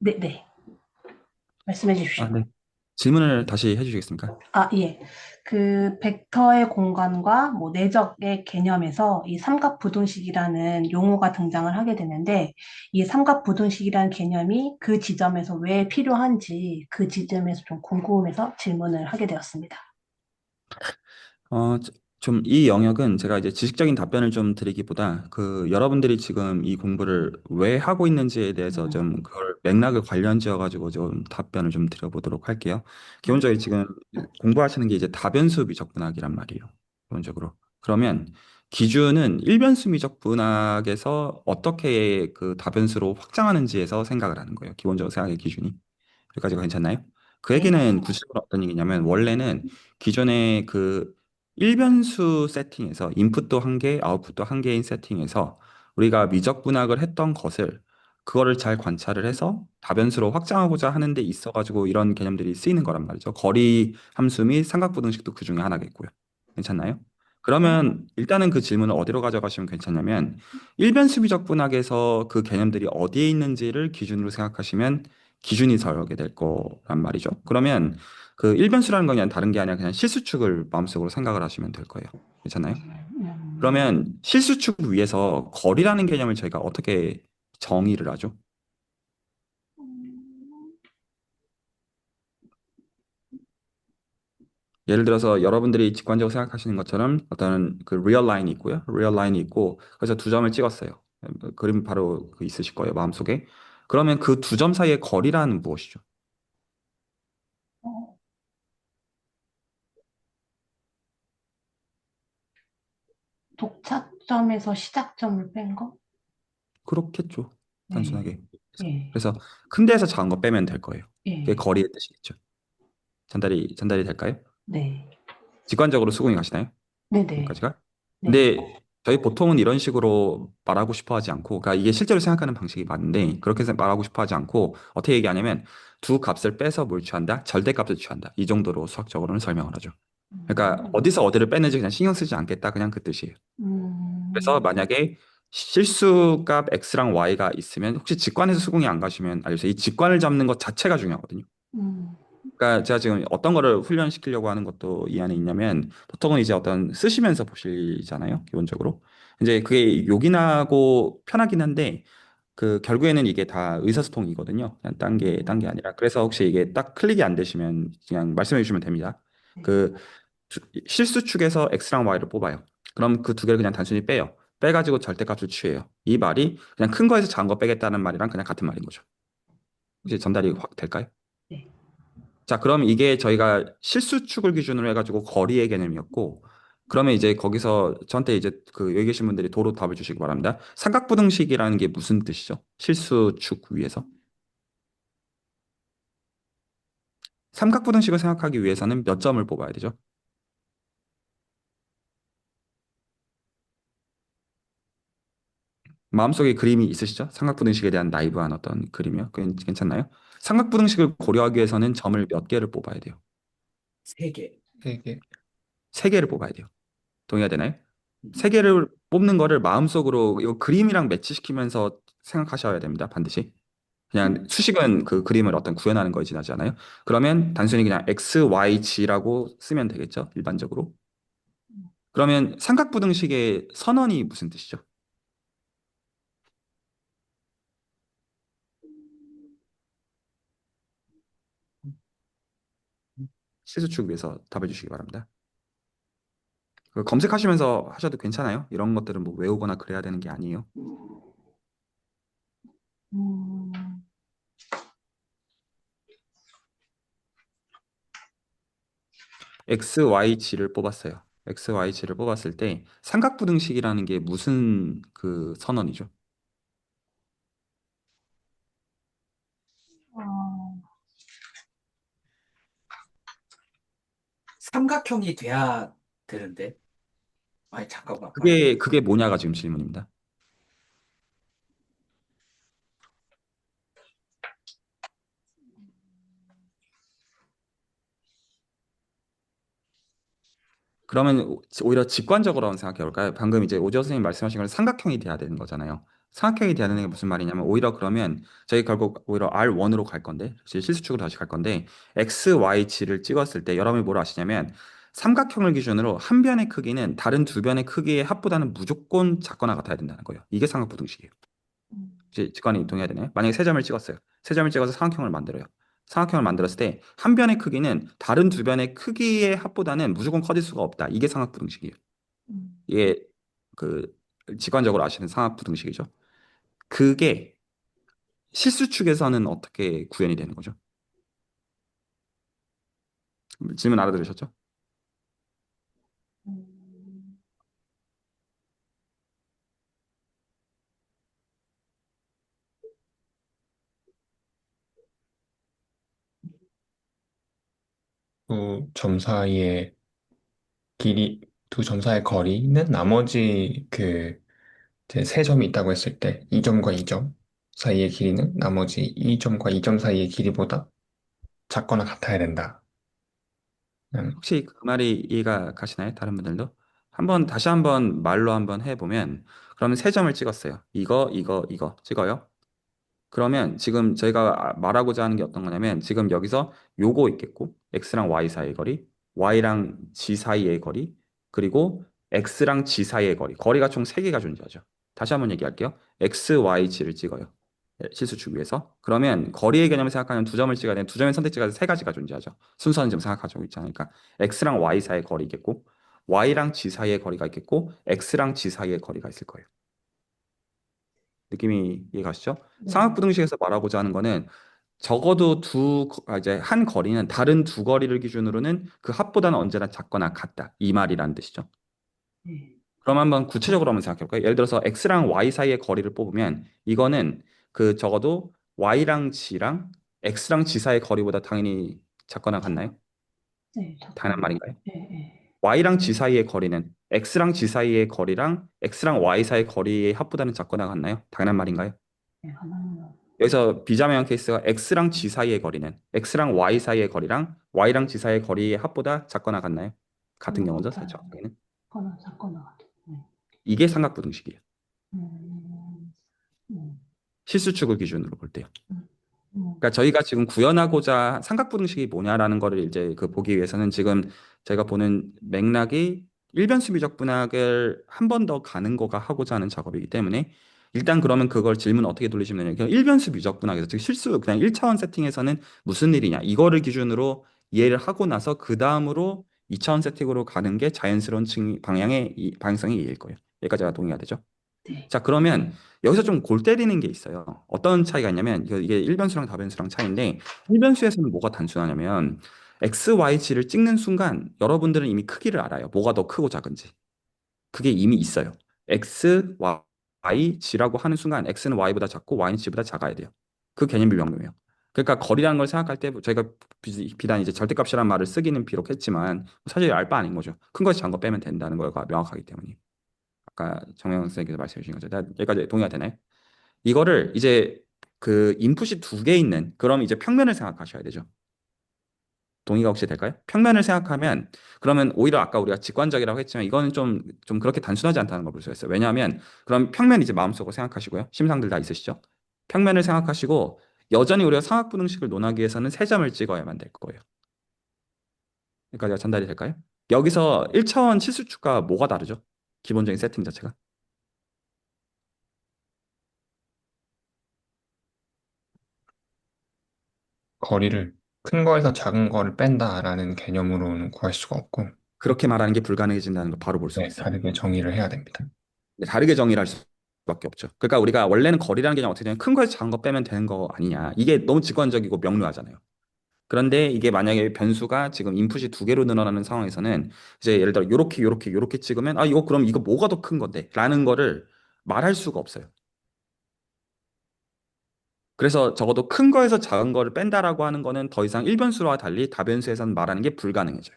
네, 네. 말씀해 주십시오. 아, 네. 질문을 다시 해주시겠습니까? 아, 예. 그 벡터의 공간과 뭐 내적의 개념에서 이 삼각부등식이라는 용어가 등장을 하게 되는데 이 삼각부등식이라는 개념이 그 지점에서 왜 필요한지 그 지점에서 좀 궁금해서 질문을 하게 되었습니다. 좀 이 영역은 제가 이제 지식적인 답변을 좀 드리기보다 여러분들이 지금 이 공부를 왜 하고 있는지에 대해서 음, 좀 그걸 맥락을 관련 지어 가지고 좀 답변을 좀 드려보도록 할게요. 음, 기본적으로 지금 공부하시는 게 이제 다변수 미적분학이란 말이에요. 기본적으로. 그러면 기준은 일변수 미적분학에서 어떻게 그 다변수로 확장하는지에서 생각을 하는 거예요. 기본적으로 생각의 기준이. 여기까지가 괜찮나요? 그 네. 얘기는 구체적으로 어떤 얘기냐면 원래는 기존의 그 일변수 세팅에서 인풋도 한 개, 아웃풋도 한 개인 세팅에서 우리가 미적분학을 했던 것을 그거를 잘 관찰을 해서 다변수로 확장하고자 하는 데 있어가지고 이런 개념들이 쓰이는 거란 말이죠. 거리 함수 및 삼각부등식도 그 중에 하나겠고요. 괜찮나요? 네. 그러면 일단은 그 질문을 어디로 가져가시면 괜찮냐면 일변수 미적분학에서 그 개념들이 어디에 있는지를 기준으로 생각하시면 기준이 서게 될 거란 말이죠. 그러면 그 일변수라는 건 그냥 다른 게 아니라 그냥 실수축을 마음속으로 생각을 하시면 될 거예요. 괜찮나요? 음, 그러면 실수축 위에서 거리라는 개념을 저희가 어떻게 정의를 하죠? 예를 들어서 여러분들이 직관적으로 생각하시는 것처럼 어떤 그 리얼 라인이 있고요. 리얼 라인이 있고 그래서 두 점을 찍었어요. 그림 바로 그 있으실 거예요. 마음속에. 그러면 그 두 점 사이의 거리란 무엇이죠? 어, 독차점에서 시작점을 뺀 거? 그렇겠죠. 네. 단순하게. 예. 그래서 큰 데에서 작은 거 빼면 될 거예요. 그게 예. 거리의 뜻이겠죠. 전달이 될까요? 네. 직관적으로 수긍이 가시나요? 네네. 여기까지가? 네. 근데 저희 보통은 이런 식으로 말하고 싶어 하지 않고, 그러니까 이게 실제로 생각하는 방식이 맞는데, 그렇게 말하고 싶어 하지 않고, 어떻게 얘기하냐면, 두 값을 빼서 뭘 취한다? 절대값을 취한다. 이 정도로 수학적으로는 설명을 하죠. 그러니까 어디서 어디를 빼는지 그냥 신경 쓰지 않겠다. 그냥 그 뜻이에요. 그래서 음, 만약에 실수값 x랑 y가 있으면, 혹시 직관에서 수긍이 안 가시면 알려주세요. 이 직관을 잡는 것 자체가 중요하거든요. 음, 그러니까 제가 지금 어떤 거를 훈련시키려고 하는 것도 이 안에 있냐면 보통은 이제 어떤 쓰시면서 보시잖아요. 기본적으로. 이제 그게 요긴하고 편하긴 한데 그 결국에는 이게 다 의사소통이거든요. 그냥 딴 게 음, 아니라. 그래서 혹시 이게 딱 클릭이 안 되시면 그냥 말씀해 주시면 됩니다. 네. 그 실수축에서 x랑 y를 뽑아요. 그럼 그 두 개를 그냥 단순히 빼요. 빼가지고 절대값을 취해요. 이 말이 그냥 큰 거에서 작은 거 빼겠다는 말이랑 그냥 같은 말인 거죠. 혹시 전달이 확 될까요? 네. 자, 그럼 이게 저희가 실수축을 기준으로 해가지고 거리의 개념이었고, 그러면 이제 거기서 저한테 이제 그 여기 계신 분들이 도로 답을 주시기 바랍니다. 삼각부등식이라는 게 무슨 뜻이죠? 실수축 위에서. 삼각부등식을 생각하기 위해서는 몇 점을 뽑아야 되죠? 마음속에 그림이 있으시죠? 삼각부등식에 대한 나이브한 어떤 그림이요? 괜찮나요? 삼각부등식을 고려하기 위해서는 점을 몇 개를 뽑아야 돼요? 세 개. 세 개. 세 개를 뽑아야 돼요. 동의가 되나요? 음. 세 개를 뽑는 거를 마음속으로 이거 그림이랑 매치시키면서 생각하셔야 됩니다. 반드시. 그냥 수식은 그 그림을 어떤 구현하는 거에 지나지 않아요. 그러면 단순히 그냥 x, y, g라고 쓰면 되겠죠. 일반적으로. 그러면 삼각부등식의 선언이 무슨 뜻이죠? 실수축 위해서 답해 주시기 바랍니다. 검색하시면서 하셔도 괜찮아요. 이런 것들은 뭐 외우거나 그래야 되는 게 아니에요. 음, x, y, g를 뽑았어요. x, y, g를 뽑았을 때 삼각부등식이라는 게 무슨 그 선언이죠? 어, 삼각형이 돼야 되는데. 아니, 잠깐만. 아니, 그게 뭐냐가 지금 질문입니다. 그러면 오히려 직관적으로 한번 생각해 볼까요? 방금 이제 오지호 선생님 말씀하신 건 삼각형이 돼야 되는 거잖아요. 삼각형이 되는 게 무슨 말이냐면 오히려 그러면 저희 결국 오히려 R1으로 갈 건데 실수축으로 다시 갈 건데 x, y, g를 찍었을 때 여러분이 뭐라 하시냐면 삼각형을 기준으로 한 변의 크기는 다른 두 변의 크기의 합보다는 무조건 작거나 같아야 된다는 거예요. 이게 삼각부등식이에요. 직관이 동의해야 되나요? 만약에 세 점을 찍었어요. 세 점을 찍어서 삼각형을 만들어요. 삼각형을 만들었을 때 한 변의 크기는 다른 두 변의 크기의 합보다는 무조건 커질 수가 없다. 이게 삼각부등식이에요. 음. 이게 그 직관적으로 아시는 삼각부등식이죠. 그게 실수축에서는 어떻게 구현이 되는 거죠? 질문 알아들으셨죠? 음. 점 사이의 길이, 두 점 사이의 거리는 나머지 그 이제 세 점이 있다고 했을 때 2점과 2점 사이의 길이는 나머지 2점과 2점 사이의 길이보다 작거나 같아야 된다. 음, 혹시 그 말이 이해가 가시나요? 다른 분들도? 다시 한번 말로 한번 해보면, 그러면 세 점을 찍었어요. 이거 찍어요. 그러면 지금 저희가 말하고자 하는 게 어떤 거냐면, 지금 여기서 요거 있겠고, x랑 y 사이의 거리, y랑 g 사이의 거리, 그리고 x랑 g 사이의 거리. 거리가 총 3개가 존재하죠. 다시 한번 얘기할게요. x, y, g를 찍어요. 실수축 위에서. 그러면 거리의 개념을 생각하면 두 점을 찍어야 되는 두 점의 선택지가 세 가지가 존재하죠. 순서는 지금 생각하고 있잖아요. 그러니까 x랑 y 사이의 거리 있겠고, y랑 g 사이의 거리가 있겠고, x랑 g 사이의 거리가 있을 거예요. 느낌이 이해가시죠? 네. 상학부등식에서 말하고자 하는 거는 적어도 이제 한 거리는 다른 두 거리를 기준으로는 그 합보다는 언제나 작거나 같다. 이 말이라는 뜻이죠. 네. 그럼 한번 구체적으로 한번 생각해 볼까요? 예를 들어서 x랑 y 사이의 거리를 뽑으면 이거는 그 적어도 y랑 g랑 x랑 g 사이의 거리보다 당연히 작거나 같나요? 네. 당연한 잠깐만. 말인가요? 네. 네. y랑 g 사이의 거리는 x랑 g 사이의 거리랑 x랑 y 사이의 거리의 합보다는 작거나 같나요? 당연한 말인가요? 네. 하나. 여기서 비자매한 케이스가 x랑 g 사이의 거리는 x랑 y 사이의 거리랑 y랑 g 사이의 거리의 합보다 작거나 같나요? 같은 하나 경우죠, 같아요. 정확하게는. 하나 사건나 같아. 네. 이게 삼각부등식이에요. 음. 음. 실수축을 기준으로 볼 때요. 음. 음. 그러니까 저희가 지금 구현하고자 삼각부등식이 뭐냐라는 거를 이제 그 보기 위해서는 지금 저희가 보는 맥락이 일변수 미적분학을 한 번 더 가는 거가 하고자 하는 작업이기 때문에 일단 그러면 그걸 질문 어떻게 돌리시면 되냐면 그냥 일변수 미적분학에서 즉 실수 그냥 1차원 세팅에서는 무슨 일이냐 이거를 기준으로 이해를 하고 나서 그 다음으로 2차원 세팅으로 가는 게 자연스러운 방향의 방향성의 이해일 거예요. 여기까지가 동의가 되죠? 네. 자, 그러면 여기서 좀 골 때리는 게 있어요. 어떤 차이가 있냐면 이게 일변수랑 다변수랑 차이인데 일변수에서는 뭐가 단순하냐면 x, y, g를 찍는 순간 여러분들은 이미 크기를 알아요. 뭐가 더 크고 작은지. 그게 이미 있어요. x, y, g라고 하는 순간 x는 y보다 작고 y는 g보다 작아야 돼요. 그 개념이 명료해요. 그러니까 거리라는 걸 생각할 때 저희가 비단 이제 절대값이라는 말을 쓰기는 비록 했지만 사실 알 바 아닌 거죠. 큰 거에서 작은 거 빼면 된다는 거가 명확하기 때문에. 아까 정영 선생님께서 말씀해 주신 거죠. 여기까지 동의가 되나요? 이거를 이제 그 인풋이 두 개 있는 그럼 이제 평면을 생각하셔야 되죠. 동의가 혹시 될까요? 평면을 생각하면 그러면 오히려 아까 우리가 직관적이라고 했지만 이거는 좀 그렇게 단순하지 않다는 걸 볼 수 있어요. 왜냐하면 그럼 평면 이제 마음속으로 생각하시고요. 심상들 다 있으시죠? 평면을 생각하시고 여전히 우리가 상학분응식을 논하기 위해서는 세 점을 찍어야만 될 거예요. 여기까지가 전달이 될까요? 여기서 1차원 치수축과 뭐가 다르죠? 기본적인 세팅 자체가. 거리를 큰 거에서 작은 거를 뺀다라는 개념으로는 구할 수가 없고, 그렇게 말하는 게 불가능해진다는 걸 바로 볼 수가 네, 있어요. 다르게 정의를 해야 됩니다. 다르게 정의를 할 수밖에 없죠. 그러니까 우리가 원래는 거리라는 개념 어떻게 되냐면 큰 거에서 작은 거 빼면 되는 거 아니냐. 이게 너무 직관적이고 명료하잖아요. 그런데 이게 만약에 변수가 지금 인풋이 두 개로 늘어나는 상황에서는 이제 예를 들어 요렇게 찍으면 아 이거 그럼 이거 뭐가 더 큰 건데? 라는 거를 말할 수가 없어요. 그래서 적어도 큰 거에서 작은 거를 뺀다라고 하는 거는 더 이상 일변수와 달리 다변수에서는 말하는 게 불가능해져요.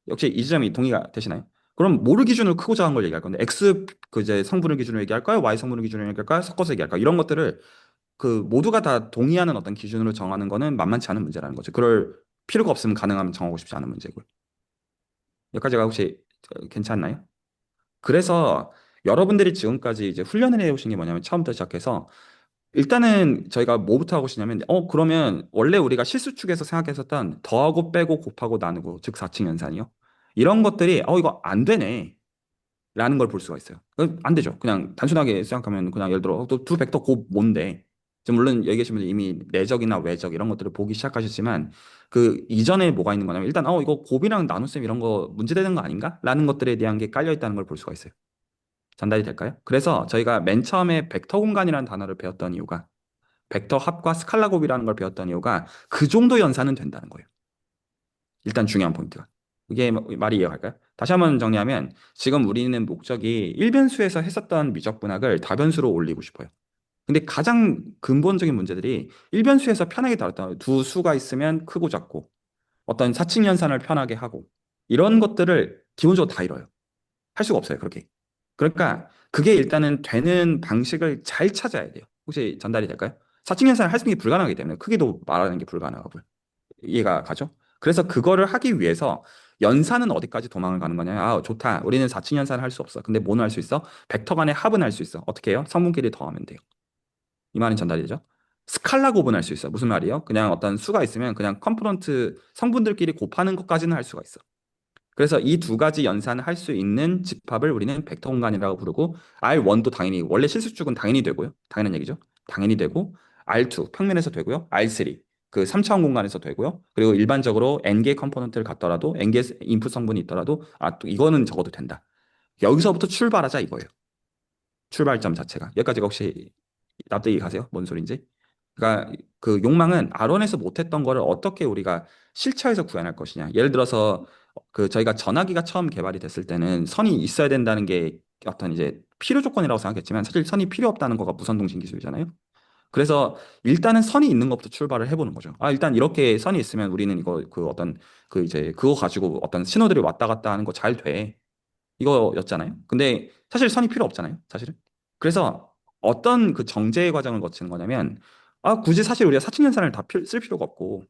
역시 이 지점이 동의가 되시나요? 그럼 뭐를 기준으로 크고 작은 걸 얘기할 건데 x 그 이제 성분을 기준으로 얘기할까요? y 성분을 기준으로 얘기할까요? 섞어서 얘기할까요? 이런 것들을 그 모두가 다 동의하는 어떤 기준으로 정하는 거는 만만치 않은 문제라는 거죠. 그럴 필요가 없으면 가능하면 정하고 싶지 않은 문제고요. 여기까지가 혹시 괜찮나요? 그래서 여러분들이 지금까지 이제 훈련을 해오신 게 뭐냐면 처음부터 시작해서 일단은 저희가 뭐부터 하고 싶냐면 그러면 원래 우리가 실수축에서 생각했었던 더하고 빼고 곱하고 나누고 즉 4층 연산이요. 이런 것들이 이거 안 되네 라는 걸 볼 수가 있어요. 안 되죠. 그냥 단순하게 생각하면 그냥 예를 들어 또 두 벡터 곱 뭔데? 지금 물론 여기 계신 분들 이미 내적이나 외적 이런 것들을 보기 시작하셨지만 그 이전에 뭐가 있는 거냐면 일단 이거 곱이랑 나눗셈 이런 거 문제되는 거 아닌가? 라는 것들에 대한 게 깔려 있다는 걸 볼 수가 있어요. 전달이 될까요? 그래서 저희가 맨 처음에 벡터 공간이라는 단어를 배웠던 이유가 벡터 합과 스칼라 곱이라는 걸 배웠던 이유가 그 정도 연산은 된다는 거예요. 일단 중요한 포인트가. 이게 말이 이해갈까요? 다시 한번 정리하면 지금 우리는 목적이 일변수에서 했었던 미적분학을 다변수로 올리고 싶어요. 근데 가장 근본적인 문제들이 일변수에서 편하게 다뤘던 두 수가 있으면 크고 작고 어떤 사칙 연산을 편하게 하고 이런 것들을 기본적으로 다 잃어요. 할 수가 없어요, 그렇게. 그러니까 그게 일단은 되는 방식을 잘 찾아야 돼요. 혹시 전달이 될까요? 사칙 연산을 할 수 있는 게 불가능하기 때문에 크기도 말하는 게 불가능하고요. 이해가 가죠? 그래서 그거를 하기 위해서 연산은 어디까지 도망을 가는 거냐? 좋다. 우리는 4층 연산을 할 수 없어. 근데 뭐는 할 수 있어? 벡터 간의 합은 할 수 있어. 어떻게 해요? 성분끼리 더하면 돼요. 이 말은 전달이 되죠? 스칼라 곱은 할 수 있어. 무슨 말이에요? 그냥 어떤 수가 있으면 그냥 컴포넌트 성분들끼리 곱하는 것까지는 할 수가 있어. 그래서 이 두 가지 연산을 할 수 있는 집합을 우리는 벡터 공간이라고 부르고 R1도 당연히 원래 실수축은 당연히 되고요. 당연한 얘기죠. 당연히 되고 R2 평면에서 되고요. R3 그 3차원 공간에서 되고요. 그리고 일반적으로 n개 컴포넌트를 갖더라도 n개 인풋 성분이 있더라도 또 이거는 적어도 된다. 여기서부터 출발하자 이거예요. 출발점 자체가. 여기까지가 혹시 납득이 가세요? 뭔 소린지? 그러니까 그 욕망은 아론에서 못했던 거를 어떻게 우리가 실체에서 구현할 것이냐. 예를 들어서 그 저희가 전화기가 처음 개발이 됐을 때는 선이 있어야 된다는 게 어떤 이제 필요 조건이라고 생각했지만 사실 선이 필요 없다는 거가 무선통신 기술이잖아요. 그래서 일단은 선이 있는 것부터 출발을 해보는 거죠. 일단 이렇게 선이 있으면 우리는 이거 그 어떤 그 이제 그거 가지고 어떤 신호들이 왔다 갔다 하는 거 잘 돼. 이거였잖아요. 근데 사실 선이 필요 없잖아요. 사실은. 그래서 어떤 그 정제의 과정을 거치는 거냐면 굳이 사실 우리가 사칙 연산을 다 쓸 필요가 없고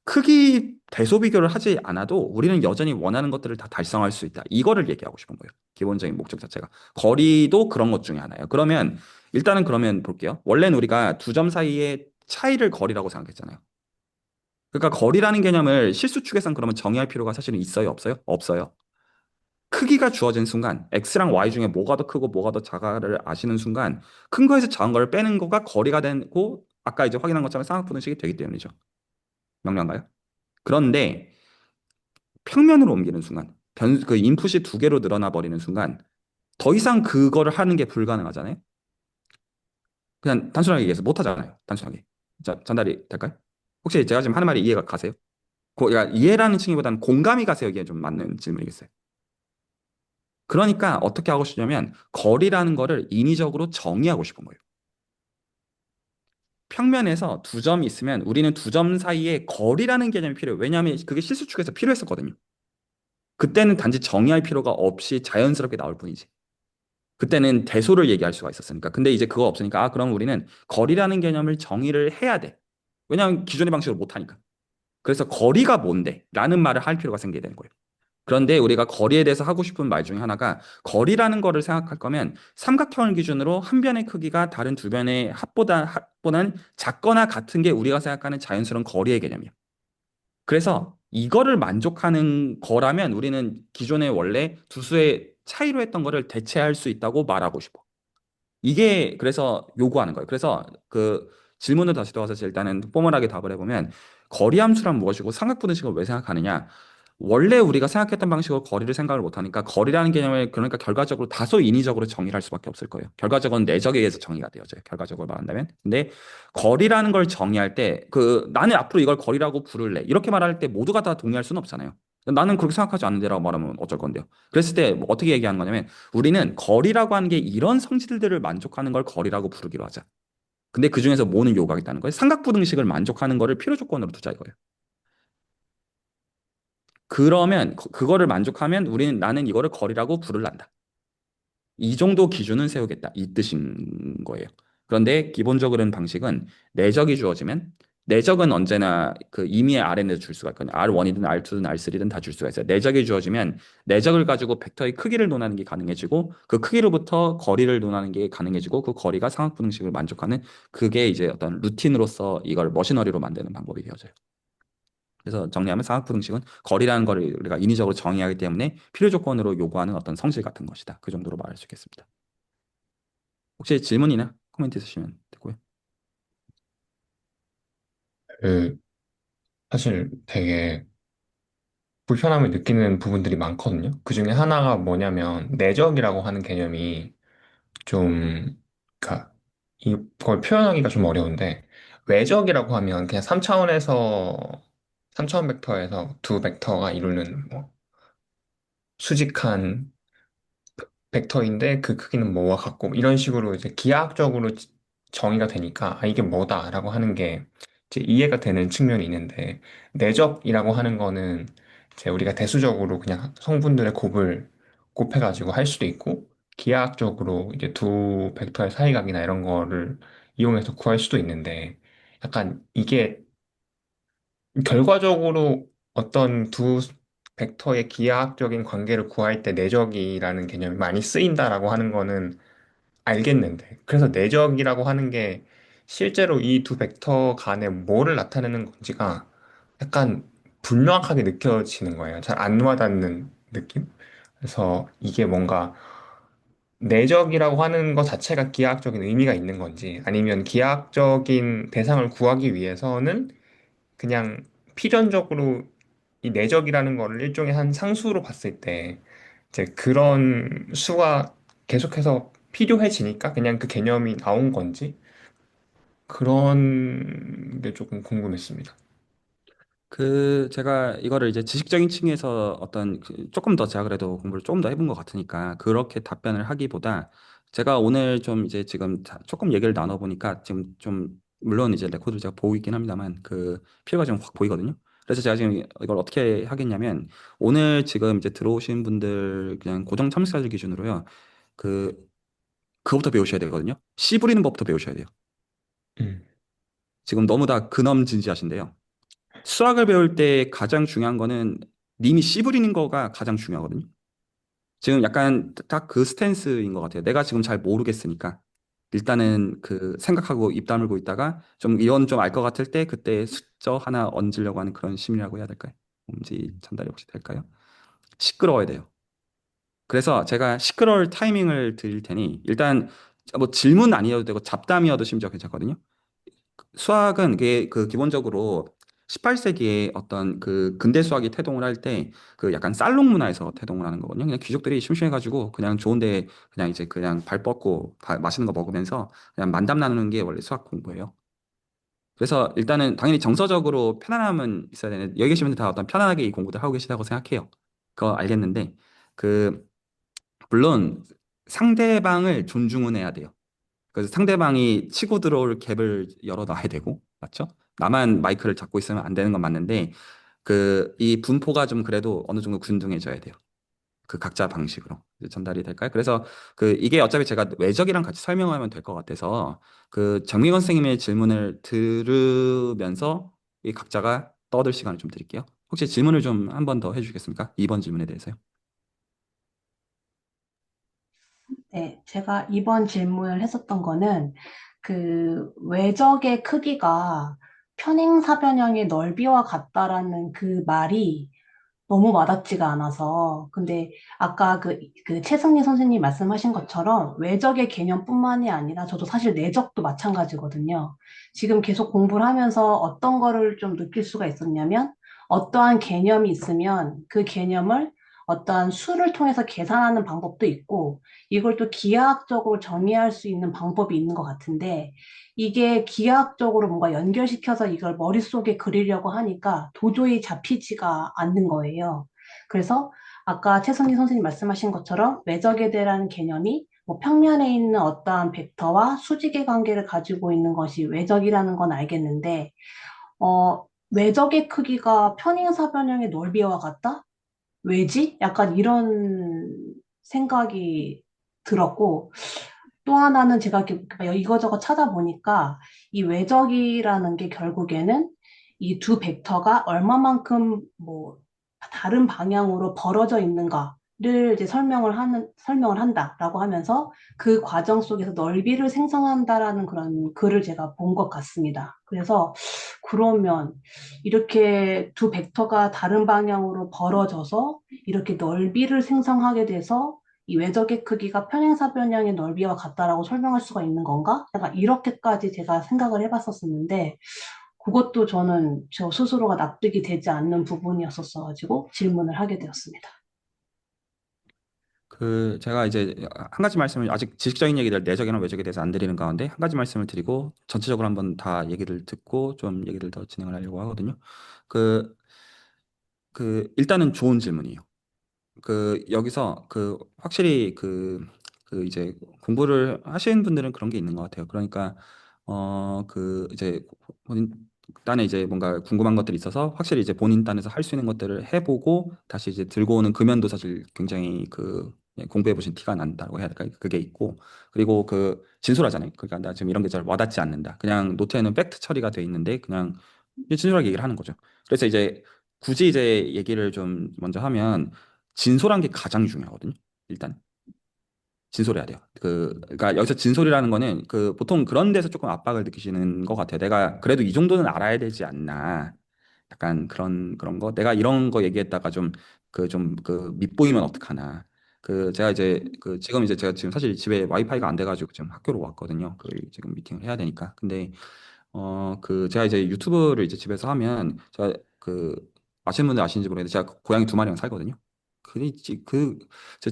크기 대소 비교를 하지 않아도 우리는 여전히 원하는 것들을 다 달성할 수 있다. 이거를 얘기하고 싶은 거예요. 기본적인 목적 자체가. 거리도 그런 것 중에 하나예요. 그러면 일단은 그러면 볼게요. 원래는 우리가 두 점 사이의 차이를 거리라고 생각했잖아요. 그러니까 거리라는 개념을 실수축에선 그러면 정의할 필요가 사실은 있어요, 없어요? 없어요. 크기가 주어진 순간 x랑 y 중에 뭐가 더 크고 뭐가 더 작아를 아시는 순간 큰 거에서 작은 거를 빼는 거가 거리가 되고 아까 이제 확인한 것처럼 쌍꺼풀식이 되기 때문이죠. 명료한가요? 그런데 평면으로 옮기는 순간 그 인풋이 두 개로 늘어나 버리는 순간 더 이상 그거를 하는 게 불가능하잖아요. 그냥 단순하게 얘기해서 못 하잖아요. 단순하게. 자, 전달이 될까요? 혹시 제가 지금 하는 말이 이해가 가세요? 그러니까 이해라는 층보다는 공감이 가세요? 이게 좀 맞는 질문이겠어요. 그러니까 어떻게 하고 싶냐면 거리라는 거를 인위적으로 정의하고 싶은 거예요. 평면에서 두 점이 있으면 우리는 두 점 사이에 거리라는 개념이 필요해요. 왜냐하면 그게 실수축에서 필요했었거든요. 그때는 단지 정의할 필요가 없이 자연스럽게 나올 뿐이지. 그때는 대소를 얘기할 수가 있었으니까. 근데 이제 그거 없으니까 그럼 우리는 거리라는 개념을 정의를 해야 돼. 왜냐하면 기존의 방식으로 못하니까. 그래서 거리가 뭔데? 라는 말을 할 필요가 생기게 되는 거예요. 그런데 우리가 거리에 대해서 하고 싶은 말 중에 하나가 거리라는 거를 생각할 거면 삼각형을 기준으로 한 변의 크기가 다른 두 변의 합보다는 작거나 같은 게 우리가 생각하는 자연스러운 거리의 개념이에요. 그래서 이거를 만족하는 거라면 우리는 기존에 원래 두 수의 차이로 했던 거를 대체할 수 있다고 말하고 싶어. 이게 그래서 요구하는 거예요. 그래서 그 질문을 다시 돌아와서 일단은 포멀하게 답을 해보면 거리함수란 무엇이고 삼각분식을 왜 생각하느냐? 원래 우리가 생각했던 방식으로 거리를 생각을 못하니까 거리라는 개념을 그러니까 결과적으로 다소 인위적으로 정의를 할 수밖에 없을 거예요. 결과적으로는 내적에 의해서 정의가 되어져요. 결과적으로 말한다면. 근데 거리라는 걸 정의할 때 나는 앞으로 이걸 거리라고 부를래. 이렇게 말할 때 모두가 다 동의할 수는 없잖아요. 나는 그렇게 생각하지 않는데라고 말하면 어쩔 건데요. 그랬을 때 뭐 어떻게 얘기하는 거냐면 우리는 거리라고 하는 게 이런 성질들을 만족하는 걸 거리라고 부르기로 하자. 근데 그 중에서 뭐는 요구하겠다는 거예요? 삼각부등식을 만족하는 거를 필요 조건으로 두자 이거예요. 그러면 그거를 만족하면 나는 이거를 거리라고 부를란다. 이 정도 기준은 세우겠다. 이 뜻인 거예요. 그런데 기본적으로는 방식은 내적이 주어지면 내적은 언제나 그 임의의 Rn에서 줄 수가 있거든요. R1이든 R2든 R3든 다 줄 수가 있어요. 내적이 주어지면 내적을 가지고 벡터의 크기를 논하는 게 가능해지고 그 크기로부터 거리를 논하는 게 가능해지고 그 거리가 상학분응식을 만족하는 그게 이제 어떤 루틴으로서 이걸 머신너리로 만드는 방법이 되어져요. 그래서 정리하면 상학분응식은 거리라는 걸 우리가 인위적으로 정의하기 때문에 필요 조건으로 요구하는 어떤 성질 같은 것이다. 그 정도로 말할 수 있겠습니다. 혹시 질문이나 코멘트 있으시면 되고요. 그, 사실 되게 불편함을 느끼는 부분들이 많거든요. 그 중에 하나가 뭐냐면, 내적이라고 하는 개념이 좀, 그니까, 이걸 표현하기가 좀 어려운데, 외적이라고 하면 그냥 3차원 벡터에서 두 벡터가 이루는 뭐, 수직한 벡터인데 그 크기는 뭐와 같고 이런 식으로 이제 기하학적으로 정의가 되니까 아, 이게 뭐다라고 하는 게 이제 이해가 되는 측면이 있는데 내적이라고 하는 거는 이제 우리가 대수적으로 그냥 성분들의 곱을 곱해가지고 할 수도 있고 기하학적으로 이제 두 벡터의 사이각이나 이런 거를 이용해서 구할 수도 있는데 약간 이게 결과적으로 어떤 두 벡터의 기하학적인 관계를 구할 때 내적이라는 개념이 많이 쓰인다라고 하는 거는 알겠는데, 그래서 내적이라고 하는 게 실제로 이 두 벡터 간에 뭐를 나타내는 건지가 약간 불명확하게 느껴지는 거예요. 잘 안 와닿는 느낌? 그래서 이게 뭔가 내적이라고 하는 것 자체가 기하학적인 의미가 있는 건지, 아니면 기하학적인 대상을 구하기 위해서는 그냥 필연적으로 이 내적이라는 거를 일종의 한 상수로 봤을 때 이제 그런 수가 계속해서 필요해지니까 그냥 그 개념이 나온 건지 그런 게 조금 궁금했습니다. 그 제가 이거를 이제 지식적인 층에서 어떤 조금 더 제가 그래도 공부를 조금 더 해본 것 같으니까 그렇게 답변을 하기보다 제가 오늘 좀 이제 지금 조금 얘기를 나눠보니까 지금 좀 물론 이제 레코드를 제가 보고 있긴 합니다만 그 필요가 좀 확 보이거든요. 그래서 제가 지금 이걸 어떻게 하겠냐면 오늘 지금 이제 들어오신 분들 그냥 고정 참석자들 기준으로요. 그 그거부터 배우셔야 되거든요. 씨 부리는 법부터 배우셔야 돼요. 음, 지금 너무 다 근엄진지하신데요. 수학을 배울 때 가장 중요한 거는 님이 씨 부리는 거가 가장 중요하거든요. 지금 약간 딱 그 스탠스인 것 같아요. 내가 지금 잘 모르겠으니까 일단은 그 생각하고 입 다물고 있다가 좀 이건 좀 알 것 같을 때 그때 숫자 하나 얹으려고 하는 그런 심리라고 해야 될까요? 뭔지 전달이 혹시 될까요? 시끄러워야 돼요. 그래서 제가 시끄러울 타이밍을 드릴 테니 일단 뭐 질문 아니어도 되고 잡담이어도 심지어 괜찮거든요. 수학은 그게 그 기본적으로 18세기에 어떤 그 근대 수학이 태동을 할 때 그 약간 쌀록 문화에서 태동을 하는 거거든요. 그냥 귀족들이 심심해가지고 그냥 좋은데 그냥 이제 그냥 발 뻗고 맛있는 거 먹으면서 그냥 만담 나누는 게 원래 수학 공부예요. 그래서 일단은 당연히 정서적으로 편안함은 있어야 되는데 여기 계신 분들 다 어떤 편안하게 이 공부들 하고 계시다고 생각해요. 그거 알겠는데 그 물론 상대방을 존중은 해야 돼요. 그래서 상대방이 치고 들어올 갭을 열어놔야 되고, 맞죠? 나만 마이크를 잡고 있으면 안 되는 건 맞는데, 그, 이 분포가 좀 그래도 어느 정도 균등해져야 돼요. 그 각자 방식으로 이제 전달이 될까요? 그래서 그, 이게 어차피 제가 외적이랑 같이 설명하면 될 것 같아서, 그, 정미건 선생님의 질문을 들으면서 이 각자가 떠들 시간을 좀 드릴게요. 혹시 질문을 좀 한 번 더 해주시겠습니까? 2번 질문에 대해서요. 네, 제가 이번 질문을 했었던 거는 그 외적의 크기가 편행사변형의 넓이와 같다라는 그 말이 너무 와닿지가 않아서. 근데 아까 그 최승리 선생님 말씀하신 것처럼 외적의 개념뿐만이 아니라 저도 사실 내적도 마찬가지거든요. 지금 계속 공부를 하면서 어떤 거를 좀 느낄 수가 있었냐면 어떠한 개념이 있으면 그 개념을 어떠한 수를 통해서 계산하는 방법도 있고 이걸 또 기하학적으로 정의할 수 있는 방법이 있는 것 같은데 이게 기하학적으로 뭔가 연결시켜서 이걸 머릿속에 그리려고 하니까 도저히 잡히지가 않는 거예요. 그래서 아까 최선희 선생님 말씀하신 것처럼 외적에 대한 개념이 뭐 평면에 있는 어떠한 벡터와 수직의 관계를 가지고 있는 것이 외적이라는 건 알겠는데, 외적의 크기가 편행사변형의 넓이와 같다? 왜지? 약간 이런 생각이 들었고, 또 하나는 제가 이렇게 이거저거 찾아보니까 이 외적이라는 게 결국에는 이 두 벡터가 얼마만큼 뭐 다른 방향으로 벌어져 있는가를 이제 설명을 한다라고 하면서 그 과정 속에서 넓이를 생성한다라는 그런 글을 제가 본 것 같습니다. 그래서 그러면 이렇게 두 벡터가 다른 방향으로 벌어져서 이렇게 넓이를 생성하게 돼서 이 외적의 크기가 평행사 변형의 넓이와 같다라고 설명할 수가 있는 건가? 약간 이렇게까지 제가 생각을 해봤었었는데 그것도 저는 저 스스로가 납득이 되지 않는 부분이었었어가지고 질문을 하게 되었습니다. 그 제가 이제 한 가지 말씀을 아직 지식적인 얘기들 내적이나 외적에 대해서 안 드리는 가운데 한 가지 말씀을 드리고 전체적으로 한번 다 얘기를 듣고 좀 얘기를 더 진행을 하려고 하거든요. 그, 일단은 좋은 질문이에요. 여기서 확실히 이제 공부를 하시는 분들은 그런 게 있는 것 같아요. 그러니까 이제 본인 딴에 이제 뭔가 궁금한 것들이 있어서 확실히 이제 본인 딴에서 할 수 있는 것들을 해보고 다시 이제 들고 오는 금연도 사실 굉장히 공부해 보신 티가 난다고 해야 될까요? 그게 있고 그리고 진솔하잖아요. 그러니까 나 지금 이런 게 잘 와닿지 않는다. 그냥 노트에는 팩트 처리가 돼 있는데 그냥 진솔하게 얘기를 하는 거죠. 그래서 이제 굳이 이제 얘기를 좀 먼저 하면 진솔한 게 가장 중요하거든요. 일단 진솔해야 돼요. 그러니까 여기서 진솔이라는 거는 보통 그런 데서 조금 압박을 느끼시는 것 같아요. 내가 그래도 이 정도는 알아야 되지 않나. 약간 그런 거. 내가 이런 거 얘기했다가 밉보이면 어떡하나. 제가 이제 지금 이제 제가 지금 사실 집에 와이파이가 안 돼가지고 지금 학교로 왔거든요. 지금 미팅을 해야 되니까. 근데 제가 이제 유튜브를 이제 집에서 하면 제가 아시는 분들 아시는지 모르겠는데 제가 고양이 두 마리랑 살거든요.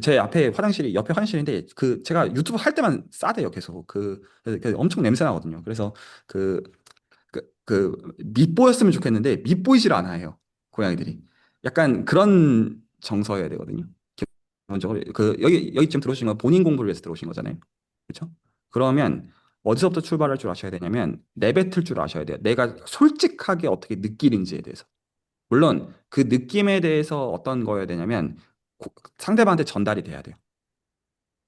제 앞에 화장실이 옆에 화장실인데 제가 유튜브 할 때만 싸대요 계속 그래서 엄청 냄새 나거든요. 그래서 그 밉보였으면 좋겠는데 밉보이질 않아요 고양이들이. 약간 그런 정서여야 되거든요. 기본적으로 여기 지금 들어오신 건 본인 공부를 위해서 들어오신 거잖아요. 그렇죠? 그러면 어디서부터 출발할 줄 아셔야 되냐면 내뱉을 줄 아셔야 돼요. 내가 솔직하게 어떻게 느끼는지에 대해서. 물론 그 느낌에 대해서 어떤 거여야 되냐면 상대방한테 전달이 돼야 돼요.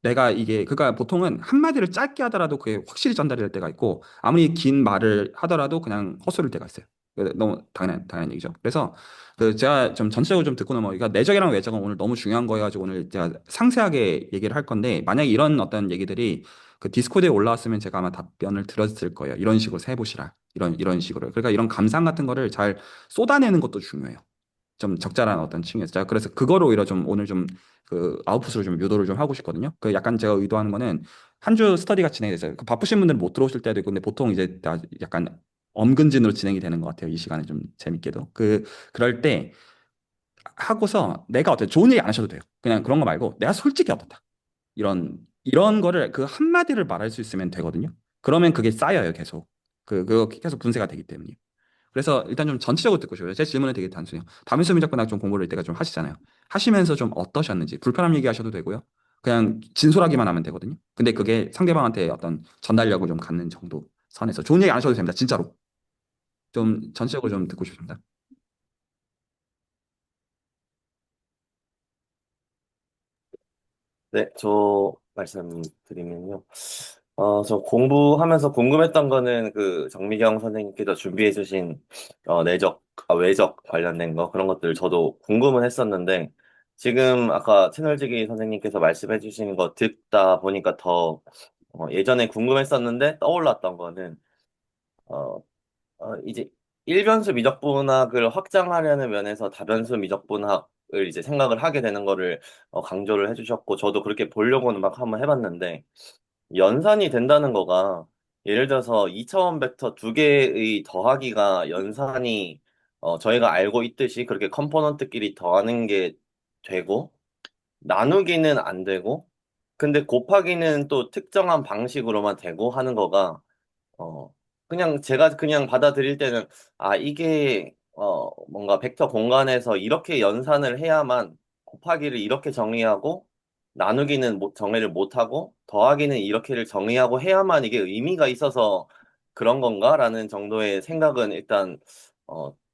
내가 이게 그러니까 보통은 한마디를 짧게 하더라도 그게 확실히 전달이 될 때가 있고 아무리 긴 말을 하더라도 그냥 헛소리일 때가 있어요. 너무 당연한 얘기죠. 그래서 제가 좀 전체적으로 좀 듣고 넘어가니까 내적이랑 외적은 오늘 너무 중요한 거여가지고 오늘 제가 상세하게 얘기를 할 건데 만약에 이런 어떤 얘기들이 디스코드에 올라왔으면 제가 아마 답변을 드렸을 거예요. 이런 식으로 해보시라. 이런 식으로. 그러니까 이런 감상 같은 거를 잘 쏟아내는 것도 중요해요. 좀 적절한 어떤 층에서 제가 그래서 그거를 오히려 좀 오늘 좀 아웃풋으로 좀 유도를 좀 하고 싶거든요. 약간 제가 의도하는 거는 한 주 스터디가 진행이 됐어요. 바쁘신 분들은 못 들어오실 때도 있고 근데 보통 이제 다 약간 엄근진으로 진행이 되는 것 같아요. 이 시간에 좀 재밌게도 그럴 때 하고서 내가 어때 좋은 얘기 안 하셔도 돼요. 그냥 그런 거 말고 내가 솔직히 어떻다 이런 거를 한마디를 말할 수 있으면 되거든요. 그러면 그게 쌓여요 계속 그거 계속 분쇄가 되기 때문에. 그래서 일단 좀 전체적으로 듣고 싶어요. 제 질문은 되게 단순해요. 다민수 민작문학 좀 공부를 이때가 좀 하시잖아요. 하시면서 좀 어떠셨는지 불편함 얘기하셔도 되고요. 그냥 진솔하기만 하면 되거든요. 근데 그게 상대방한테 어떤 전달력을 좀 갖는 정도 선에서 좋은 얘기 안 하셔도 됩니다. 진짜로. 좀 전체적으로 좀 듣고 싶습니다. 네, 저 말씀드리면요. 저 공부하면서 궁금했던 거는 그 정미경 선생님께서 준비해 주신 외적 관련된 거 그런 것들 저도 궁금은 했었는데 지금 아까 채널지기 선생님께서 말씀해 주신 거 듣다 보니까 더 예전에 궁금했었는데 떠올랐던 거는 어, 이제 일변수 미적분학을 확장하려는 면에서 다변수 미적분학을 이제 생각을 하게 되는 거를 강조를 해주셨고, 저도 그렇게 보려고는 막 한번 해봤는데, 연산이 된다는 거가, 예를 들어서 2차원 벡터 두 개의 더하기가 연산이, 저희가 알고 있듯이 그렇게 컴포넌트끼리 더하는 게 되고, 나누기는 안 되고, 근데 곱하기는 또 특정한 방식으로만 되고 하는 거가, 어, 그냥 제가 그냥 받아들일 때는, 이게, 뭔가 벡터 공간에서 이렇게 연산을 해야만 곱하기를 이렇게 정의하고, 나누기는 정의를 못하고, 더하기는 이렇게를 정의하고 해야만 이게 의미가 있어서 그런 건가라는 정도의 생각은 일단,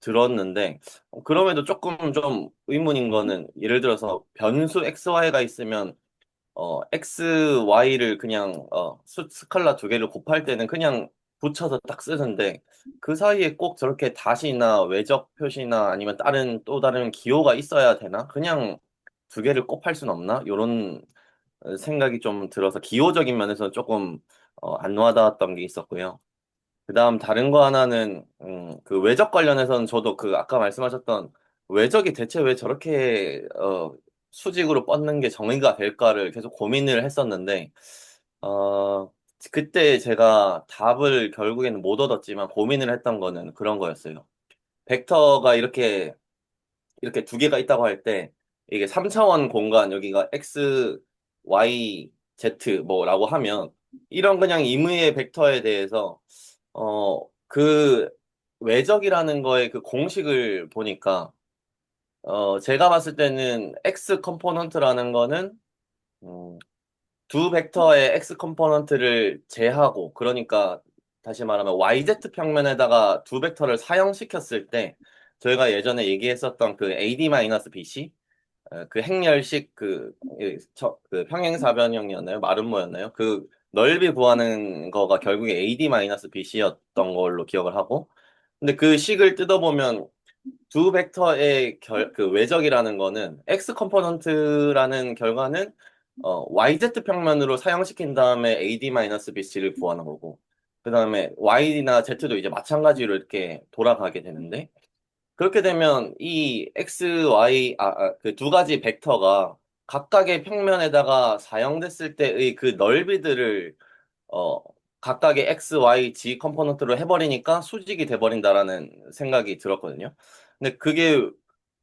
들었는데, 그럼에도 조금 좀 의문인 거는, 예를 들어서 변수 XY가 있으면 X, Y를 그냥 스칼라 두 개를 곱할 때는 그냥 붙여서 딱 쓰는데 그 사이에 꼭 저렇게 다시나 외적 표시나 아니면 또 다른 기호가 있어야 되나? 그냥 두 개를 곱할 순 없나? 요런 생각이 좀 들어서 기호적인 면에서 조금 안 와닿았던 게 있었고요. 그다음 다른 거 하나는 그 외적 관련해서는 저도 그 아까 말씀하셨던 외적이 대체 왜 저렇게 수직으로 뻗는 게 정의가 될까를 계속 고민을 했었는데 어 그때 제가 답을 결국에는 못 얻었지만 고민을 했던 거는 그런 거였어요. 벡터가 이렇게 두 개가 있다고 할 때 이게 3차원 공간 여기가 x, y, z 뭐라고 하면 이런 그냥 임의의 벡터에 대해서 그 외적이라는 거의 그 공식을 보니까 제가 봤을 때는 x 컴포넌트라는 거는 음, 두 벡터의 x 컴포넌트를 제하고 그러니까 다시 말하면 yz 평면에다가 두 벡터를 사형시켰을 때 저희가 예전에 얘기했었던 그 AD-BC 그 행렬식 그 평행사변형이었나요? 마름모였나요? 그 넓이 구하는 거가 결국에 AD-BC였던 걸로 기억을 하고 근데 그 식을 뜯어보면 두 벡터의 그 외적이라는 거는 x 컴포넌트라는 결과는 yz 평면으로 사형시킨 다음에 AD-BC를 구하는 거고 그 다음에 y나 z도 이제 마찬가지로 이렇게 돌아가게 되는데 그렇게 되면 이 x, y, 그 두 가지 벡터가 각각의 평면에다가 사용됐을 때의 그 넓이들을 어, 각각의 x, y, z 컴포넌트로 해버리니까 수직이 돼버린다라는 생각이 들었거든요. 근데 그게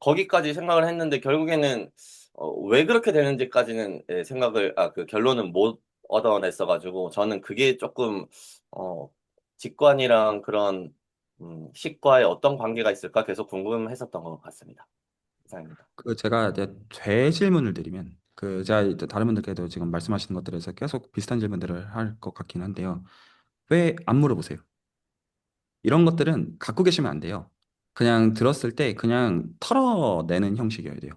거기까지 생각을 했는데 결국에는 왜 그렇게 되는지까지는 그 결론은 못 얻어냈어가지고 저는 그게 조금 어, 직관이랑 그런 식과의 어떤 관계가 있을까 계속 궁금했었던 것 같습니다. 이상입니다. 그 제가 이제 되질문을 드리면 그 제가 이제 다른 분들께도 지금 말씀하시는 것들에서 계속 비슷한 질문들을 할 것 같긴 한데요. 왜 안 물어보세요? 이런 것들은 갖고 계시면 안 돼요. 그냥 들었을 때 그냥 털어내는 형식이어야 돼요.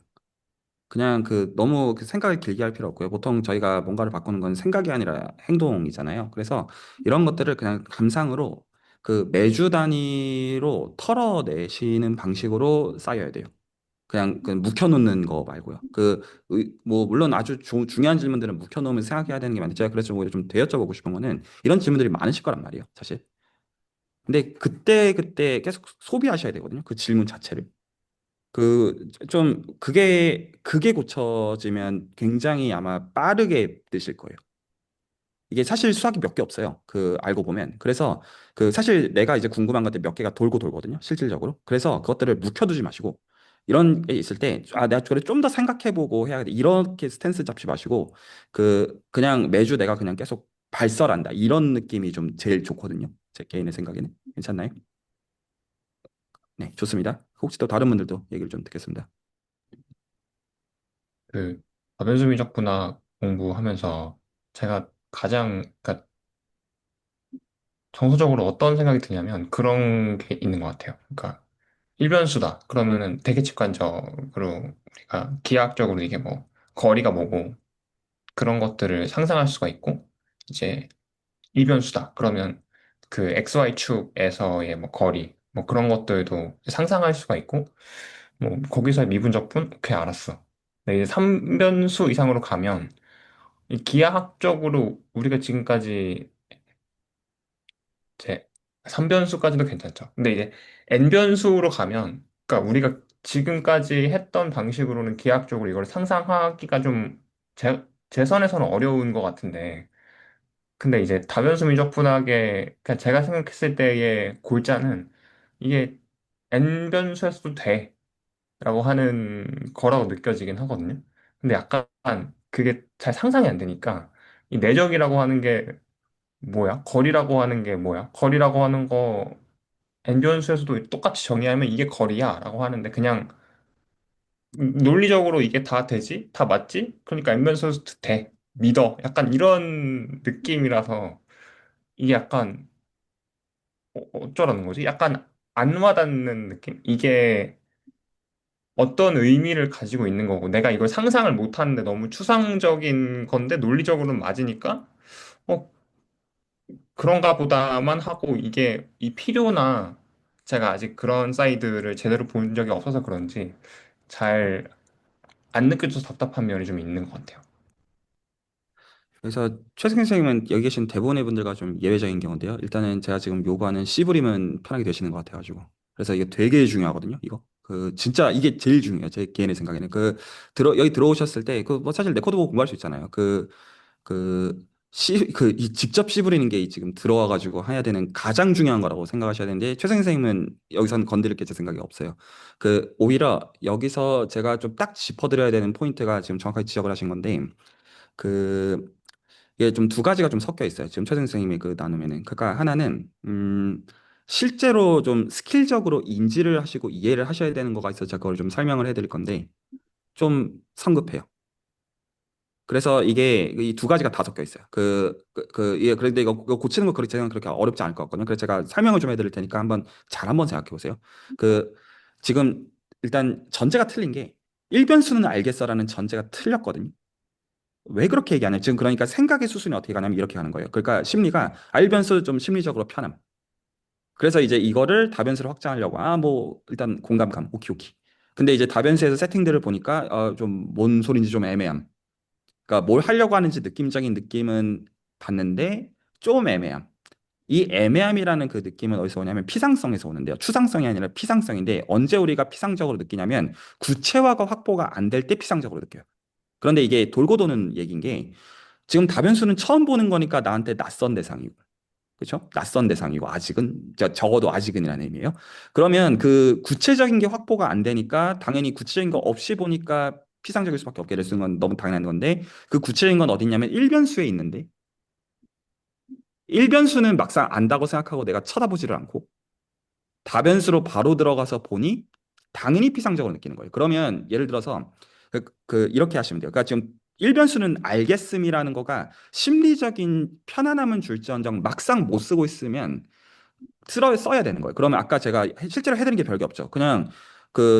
그냥 그 너무 그 생각을 길게 할 필요 없고요. 보통 저희가 뭔가를 바꾸는 건 생각이 아니라 행동이잖아요. 그래서 이런 것들을 그냥 감상으로 그 매주 단위로 털어내시는 방식으로 쌓여야 돼요. 그냥 그 묵혀놓는 거 말고요. 뭐 물론 아주 중요한 질문들은 묵혀놓으면 생각해야 되는 게 많은데 제가 그래서 오히려 좀 되여쭤보고 싶은 거는 이런 질문들이 많으실 거란 말이에요, 사실. 근데 그때 계속 소비하셔야 되거든요. 그 질문 자체를. 좀 그게 고쳐지면 굉장히 아마 빠르게 뜨실 거예요. 이게 사실 수학이 몇 개 없어요. 알고 보면. 그래서 사실 내가 이제 궁금한 것들 몇 개가 돌고 돌거든요. 실질적으로. 그래서 그것들을 묵혀두지 마시고 이런 게 있을 때 내가 그래 좀 더 생각해보고 해야 돼. 이렇게 스탠스 잡지 마시고 그냥 매주 내가 그냥 계속 발설한다. 이런 느낌이 좀 제일 좋거든요. 제 개인의 생각에는. 괜찮나요? 네, 좋습니다. 혹시 또 다른 분들도 얘기를 좀 듣겠습니다. 그 다변수 미적분학 공부하면서 제가 가장 그러니까 정서적으로 어떤 생각이 드냐면 그런 게 있는 것 같아요. 그러니까 일변수다. 그러면은 되게 직관적으로 우리가 기하학적으로 이게 뭐 거리가 뭐고 그런 것들을 상상할 수가 있고 이제 일변수다. 그러면 그 XY 축에서의 뭐 거리 뭐 그런 것들도 상상할 수가 있고 뭐 거기서의 미분적분 오케이 알았어. 근데 이제 3변수 이상으로 가면 이 기하학적으로 우리가 지금까지 이제 3변수까지도 괜찮죠. 근데 이제 n변수로 가면 그러니까 우리가 지금까지 했던 방식으로는 기하학적으로 이걸 상상하기가 좀 제 선에서는 어려운 것 같은데 근데 이제 다변수 미적분학의 그냥 제가 생각했을 때의 골자는 이게 n변수에서도 돼라고 하는 거라고 느껴지긴 하거든요. 근데 약간 그게 잘 상상이 안 되니까 이 내적이라고 하는 게 뭐야? 거리라고 하는 게 뭐야? 거리라고 하는 거 n변수에서도 똑같이 정의하면 이게 거리야라고 하는데 그냥 논리적으로 이게 다 되지? 다 맞지? 그러니까 n변수에서도 돼. 믿어. 약간 이런 느낌이라서 이게 약간 어쩌라는 거지? 약간 안 와닿는 느낌? 이게 어떤 의미를 가지고 있는 거고 내가 이걸 상상을 못 하는데 너무 추상적인 건데 논리적으로는 맞으니까 어, 그런가 보다만 하고 이게 이 필요나 제가 아직 그런 사이드를 제대로 본 적이 없어서 그런지 잘 안 느껴져서 답답한 면이 좀 있는 것 같아요. 그래서 최승현 선생님은 여기 계신 대부분의 분들과 좀 예외적인 경우인데요. 일단은 제가 지금 요구하는 C부림은 편하게 되시는 것 같아가지고. 그래서 이게 되게 중요하거든요. 이거. 그 진짜 이게 제일 중요해요. 제 개인의 생각에는. 여기 들어오셨을 때 그 뭐 사실 레코드 보고 공부할 수 있잖아요. 이 직접 씨 부리는 게 지금 들어와가지고 해야 되는 가장 중요한 거라고 생각하셔야 되는데, 최승현 선생님은 여기서는 건드릴 게 제 생각이 없어요. 오히려 여기서 제가 좀 딱 짚어드려야 되는 포인트가 지금 정확하게 지적을 하신 건데, 그, 이게 좀 두 가지가 좀 섞여 있어요. 지금 최승현 선생님이 나누면은. 그러니까 하나는, 실제로 좀 스킬적으로 인지를 하시고 이해를 하셔야 되는 거가 있어서 제가 그걸 좀 설명을 해드릴 건데, 좀 성급해요. 그래서 이게 이 두 가지가 다 섞여 있어요. 예, 그런데 이거 고치는 거 그렇게 제가 그렇게 어렵지 않을 것 같거든요. 그래서 제가 설명을 좀 해드릴 테니까 한번 생각해 보세요. 그, 지금 일단 전제가 틀린 게 일변수는 알겠어라는 전제가 틀렸거든요. 왜 그렇게 얘기하냐? 지금 그러니까 생각의 수순이 어떻게 가냐면 이렇게 가는 거예요. 그러니까 심리가 알변수 좀 심리적으로 편함. 그래서 이제 이거를 다변수로 확장하려고 뭐 일단 공감감 오키 오키. 근데 이제 다변수에서 세팅들을 보니까 좀 뭔 소린지 좀 애매함. 그러니까 뭘 하려고 하는지 느낌적인 느낌은 봤는데 좀 애매함. 이 애매함이라는 그 느낌은 어디서 오냐면 피상성에서 오는데요. 추상성이 아니라 피상성인데, 언제 우리가 피상적으로 느끼냐면 구체화가 확보가 안 될 때 피상적으로 느껴요. 그런데 이게 돌고 도는 얘기인 게, 지금 다변수는 처음 보는 거니까 나한테 낯선 대상이고, 그렇죠? 낯선 대상이고, 아직은 적어도 아직은이라는 의미예요. 그러면 그 구체적인 게 확보가 안 되니까 당연히 구체적인 거 없이 보니까 피상적일 수밖에 없게 될 수 있는 건 너무 당연한 건데, 그 구체적인 건 어딨냐면 일변수에 있는데, 일변수는 막상 안다고 생각하고 내가 쳐다보지를 않고 다변수로 바로 들어가서 보니 당연히 피상적으로 느끼는 거예요. 그러면 예를 들어서 이렇게 하시면 돼요. 그러니까 지금 일변수는 알겠음이라는 거가 심리적인 편안함은 줄지언정 막상 못 쓰고 있으면 써야 되는 거예요. 그러면 아까 제가 실제로 해드린 게 별게 없죠. 그냥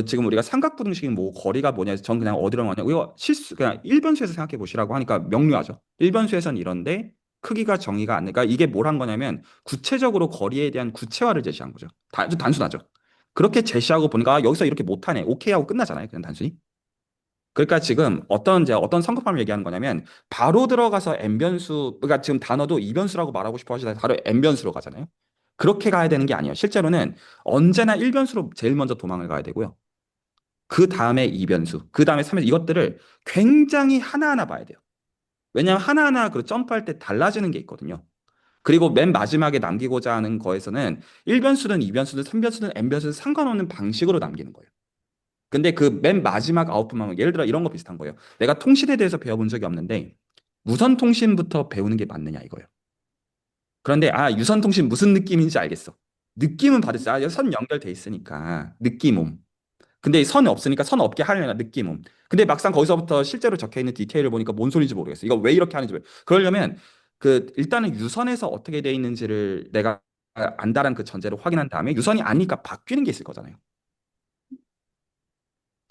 지금 우리가 삼각부등식이 뭐 거리가 뭐냐 해서 전 그냥 어디로 가냐, 이거 실수 그냥 일변수에서 생각해 보시라고 하니까 명료하죠. 일변수에선 이런데 크기가 정의가 안 되니까, 이게 뭘 한 거냐면 구체적으로 거리에 대한 구체화를 제시한 거죠. 아주 단순하죠. 그렇게 제시하고 보니까 여기서 이렇게 못하네, 오케이 하고 끝나잖아요. 그냥 단순히. 그러니까 지금 어떤 성급함을 얘기하는 거냐면, 바로 들어가서 n변수, 그러니까 지금 단어도 이변수라고 말하고 싶어 하시다가 바로 n변수로 가잖아요. 그렇게 가야 되는 게 아니에요. 실제로는 언제나 일변수로 제일 먼저 도망을 가야 되고요. 그 다음에 이변수, 그 다음에 삼변수, 이것들을 굉장히 하나하나 봐야 돼요. 왜냐하면 하나하나 점프할 때 달라지는 게 있거든요. 그리고 맨 마지막에 남기고자 하는 거에서는 일변수든 이변수든 삼변수든 n변수든 상관없는 방식으로 남기는 거예요. 근데 그 맨 마지막 아웃풋만, 예를 들어 이런 거 비슷한 거예요. 내가 통신에 대해서 배워본 적이 없는데 무선 통신부터 배우는 게 맞느냐 이거예요. 그런데 유선 통신 무슨 느낌인지 알겠어. 느낌은 받았어. 선 연결돼 있으니까 느낌음. 근데 선이 없으니까 선 없게 하려나 느낌음. 근데 막상 거기서부터 실제로 적혀 있는 디테일을 보니까 뭔 소리인지 모르겠어. 이거 왜 이렇게 하는지. 그러려면 일단은 유선에서 어떻게 돼 있는지를 내가 안다라는 그 전제를 확인한 다음에, 유선이 아니니까 바뀌는 게 있을 거잖아요.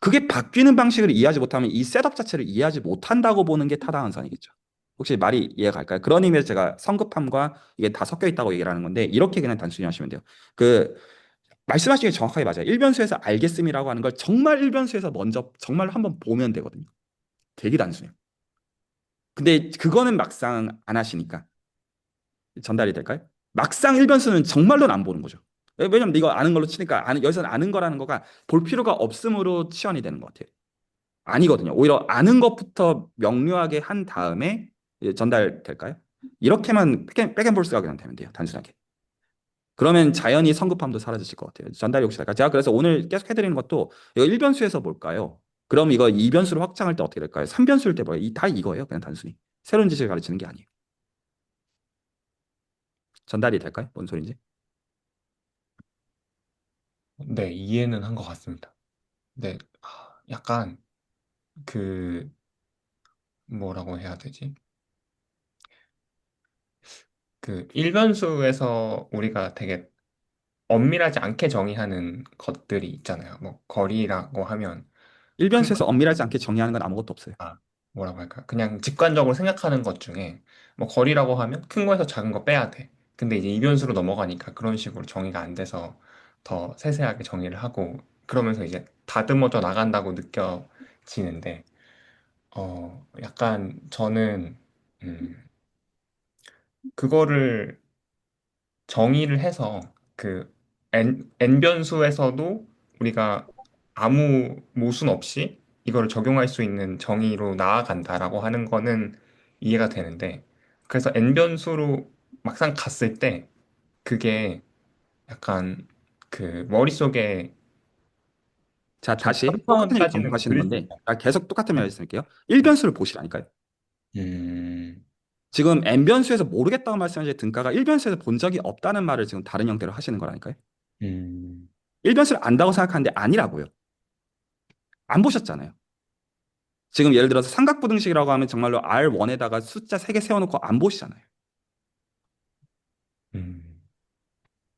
그게 바뀌는 방식을 이해하지 못하면 이 셋업 자체를 이해하지 못한다고 보는 게 타당한 선이겠죠. 혹시 말이 이해가 갈까요? 그런 의미에서 제가 성급함과 이게 다 섞여 있다고 얘기를 하는 건데, 이렇게 그냥 단순히 하시면 돼요. 그 말씀하신 게 정확하게 맞아요. 일변수에서 알겠음이라고 하는 걸 정말 일변수에서 먼저 정말 한번 보면 되거든요. 되게 단순해요. 근데 그거는 막상 안 하시니까 전달이 될까요? 막상 일변수는 정말로는 안 보는 거죠. 왜냐면 이거 아는 걸로 치니까, 여기서는 아는 거라는 거가 볼 필요가 없음으로 치환이 되는 것 같아요. 아니거든요. 오히려 아는 것부터 명료하게 한 다음에 이제 전달될까요? 이렇게만 백앤볼스가 그냥 되면 돼요. 단순하게. 그러면 자연히 성급함도 사라지실 것 같아요. 전달 욕실. 제가 그래서 오늘 계속 해드리는 것도, 이거 1변수에서 뭘까요? 그럼 이거 2변수로 확장할 때 어떻게 될까요? 3변수일 때 뭐예요? 다 이거예요. 그냥 단순히. 새로운 지식을 가르치는 게 아니에요. 전달이 될까요? 뭔 소린지? 네, 이해는 한 것 같습니다. 네, 약간 그 뭐라고 해야 되지? 그 일변수에서 우리가 되게 엄밀하지 않게 정의하는 것들이 있잖아요. 뭐 거리라고 하면 일변수에서 엄밀하지 않게 정의하는 건 아무것도 없어요. 뭐라고 할까? 그냥 직관적으로 생각하는 것 중에 뭐 거리라고 하면 큰 거에서 작은 거 빼야 돼. 근데 이제 이변수로 넘어가니까 그런 식으로 정의가 안 돼서 더 세세하게 정의를 하고 그러면서 이제 다듬어져 나간다고 느껴지는데 약간 저는 음, 그거를 정의를 해서 그 n 변수에서도 우리가 아무 모순 없이 이거를 적용할 수 있는 정의로 나아간다라고 하는 거는 이해가 되는데 그래서 n 변수로 막상 갔을 때 그게 약간 그 머릿속에 자, 좀 다시 똑같은 얘기 패턴까지는 반복하시는 그릴 수 건데, 있다. 계속 똑같은 말씀드릴게요. 일변수를 보시라니까요. 음, 지금 n변수에서 모르겠다고 말씀하신 등가가 일변수에서 본 적이 없다는 말을 지금 다른 형태로 하시는 거라니까요. 음, 일변수를 안다고 생각하는데 아니라고요. 안 보셨잖아요. 지금 예를 들어서 삼각부등식이라고 하면 정말로 R1에다가 숫자 3개 세워놓고 안 보시잖아요. 음,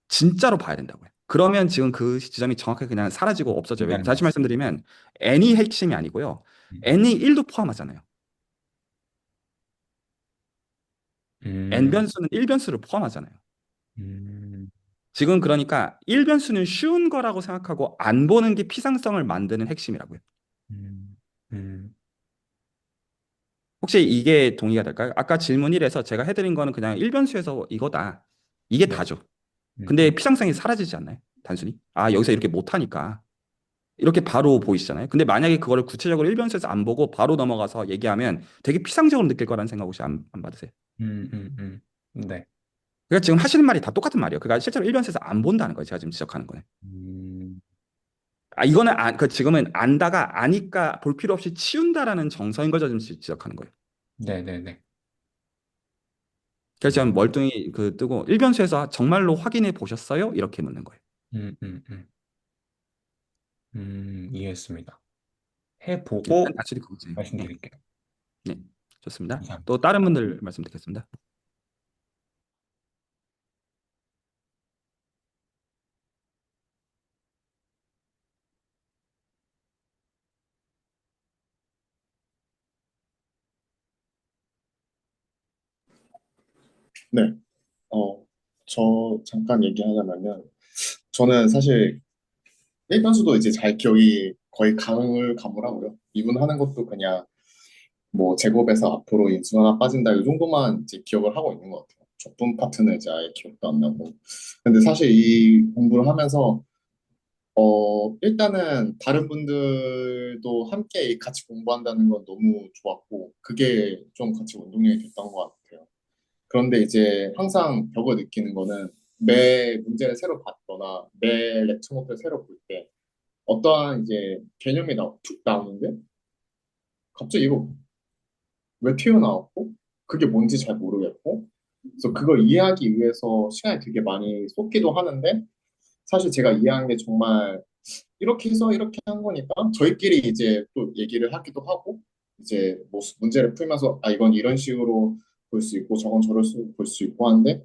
진짜로 봐야 된다고요. 그러면 지금 그 지점이 정확하게 그냥 사라지고 없어져요. 인간의 다시 말씀. 말씀드리면 n이 핵심이 아니고요. 음, n이 1도 포함하잖아요. 음, n변수는 1변수를 포함하잖아요. 음, 지금 그러니까 1변수는 쉬운 거라고 생각하고 안 보는 게 피상성을 만드는 핵심이라고요. 음, 음, 혹시 이게 동의가 될까요? 아까 질문 1에서 제가 해드린 거는 그냥 1변수에서 이거다. 이게 네, 다죠. 근데 피상성이 사라지지 않나요? 단순히. 아, 여기서 이렇게 못하니까. 이렇게 바로 보이시잖아요. 근데 만약에 그거를 구체적으로 1변수에서 안 보고 바로 넘어가서 얘기하면 되게 피상적으로 느낄 거라는 생각 혹시 안 받으세요? 네. 그러니까 지금 하시는 말이 다 똑같은 말이에요. 그러니까 실제로 1변수에서 안 본다는 거예요. 제가 지금 지적하는 거는. 음, 아, 이거는 지금은 안다가 아니까 볼 필요 없이 치운다라는 정서인 거죠. 지금 지적하는 거예요. 네네네. 그래서 음, 지금 멀뚱히 뜨고 1변수에서 정말로 확인해 보셨어요? 이렇게 묻는 거예요. 음, 음, 음, 이해했습니다. 일단 해보고 단순히 그거지. 네, 말씀드릴게요. 네, 좋습니다. 또 감사합니다. 다른 분들 말씀 듣겠습니다. 네, 저 잠깐 얘기하자면요. 저는 사실 일변수도 이제 잘 기억이 거의 가물가물하고요. 미분하는 것도 그냥 뭐 제곱에서 앞으로 인수 하나 빠진다 이 정도만 이제 기억을 하고 있는 것 같아요. 적분 파트는 이제 아예 기억도 안 나고. 근데 사실 이 공부를 하면서 일단은 다른 분들도 함께 같이 공부한다는 건 너무 좋았고 그게 좀 같이 원동력이 됐던 것 같아요. 그런데 이제 항상 벽을 느끼는 거는 매 문제를 새로 받거나 매 렉처 노트를 새로 볼 때 어떠한 이제 개념이 툭 나오는데 갑자기 이거 왜 튀어나왔고 그게 뭔지 잘 모르겠고 그래서 그걸 이해하기 위해서 시간이 되게 많이 쏟기도 하는데 사실 제가 이해한 게 정말 이렇게 해서 이렇게 한 거니까 저희끼리 이제 또 얘기를 하기도 하고 이제 뭐 문제를 풀면서 아 이건 이런 식으로 볼 수 있고 저건 저럴 수 볼 수 있고 하는데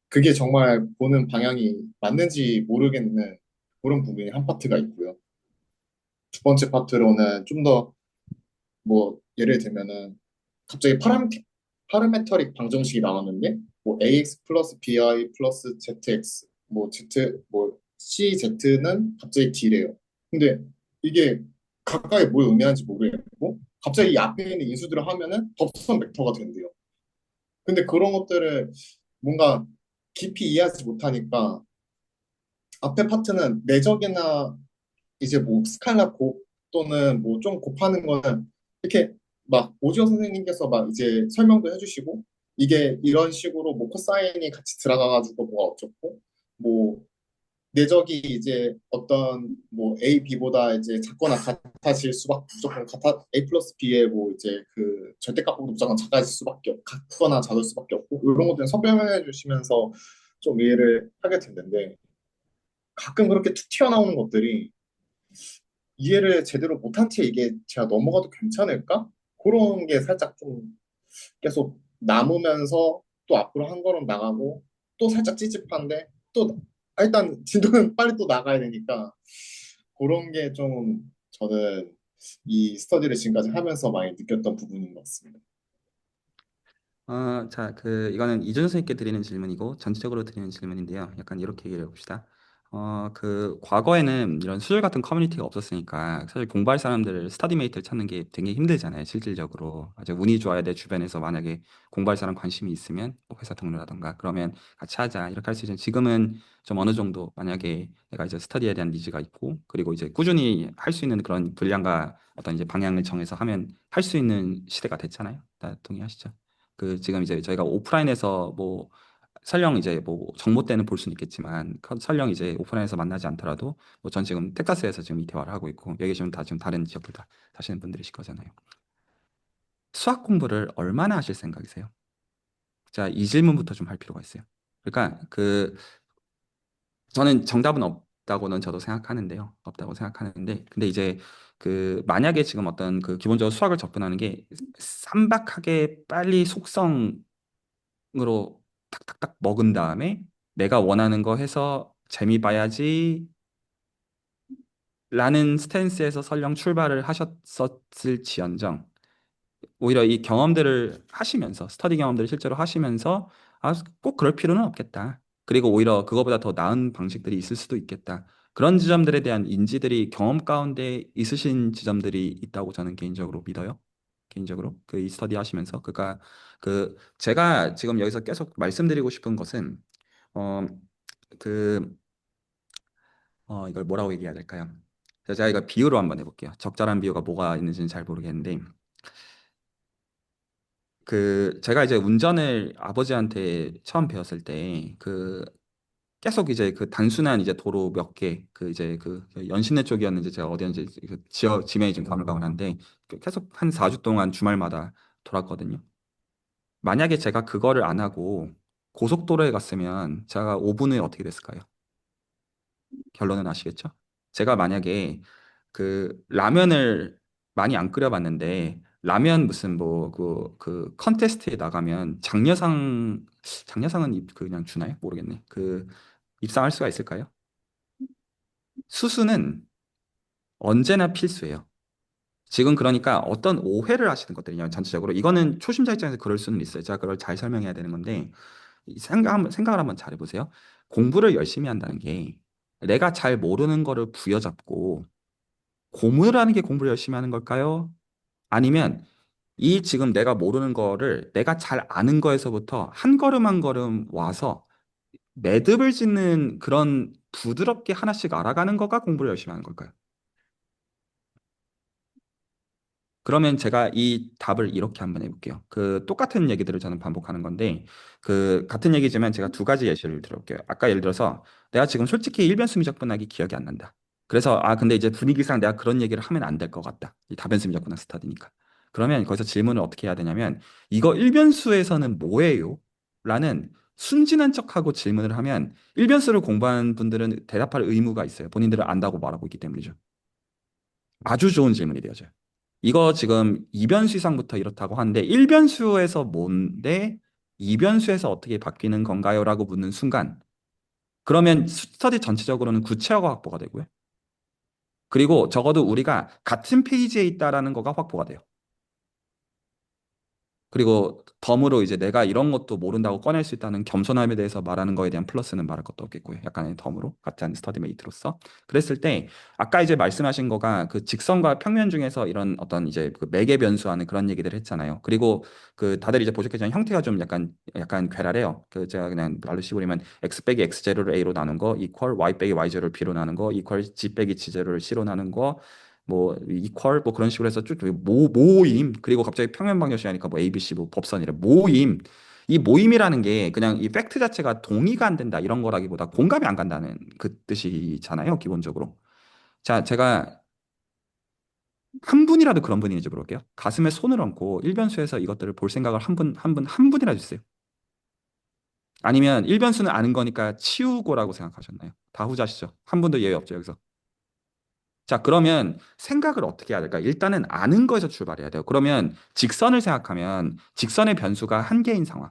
그게 정말 보는 방향이 맞는지 모르겠는 그런 부분이 한 파트가 있고요. 두 번째 파트로는 좀 더 뭐 예를 들면은 갑자기 파라메터릭 방정식이 나왔는데 뭐 ax 플러스 bi 플러스 zx 뭐 z 뭐 cz는 갑자기 d래요. 근데 이게 각각의 뭘 의미하는지 모르겠고 갑자기 이 앞에 있는 인수들을 하면은 덥선 벡터가 된대요. 근데 그런 것들을 뭔가 깊이 이해하지 못하니까 앞에 파트는 내적이나 이제 뭐 스칼라 곱 또는 뭐 좀 곱하는 거는 이렇게 막 오지호 선생님께서 막 이제 설명도 해주시고 이게 이런 식으로 뭐 코사인이 같이 들어가가지고 뭐가 어쩌고 뭐 내적이 이제 어떤 뭐 A, B보다 이제 작거나 같아질 수밖에 무조건 같아 A 플러스 B의 뭐 이제 그 절대값보다 무조건 작아질 수밖에 같거나 작을 수밖에 없고 이런 것들은 설명해 주시면서 좀 이해를 하게 됐는데 가끔 그렇게 툭 튀어나오는 것들이 이해를 제대로 못한 채 이게 제가 넘어가도 괜찮을까? 그런 게 살짝 좀 계속 남으면서 또 앞으로 한 걸음 나가고 또 살짝 찝찝한데 또 일단 진도는 빨리 또 나가야 되니까 그런 게 좀 저는 이 스터디를 지금까지 하면서 많이 느꼈던 부분인 것 같습니다. 자, 이거는 이준 선생님께 드리는 질문이고, 전체적으로 드리는 질문인데요. 약간 이렇게 얘기를 해봅시다. 과거에는 이런 수술 같은 커뮤니티가 없었으니까, 사실 공부할 사람들을, 스터디메이트를 찾는 게 되게 힘들잖아요, 실질적으로. 아주 운이 좋아야 돼, 주변에서 만약에 공부할 사람 관심이 있으면, 뭐 회사 동료라던가, 그러면 같이 하자, 이렇게 할 수 있는, 지금은 좀 어느 정도, 만약에 내가 이제 스터디에 대한 니즈가 있고, 그리고 이제 꾸준히 할 수 있는 그런 분량과 어떤 이제 방향을 정해서 하면 할 수 있는 시대가 됐잖아요. 다 동의하시죠? 지금 이제 저희가 오프라인에서 뭐 설령 이제 뭐 정모 때는 볼 수는 있겠지만 설령 이제 오프라인에서 만나지 않더라도 뭐 전 지금 텍사스에서 지금 이 대화를 하고 있고 여기 지금 다 지금 다른 지역들 다 사시는 분들이실 거잖아요. 수학 공부를 얼마나 하실 생각이세요? 자, 이 질문부터 좀 할 필요가 있어요. 그러니까 저는 정답은 없다고는 저도 생각하는데요. 없다고 생각하는데 근데 이제 만약에 지금 어떤 기본적으로 수학을 접근하는 게 쌈박하게 빨리 속성 으로 탁탁탁 먹은 다음에 내가 원하는 거 해서 재미 봐야지 라는 스탠스에서 설령 출발을 하셨었을지언정 오히려 이 경험들을 하시면서 스터디 경험들을 실제로 하시면서 꼭 그럴 필요는 없겠다. 그리고 오히려 그거보다 더 나은 방식들이 있을 수도 있겠다. 그런 지점들에 대한 인지들이 경험 가운데 있으신 지점들이 있다고 저는 개인적으로 믿어요. 개인적으로 이 스터디 하시면서 그러니까 제가 지금 여기서 계속 말씀드리고 싶은 것은 어, 그 이걸 뭐라고 얘기해야 될까요? 제가 이거 비유로 한번 해볼게요. 적절한 비유가 뭐가 있는지는 잘 모르겠는데 제가 이제 운전을 아버지한테 처음 배웠을 때 계속 이제 단순한 이제 도로 몇 개, 이제 연신내 쪽이었는지 제가 어디였는지 지명이 좀 가물가물한데 계속 한 4주 동안 주말마다 돌았거든요. 만약에 제가 그거를 안 하고 고속도로에 갔으면 제가 5분 후에 어떻게 됐을까요? 결론은 아시겠죠? 제가 만약에 라면을 많이 안 끓여봤는데 라면 무슨 뭐 컨테스트에 나가면 장려상은 그냥 주나요? 모르겠네. 입상할 수가 있을까요? 수수는 언제나 필수예요. 지금 그러니까 어떤 오해를 하시는 것들이냐면 전체적으로 이거는 초심자 입장에서 그럴 수는 있어요. 제가 그걸 잘 설명해야 되는 건데 생각을 한번 잘 해보세요. 공부를 열심히 한다는 게 내가 잘 모르는 거를 부여잡고 고문을 하는 게 공부를 열심히 하는 걸까요? 아니면 이 지금 내가 모르는 거를 내가 잘 아는 거에서부터 한 걸음 한 걸음 와서 매듭을 짓는 그런 부드럽게 하나씩 알아가는 거가 공부를 열심히 하는 걸까요? 그러면 제가 이 답을 이렇게 한번 해볼게요. 똑같은 얘기들을 저는 반복하는 건데, 같은 얘기지만 제가 두 가지 예시를 들어볼게요. 아까 예를 들어서, 내가 지금 솔직히 일변수 미적분학이 기억이 안 난다. 그래서, 근데 이제 분위기상 내가 그런 얘기를 하면 안 될 것 같다. 이 다변수 미적분학 스터디니까. 그러면 거기서 질문을 어떻게 해야 되냐면, 이거 일변수에서는 뭐예요? 라는 순진한 척하고 질문을 하면, 일변수를 공부한 분들은 대답할 의무가 있어요. 본인들은 안다고 말하고 있기 때문이죠. 아주 좋은 질문이 되어져요. 이거 지금 이변수 이상부터 이렇다고 하는데 일변수에서 뭔데 이변수에서 어떻게 바뀌는 건가요? 라고 묻는 순간 그러면 스터디 전체적으로는 구체화가 확보가 되고요. 그리고 적어도 우리가 같은 페이지에 있다라는 거가 확보가 돼요. 그리고 덤으로 이제 내가 이런 것도 모른다고 꺼낼 수 있다는 겸손함에 대해서 말하는 거에 대한 플러스는 말할 것도 없겠고요. 약간의 덤으로 같은 스터디메이트로서 그랬을 때 아까 이제 말씀하신 거가 직선과 평면 중에서 이런 어떤 이제 매개 변수하는 그런 얘기들 했잖아요. 그리고 다들 이제 보셨겠지만 형태가 좀 약간 괴랄해요. 제가 그냥 말로 씹으면 x 빼기 x 제로를 a로 나눈 거 이퀄 y 빼기 y 제로를 b로 나눈 거 이퀄 g 빼기 g 제로를 c로 나눈 거 뭐 이퀄 뭐 그런 식으로 해서 쭉 모임 그리고 갑자기 평면 방정식 하니까 뭐 ABC 뭐 법선이래 모임 이 모임이라는 게 그냥 이 팩트 자체가 동의가 안 된다 이런 거라기보다 공감이 안 간다는 그 뜻이잖아요 기본적으로 자 제가 한 분이라도 그런 분인지 물어볼게요 가슴에 손을 얹고 일변수에서 이것들을 볼 생각을 한 분이라도 주세요 아니면 일변수는 아는 거니까 치우고라고 생각하셨나요 다 후자시죠 한 분도 예외 없죠 여기서 자, 그러면 생각을 어떻게 해야 될까? 일단은 아는 거에서 출발해야 돼요. 그러면 직선을 생각하면 직선의 변수가 한 개인 상황.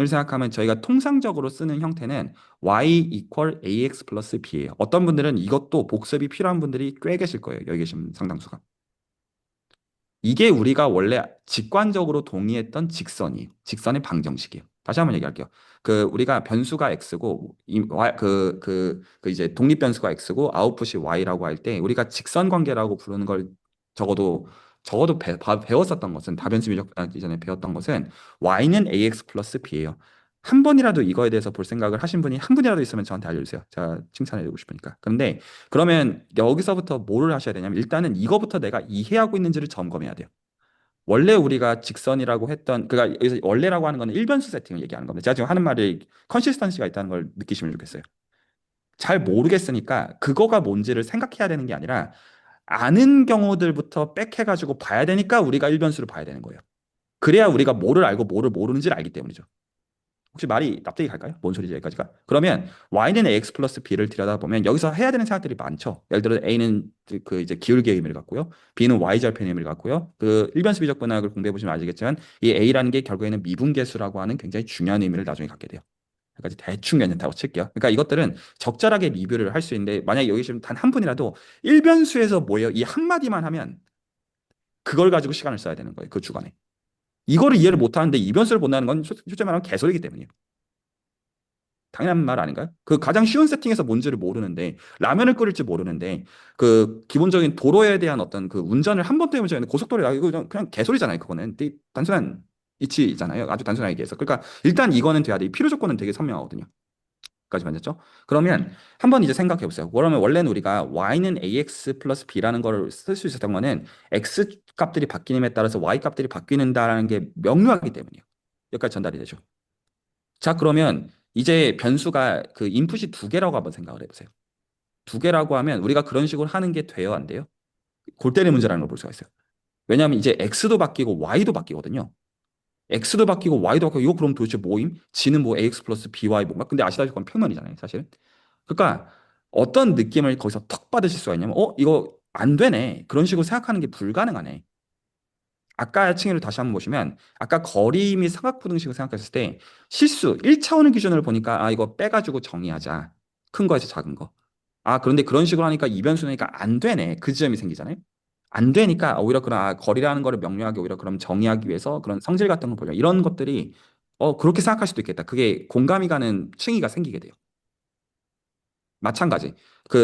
생각하면 저희가 통상적으로 쓰는 형태는 y equal ax 플러스 b예요. 어떤 분들은 이것도 복습이 필요한 분들이 꽤 계실 거예요. 여기 계신 상당수가. 이게 우리가 원래 직관적으로 동의했던 직선이에요. 직선의 방정식이에요. 다시 한번 얘기할게요. 우리가 변수가 x고 이제 독립 변수가 x고 아웃풋이 y라고 할 때 우리가 직선 관계라고 부르는 걸 적어도 배웠었던 것은 다변수 미적 이전에 배웠던 것은 y는 ax 플러스 b예요. 한 번이라도 이거에 대해서 볼 생각을 하신 분이 한 분이라도 있으면 저한테 알려주세요. 제가 칭찬해주고 싶으니까. 그런데 그러면 여기서부터 뭐를 하셔야 되냐면 일단은 이거부터 내가 이해하고 있는지를 점검해야 돼요. 원래 우리가 직선이라고 했던 그러니까 여기서 원래라고 하는 거는 일변수 세팅을 얘기하는 겁니다. 제가 지금 하는 말이 컨시스턴시가 있다는 걸 느끼시면 좋겠어요. 잘 모르겠으니까 그거가 뭔지를 생각해야 되는 게 아니라 아는 경우들부터 빽해가지고 봐야 되니까 우리가 일변수를 봐야 되는 거예요. 그래야 우리가 뭐를 알고 뭐를 모르는지를 알기 때문이죠. 혹시 말이 납득이 갈까요? 뭔 소리지 여기까지가? 그러면 y는 ax 플러스 b를 들여다보면 여기서 해야 되는 생각들이 많죠. 예를 들어 a는 이제 기울기의 의미를 갖고요. b는 y절편의 의미를 갖고요. 일변수 비적분학을 공부해 보시면 아시겠지만 이 a라는 게 결국에는 미분계수라고 하는 굉장히 중요한 의미를 나중에 갖게 돼요. 여기까지 대충 괜찮다고 칠게요. 그러니까 이것들은 적절하게 리뷰를 할 수 있는데 만약에 여기 지금 단 한 분이라도 일변수에서 뭐예요? 이 한마디만 하면 그걸 가지고 시간을 써야 되는 거예요. 그 주간에. 이거를 이해를 못하는데 이변수를 본다는 건 솔직히 말하면 개소리이기 때문이에요. 당연한 말 아닌가요? 가장 쉬운 세팅에서 뭔지를 모르는데 라면을 끓일지 모르는데 기본적인 도로에 대한 어떤 운전을 한 번 때문에 고속도로에 이거 그냥 개소리잖아요. 그거는 되게 단순한 이치잖아요. 아주 단순하게 얘기해서. 그러니까 일단 이거는 돼야 돼. 이 필요 조건은 되게 선명하거든요. 까지 맞았죠? 그러면 한번 이제 생각해 보세요. 그러면 원래는 우리가 y는 ax 플러스 b라는 걸 쓸 수 있었던 거는 x 값들이 바뀌님에 따라서 y 값들이 바뀌는다라는 게 명료하기 때문이에요. 여기까지 전달이 되죠. 자, 그러면 이제 변수가 인풋이 두 개라고 한번 생각을 해보세요. 두 개라고 하면 우리가 그런 식으로 하는 게 돼요, 안 돼요? 골 때리는 문제라는 걸 볼 수가 있어요. 왜냐하면 이제 x도 바뀌고 y도 바뀌거든요. x도 바뀌고 y도 바뀌고 이거 그럼 도대체 뭐임? g는 뭐 ax 플러스 by 뭔가? 근데 아시다시피 그건 평면이잖아요, 사실. 그러니까 어떤 느낌을 거기서 턱 받으실 수가 있냐면 이거 안 되네. 그런 식으로 생각하는 게 불가능하네. 아까 층위를 다시 한번 보시면 아까 거리 및 삼각부등식을 생각했을 때 실수 1차원의 기준으로 보니까 이거 빼가지고 정의하자. 큰 거에서 작은 거. 그런데 그런 식으로 하니까 이변수니까 안 되네. 그 지점이 생기잖아요. 안 되니까 오히려 그런 거리라는 거를 명료하게 오히려 그럼 정의하기 위해서 그런 성질 같은 걸 보려. 이런 것들이 그렇게 생각할 수도 있겠다. 그게 공감이 가는 층위가 생기게 돼요. 마찬가지.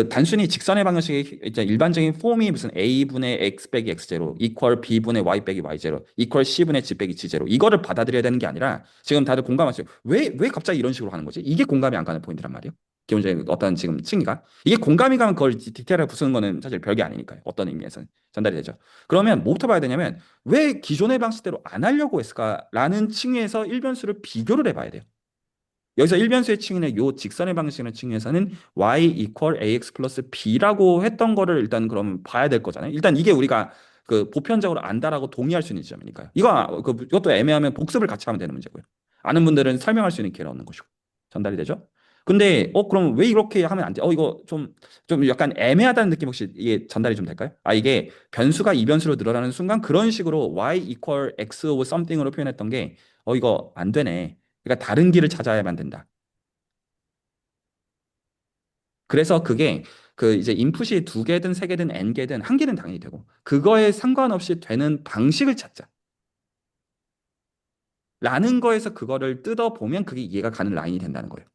단순히 직선의 방정식의 이제 일반적인 폼이 무슨 a분의 x 빼기 x0 equal b분의 y 빼기 y0 equal c분의 g 빼기 g0 이거를 받아들여야 되는 게 아니라 지금 다들 공감하세요. 왜 갑자기 이런 식으로 하는 거지? 이게 공감이 안 가는 포인트란 말이에요. 기본적인 어떤 지금 층위가. 이게 공감이 가면 그걸 디테일하게 부수는 거는 사실 별게 아니니까요. 어떤 의미에서는 전달이 되죠. 그러면 뭐부터 봐야 되냐면 왜 기존의 방식대로 안 하려고 했을까라는 층위에서 일변수를 비교를 해봐야 돼요. 여기서 일변수의 층위는 요 직선의 방식의 층위에서는 y equal ax 플러스 b라고 했던 거를 일단 그럼 봐야 될 거잖아요. 일단 이게 우리가 보편적으로 안다라고 동의할 수 있는 지점이니까요. 이것도 애매하면 복습을 같이 하면 되는 문제고요. 아는 분들은 설명할 수 있는 기회를 얻는 것이고 전달이 되죠. 근데 그럼 왜 이렇게 하면 안 돼? 이거 좀 약간 애매하다는 느낌 혹시 이게 전달이 좀 될까요? 이게 변수가 이변수로 늘어나는 순간 그런 식으로 y equal x of something으로 표현했던 게 이거 안 되네. 그러니까 다른 길을 찾아야만 된다. 그래서 그게 이제 인풋이 두 개든 세 개든 n 개든 한 개는 당연히 되고 그거에 상관없이 되는 방식을 찾자. 라는 거에서 그거를 뜯어보면 그게 이해가 가는 라인이 된다는 거예요.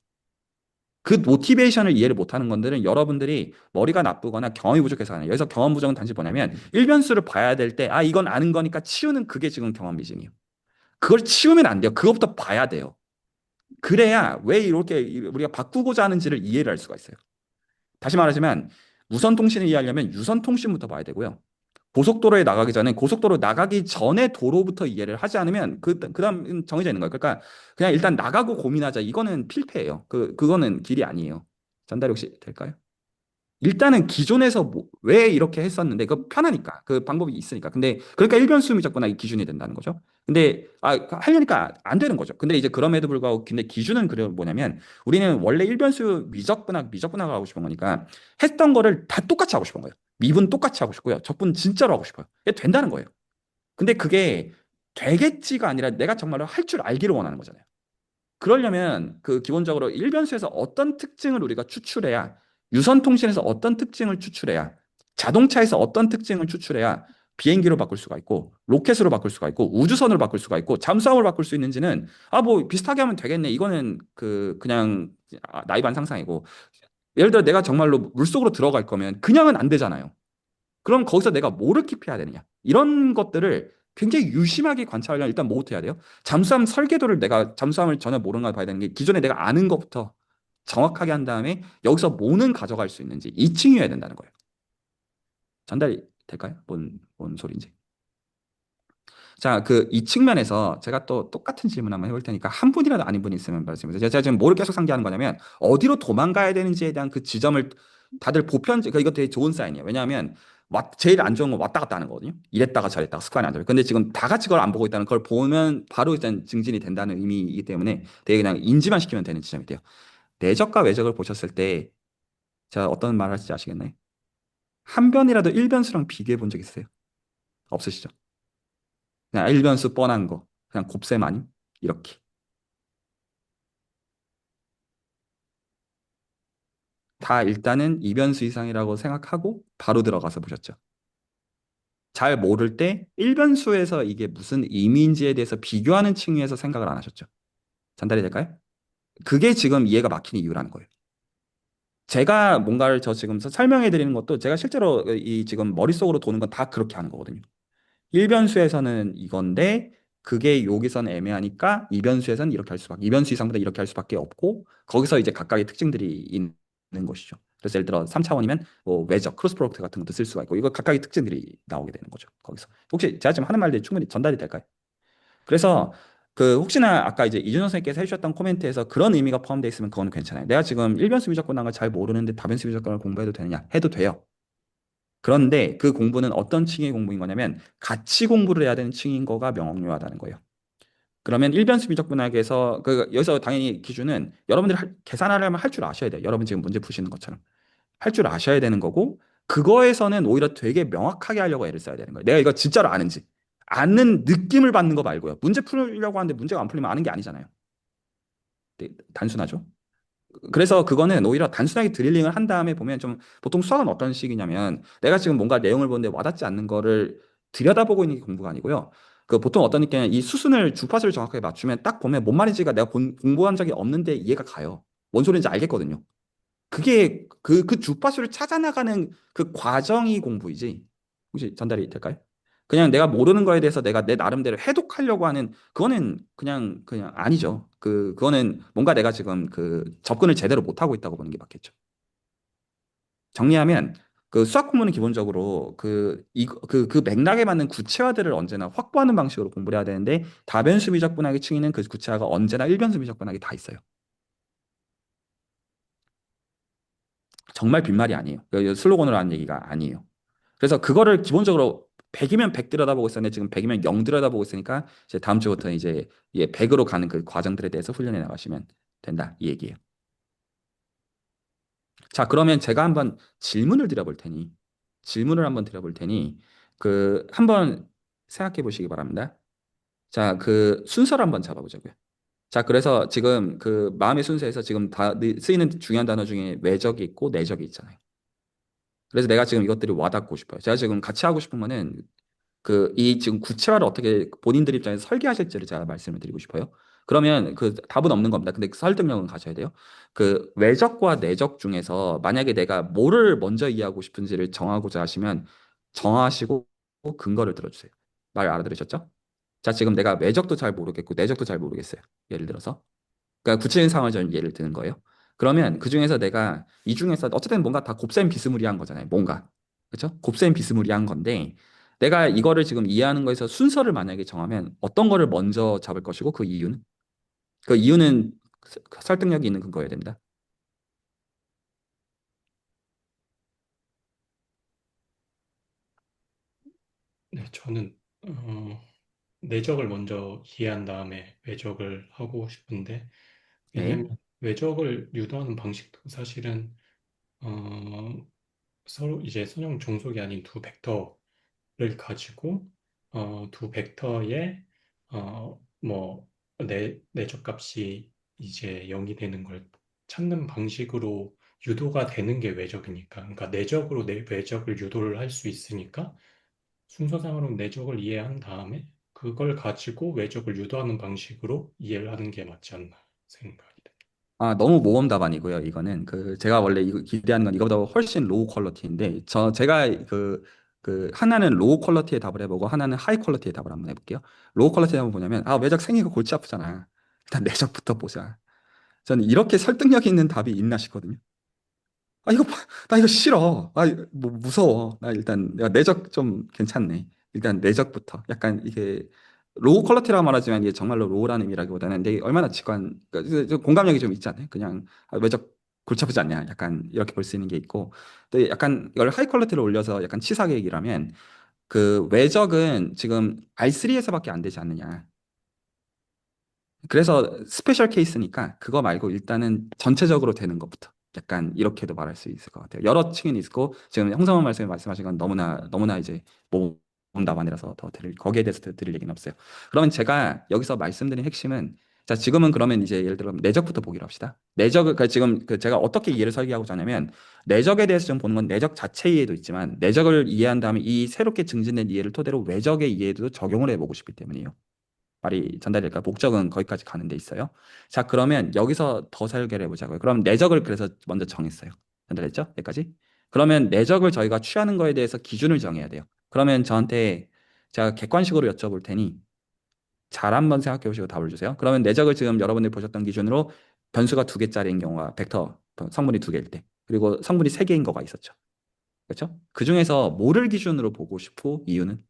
그 모티베이션을 이해를 못하는 건들은 여러분들이 머리가 나쁘거나 경험이 부족해서 하는 여기서 경험 부족은 단지 뭐냐면 일변수를 봐야 될 때 이건 아는 거니까 치우는 그게 지금 경험 미진이에요. 그걸 치우면 안 돼요. 그것부터 봐야 돼요. 그래야 왜 이렇게 우리가 바꾸고자 하는지를 이해를 할 수가 있어요. 다시 말하자면 무선 통신을 이해하려면 유선 통신부터 봐야 되고요. 고속도로에 나가기 전에 고속도로 나가기 전에 도로부터 이해를 하지 않으면 그다음 정해져 있는 거예요. 그러니까 그냥 일단 나가고 고민하자. 이거는 필패예요. 그거는 길이 아니에요. 전달이 혹시 될까요? 일단은 기존에서 왜 이렇게 했었는데 편하니까 그 방법이 있으니까. 근데 그러니까 일변수 미적분학이 기준이 된다는 거죠. 근데 하려니까 안 되는 거죠. 근데 이제 그럼에도 불구하고 근데 기준은 뭐냐면 우리는 원래 일변수 미적분학을 하고 싶은 거니까 했던 거를 다 똑같이 하고 싶은 거예요. 미분 똑같이 하고 싶고요. 적분 진짜로 하고 싶어요. 이게 된다는 거예요. 근데 그게 되겠지가 아니라 내가 정말로 할 줄 알기를 원하는 거잖아요. 그러려면 그 기본적으로 일변수에서 어떤 특징을 우리가 추출해야, 유선 통신에서 어떤 특징을 추출해야, 자동차에서 어떤 특징을 추출해야 비행기로 바꿀 수가 있고, 로켓으로 바꿀 수가 있고, 우주선으로 바꿀 수가 있고, 잠수함으로 바꿀 수 있는지는, 뭐 비슷하게 하면 되겠네. 이거는 그냥 나이반 상상이고, 예를 들어 내가 정말로 물속으로 들어갈 거면 그냥은 안 되잖아요. 그럼 거기서 내가 뭐를 킵해야 되느냐? 이런 것들을 굉장히 유심하게 관찰하려면 일단 뭐부터 해야 돼요? 잠수함 설계도를, 내가 잠수함을 전혀 모르는 걸 봐야 되는 게, 기존에 내가 아는 것부터 정확하게 한 다음에 여기서 뭐는 가져갈 수 있는지 이칭이어야 된다는 거예요. 전달이 될까요? 뭔 소리인지. 자, 이 측면에서 제가 또 똑같은 질문 한번 해볼 테니까 한 분이라도 아닌 분이 있으면 말씀해주세요. 제가 지금 뭐를 계속 상기하는 거냐면, 어디로 도망가야 되는지에 대한 그 지점을 다들 이거 되게 좋은 사인이에요. 왜냐하면 제일 안 좋은 건 왔다 갔다 하는 거거든요. 이랬다가 저랬다가 습관이 안 들어요. 근데 지금 다 같이 그걸 안 보고 있다는 걸 보면 바로 일단 증진이 된다는 의미이기 때문에 되게 그냥 인지만 시키면 되는 지점이 돼요. 내적과 외적을 보셨을 때 제가 어떤 말 할지 아시겠나요? 한 변이라도 일변수랑 비교해 본 적 있으세요? 없으시죠? 그냥 일변수 뻔한 거, 그냥 곱셈 아님? 이렇게. 다 일단은 이변수 이상이라고 생각하고 바로 들어가서 보셨죠. 잘 모를 때 일변수에서 이게 무슨 의미인지에 대해서 비교하는 층위에서 생각을 안 하셨죠. 전달이 될까요? 그게 지금 이해가 막히는 이유라는 거예요. 제가 뭔가를 지금 설명해 드리는 것도 제가 실제로 이 지금 머릿속으로 도는 건 다 그렇게 하는 거거든요. 일변수에서는 이건데 그게 여기선 애매하니까 이변수에서는 이렇게 할 수밖에, 이변수 이상보다 이렇게 할 수밖에 없고, 거기서 이제 각각의 특징들이 있는 것이죠. 그래서 예를 들어 3차원이면 뭐 외적, 크로스 프로덕트 같은 것도 쓸 수가 있고, 이거 각각의 특징들이 나오게 되는 거죠. 거기서 혹시 제가 지금 하는 말들이 충분히 전달이 될까요? 그래서 혹시나 아까 이제 이준호 선생님께서 해주셨던 코멘트에서 그런 의미가 포함되어 있으면 그거는 괜찮아요. 내가 지금 일변수 미적분한 걸 잘 모르는데 다변수 미적분을 공부해도 되느냐? 해도 돼요. 그런데 그 공부는 어떤 층의 공부인 거냐면 같이 공부를 해야 되는 층인 거가 명확하다는 거예요. 그러면 일변수 미적분학에서 여기서 당연히 기준은 여러분들이 계산하려면 할 줄 아셔야 돼요. 여러분 지금 문제 푸시는 것처럼 할 줄 아셔야 되는 거고, 그거에서는 오히려 되게 명확하게 하려고 애를 써야 되는 거예요. 내가 이거 진짜로 아는지, 아는 느낌을 받는 거 말고요. 문제 풀려고 하는데 문제가 안 풀리면 아는 게 아니잖아요. 네, 단순하죠. 그래서 그거는 오히려 단순하게 드릴링을 한 다음에 보면, 좀 보통 수학은 어떤 식이냐면, 내가 지금 뭔가 내용을 보는데 와닿지 않는 거를 들여다보고 있는 게 공부가 아니고요. 보통 어떤 느낌이냐면, 이 수순을 주파수를 정확하게 맞추면 딱 보면 뭔 말인지가 내가 공부한 적이 없는데 이해가 가요. 뭔 소리인지 알겠거든요. 그게 그 주파수를 찾아나가는 그 과정이 공부이지. 혹시 전달이 될까요? 그냥 내가 모르는 거에 대해서 내가 내 나름대로 해독하려고 하는 그거는 그냥 아니죠. 그거는 뭔가 내가 지금 접근을 제대로 못 하고 있다고 보는 게 맞겠죠. 정리하면 수학 공부는 기본적으로 그 맥락에 맞는 구체화들을 언제나 확보하는 방식으로 공부를 해야 되는데, 다변수 미적분학의 층위는 그 구체화가 언제나 일변수 미적분학이 다 있어요. 정말 빈말이 아니에요. 슬로건으로 하는 얘기가 아니에요. 그래서 그거를 기본적으로 100이면 100 들여다보고 있었는데 지금 100이면 0 들여다보고 있으니까, 이제 다음 주부터 이제 100으로 가는 그 과정들에 대해서 훈련해 나가시면 된다, 이 얘기예요. 자, 그러면 제가 한번 질문을 한번 드려볼 테니 한번 생각해 보시기 바랍니다. 자, 순서를 한번 잡아보자고요. 자, 그래서 지금 마음의 순서에서 지금 다 쓰이는 중요한 단어 중에 외적이 있고 내적이 있잖아요. 그래서 내가 지금 이것들이 와닿고 싶어요. 제가 지금 같이 하고 싶은 거는 이 지금 구체화를 어떻게 본인들 입장에서 설계하실지를 제가 말씀을 드리고 싶어요. 그러면 답은 없는 겁니다. 근데 설득력은 가져야 돼요. 외적과 내적 중에서 만약에 내가 뭐를 먼저 이해하고 싶은지를 정하고자 하시면 정하시고 근거를 들어주세요. 말 알아들으셨죠? 자, 지금 내가 외적도 잘 모르겠고 내적도 잘 모르겠어요. 예를 들어서. 그러니까 구체적인 상황을 저는 예를 드는 거예요. 그러면 그 중에서 내가 이 중에서 어쨌든 뭔가 다 곱셈 비스무리한 거잖아요. 뭔가. 그렇죠? 곱셈 비스무리한 건데, 내가 이거를 지금 이해하는 거에서 순서를 만약에 정하면 어떤 거를 먼저 잡을 것이고, 그 이유는 설득력이 있는 근거여야 됩니다. 네, 저는 내적을 먼저 이해한 다음에 외적을 하고 싶은데, 네. 왜냐면 외적을 유도하는 방식도 사실은 어, 서로 이제 선형 종속이 아닌 두 벡터를 가지고 두 벡터의 뭐 내적 값이 이제 0이 되는 걸 찾는 방식으로 유도가 되는 게 외적이니까. 그러니까 내적으로 외적을 유도를 할 수 있으니까 순서상으로 내적을 이해한 다음에 그걸 가지고 외적을 유도하는 방식으로 이해를 하는 게 맞지 않나 생각이 돼. 아, 너무 모험 답안이고요. 이거는 제가 원래 이거 기대하는 건 이거보다 훨씬 로우 퀄러티인데 제가 하나는 로우 퀄러티의 답을 해보고 하나는 하이 퀄러티의 답을 한번 해볼게요. 로우 퀄러티 답은 뭐냐면 외적 생기가 골치 아프잖아. 일단 내적부터 보자. 저는 이렇게 설득력 있는 답이 있나 싶거든요. 나 이거 싫어. 뭐 무서워. 나 일단 내가 내적 좀 괜찮네. 일단 내적부터. 약간 이게 로우 퀄리티라고 말하지만 이게 정말로 로우라는 의미라기보다는 되게 얼마나 그러니까 좀 공감력이 좀 있잖아요. 그냥 외적 골치 아프지 않냐. 약간 이렇게 볼 수 있는 게 있고. 또 약간 이걸 하이 퀄리티로 올려서 약간 치사하게 얘기라면 외적은 지금 R3에서밖에 안 되지 않느냐. 그래서 스페셜 케이스니까 그거 말고 일단은 전체적으로 되는 것부터 약간 이렇게도 말할 수 있을 것 같아요. 여러 측면이 있고 지금 형성원 말씀하신 건 너무나 이제 답안이라서 거기에 대해서 더 드릴 얘기는 없어요. 그러면 제가 여기서 말씀드린 핵심은 자 지금은 그러면 이제 예를 들어 내적부터 보기로 합시다. 내적을 지금 제가 어떻게 이해를 설계하고자 하냐면 내적에 대해서 좀 보는 건 내적 자체 이해도 있지만 내적을 이해한 다음에 이 새롭게 증진된 이해를 토대로 외적의 이해도 적용을 해보고 싶기 때문이에요. 말이 전달될까? 목적은 거기까지 가는 데 있어요. 자, 그러면 여기서 더 설계를 해보자고요. 그럼 내적을 그래서 먼저 정했어요. 전달됐죠? 여기까지? 그러면 내적을 저희가 취하는 거에 대해서 기준을 정해야 돼요. 그러면 저한테 제가 객관식으로 여쭤볼 테니 잘 한번 생각해 보시고 답을 주세요. 그러면 내적을 지금 여러분들이 보셨던 기준으로 변수가 두 개짜리인 경우가 벡터 성분이 두 개일 때 그리고 성분이 세 개인 거가 있었죠. 그렇죠? 그 중에서 뭐를 기준으로 보고 싶고 이유는?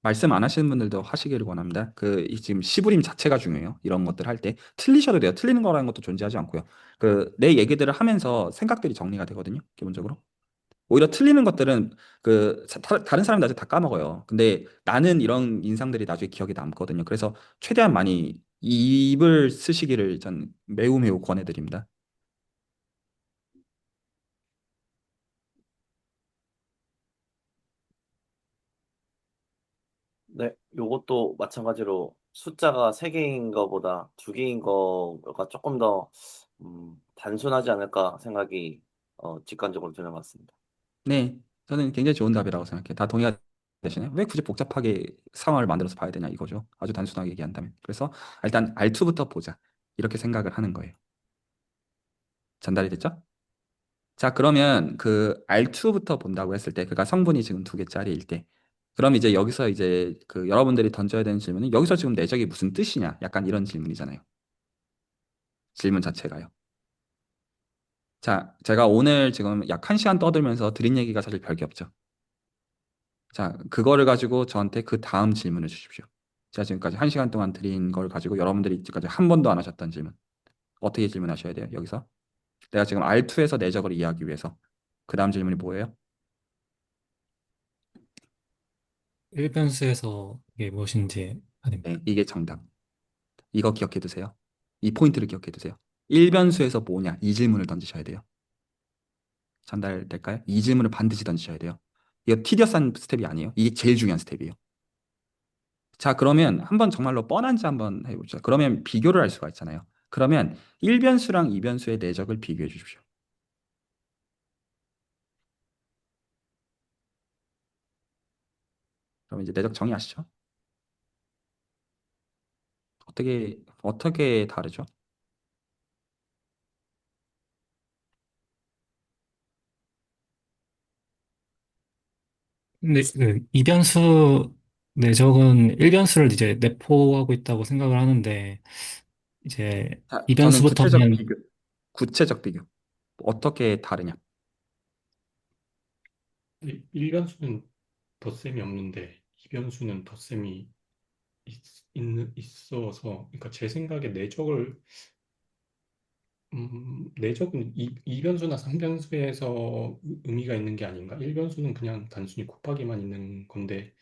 말씀 안 하시는 분들도 하시기를 원합니다. 지금 시부림 자체가 중요해요. 이런 것들 할 때. 틀리셔도 돼요. 틀리는 거라는 것도 존재하지 않고요. 내 얘기들을 하면서 생각들이 정리가 되거든요. 기본적으로. 오히려 틀리는 것들은 다른 사람이 나중에 다 까먹어요. 근데 나는 이런 인상들이 나중에 기억에 남거든요. 그래서 최대한 많이 입을 쓰시기를 전 매우 권해드립니다. 네, 요것도 마찬가지로 숫자가 3개인 거보다 2개인 거가 조금 더 단순하지 않을까 생각이 직관적으로 드는 것 같습니다. 네, 저는 굉장히 좋은 답이라고 생각해요. 다 동의가 되시나요? 왜 굳이 복잡하게 상황을 만들어서 봐야 되냐 이거죠. 아주 단순하게 얘기한다면. 그래서 일단 R2부터 보자. 이렇게 생각을 하는 거예요. 전달이 됐죠? 자, 그러면 R2부터 본다고 했을 때, 그가 성분이 지금 두 개짜리일 때, 그럼 이제 여기서 이제 여러분들이 던져야 되는 질문은 여기서 지금 내적이 무슨 뜻이냐? 약간 이런 질문이잖아요. 질문 자체가요. 자, 제가 오늘 지금 약 1시간 떠들면서 드린 얘기가 사실 별게 없죠. 자, 그거를 가지고 저한테 그 다음 질문을 주십시오. 제가 지금까지 1시간 동안 드린 걸 가지고 여러분들이 지금까지 한 번도 안 하셨던 질문. 어떻게 질문하셔야 돼요, 여기서? 내가 지금 R2에서 내적을 이해하기 위해서. 그 다음 질문이 뭐예요? 일변수에서 이게 무엇인지 아닙니까? 네, 이게 정답. 이거 기억해 두세요. 이 포인트를 기억해 두세요. 일변수에서 뭐냐? 이 질문을 던지셔야 돼요. 전달될까요? 이 질문을 반드시 던지셔야 돼요. 이거 티디어스한 스텝이 아니에요. 이게 제일 중요한 스텝이에요. 자, 그러면 한번 정말로 뻔한지 한번 해보죠. 그러면 비교를 할 수가 있잖아요. 그러면 1변수랑 2변수의 내적을 비교해 주십시오. 그럼 이제 내적 정의하시죠? 어떻게 다르죠? 근데 그 이변수 내적은 일변수를 이제 내포하고 있다고 생각을 하는데 이제 자, 저는 이변수부터는 구체적 비교. 어떻게 다르냐? 일변수는 덧셈이 없는데 이변수는 덧셈이 있어서 그러니까 제 생각에 내적은 이변수나 삼변수에서 의미가 있는 게 아닌가? 일변수는 그냥 단순히 곱하기만 있는 건데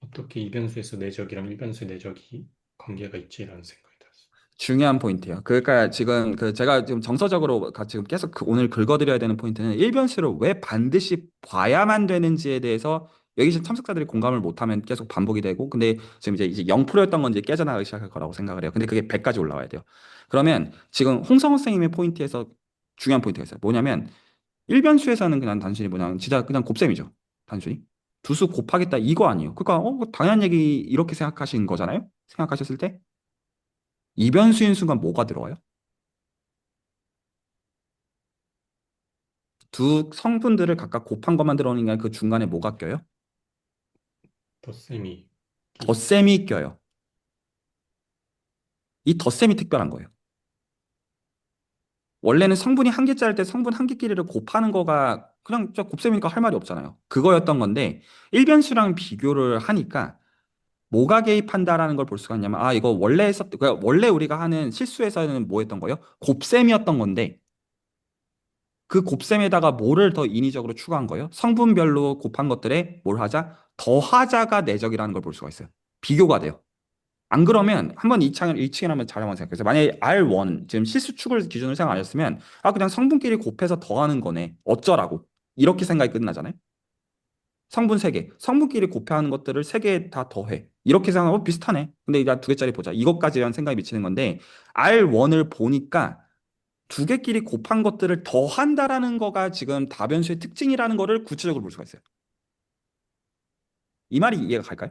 어떻게 이변수에서 내적이랑 일변수의 내적이 관계가 있지라는 생각이 들었어요. 중요한 포인트예요. 그러니까 지금 제가 지금 정서적으로 지금 계속 오늘 긁어드려야 되는 포인트는 일변수를 왜 반드시 봐야만 되는지에 대해서 여기 지금 참석자들이 공감을 못하면 계속 반복이 되고, 근데 지금 이제 0%였던 건 이제 깨져나가기 시작할 거라고 생각을 해요. 근데 그게 100까지 올라와야 돼요. 그러면 지금 홍성호 선생님의 포인트에서 중요한 포인트가 있어요. 뭐냐면 일변수에서는 그냥 단순히 뭐냐면 진짜 그냥 곱셈이죠. 단순히 두 수 곱하겠다 이거 아니에요. 그러니까 뭐 당연한 얘기 이렇게 생각하신 거잖아요. 생각하셨을 때 이변수인 순간 뭐가 들어와요? 두 성분들을 각각 곱한 것만 들어오니까 그 중간에 뭐가 껴요? 덧셈이 덧셈이 껴요. 이 덧셈이 특별한 거예요. 원래는 성분이 한 개짜리일 때 성분 한 개끼리를 곱하는 거가 그냥 저 곱셈이니까 할 말이 없잖아요. 그거였던 건데 일변수랑 비교를 하니까 뭐가 개입한다라는 걸 볼 수가 있냐면 이거 원래 원래 우리가 하는 실수에서는 뭐 했던 거예요? 곱셈이었던 건데 그 곱셈에다가 뭐를 더 인위적으로 추가한 거예요? 성분별로 곱한 것들에 뭘 하자? 더하자가 내적이라는 걸 볼 수가 있어요. 비교가 돼요. 안 그러면 한번 이층을 한번 잘 한번 생각해서 만약에 R1 지금 실수축을 기준으로 생각 안 했으면 그냥 성분끼리 곱해서 더하는 거네. 어쩌라고. 이렇게 생각이 끝나잖아요. 성분 3개. 성분끼리 곱해하는 것들을 3개 다 더해. 이렇게 생각하면 비슷하네. 근데 이제 2개짜리 보자. 이것까지만 생각이 미치는 건데 R1을 보니까 2개끼리 곱한 것들을 더한다라는 거가 지금 다변수의 특징이라는 거를 구체적으로 볼 수가 있어요. 이 말이 이해가 갈까요?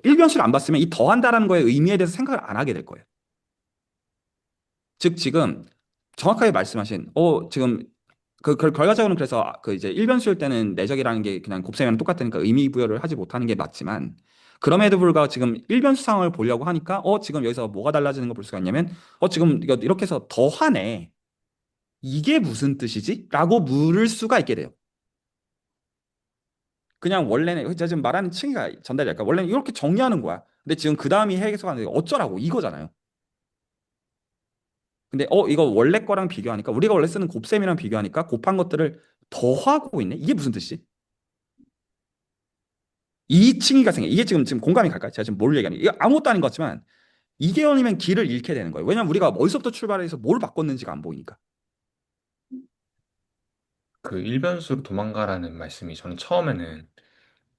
일변수를 안 봤으면 이 더한다라는 거의 의미에 대해서 생각을 안 하게 될 거예요. 즉 지금 정확하게 말씀하신 지금 결과적으로는 그래서 이제 일변수일 때는 내적이라는 게 그냥 곱셈이랑 똑같으니까 의미 부여를 하지 못하는 게 맞지만 그럼에도 불구하고 지금 일변수 상황을 보려고 하니까 지금 여기서 뭐가 달라지는 걸 볼 수가 있냐면 지금 이거 이렇게 해서 더하네. 이게 무슨 뜻이지? 라고 물을 수가 있게 돼요. 그냥 원래는 제가 지금 말하는 층위가 전달이 될까? 원래는 이렇게 정리하는 거야. 근데 지금 그 다음이 해석하는 게 어쩌라고 이거잖아요. 근데 이거 원래 거랑 비교하니까 우리가 원래 쓰는 곱셈이랑 비교하니까 곱한 것들을 더하고 있네. 이게 무슨 뜻이지? 이 층위가 생겨. 이게 지금 공감이 갈까요? 제가 지금 뭘 얘기하는 이게 아무것도 아닌 것 같지만 이게 아니면 길을 잃게 되는 거예요. 왜냐면 우리가 어디서부터 출발해서 뭘 바꿨는지가 안 보이니까. 그 일변수로 도망가라는 말씀이 저는 처음에는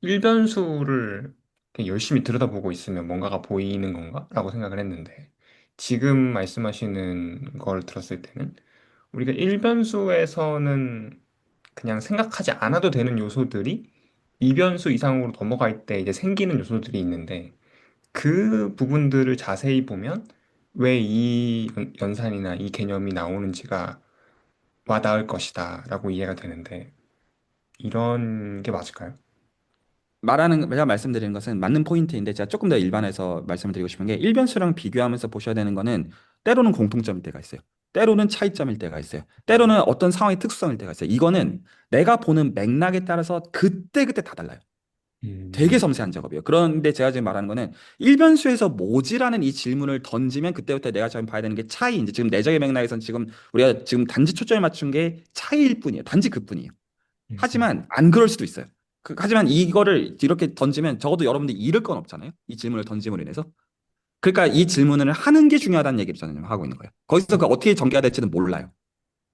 일변수를 그냥 열심히 들여다보고 있으면 뭔가가 보이는 건가? 라고 생각을 했는데 지금 말씀하시는 걸 들었을 때는 우리가 일변수에서는 그냥 생각하지 않아도 되는 요소들이 이변수 이상으로 넘어갈 때 이제 생기는 요소들이 있는데 그 부분들을 자세히 보면 왜 이 연산이나 이 개념이 나오는지가 와닿을 것이다 라고 이해가 되는데 이런 게 맞을까요? 제가 말씀드리는 것은 맞는 포인트인데 제가 조금 더 일반해서 말씀을 드리고 싶은 게 일변수랑 비교하면서 보셔야 되는 거는 때로는 공통점일 때가 있어요. 때로는 차이점일 때가 있어요. 때로는 어떤 상황의 특수성일 때가 있어요. 이거는 내가 보는 맥락에 따라서 그때그때 다 달라요. 되게 음, 섬세한 작업이에요. 그런데 제가 지금 말하는 거는 일변수에서 뭐지라는 이 질문을 던지면 그때부터 내가 지금 봐야 되는 게 차이인지 지금 내적의 맥락에서는 지금 우리가 지금 단지 초점을 맞춘 게 차이일 뿐이에요. 단지 그뿐이에요. 음, 하지만 안 그럴 수도 있어요. 하지만 이거를 이렇게 던지면 적어도 여러분들이 잃을 건 없잖아요. 이 질문을 던짐으로 인해서. 그러니까 이 질문을 하는 게 중요하다는 얘기를 저는 하고 있는 거예요. 거기서 그 어떻게 전개가 될지는 몰라요.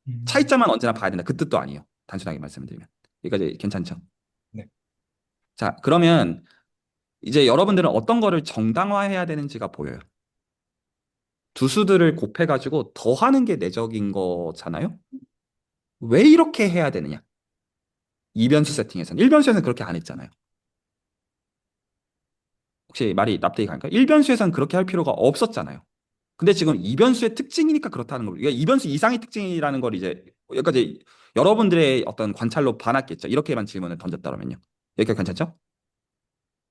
음. 차이점만 언제나 봐야 된다. 그 뜻도 아니에요. 단순하게 말씀드리면. 여기까지 괜찮죠? 네. 자, 그러면 이제 여러분들은 어떤 거를 정당화해야 되는지가 보여요. 두 수들을 곱해가지고 더하는 게 내적인 거잖아요? 왜 이렇게 해야 되느냐? 이변수 세팅에서는. 일변수에서는 그렇게 안 했잖아요. 혹시 말이 납득이 가니까? 일변수에서는 그렇게 할 필요가 없었잖아요. 근데 지금 이변수의 특징이니까 그렇다는 거. 그러니까 이변수 이상의 특징이라는 걸 이제 여기까지 여러분들의 어떤 관찰로 봐놨겠죠. 이렇게만 질문을 던졌다면요. 여기까지 괜찮죠?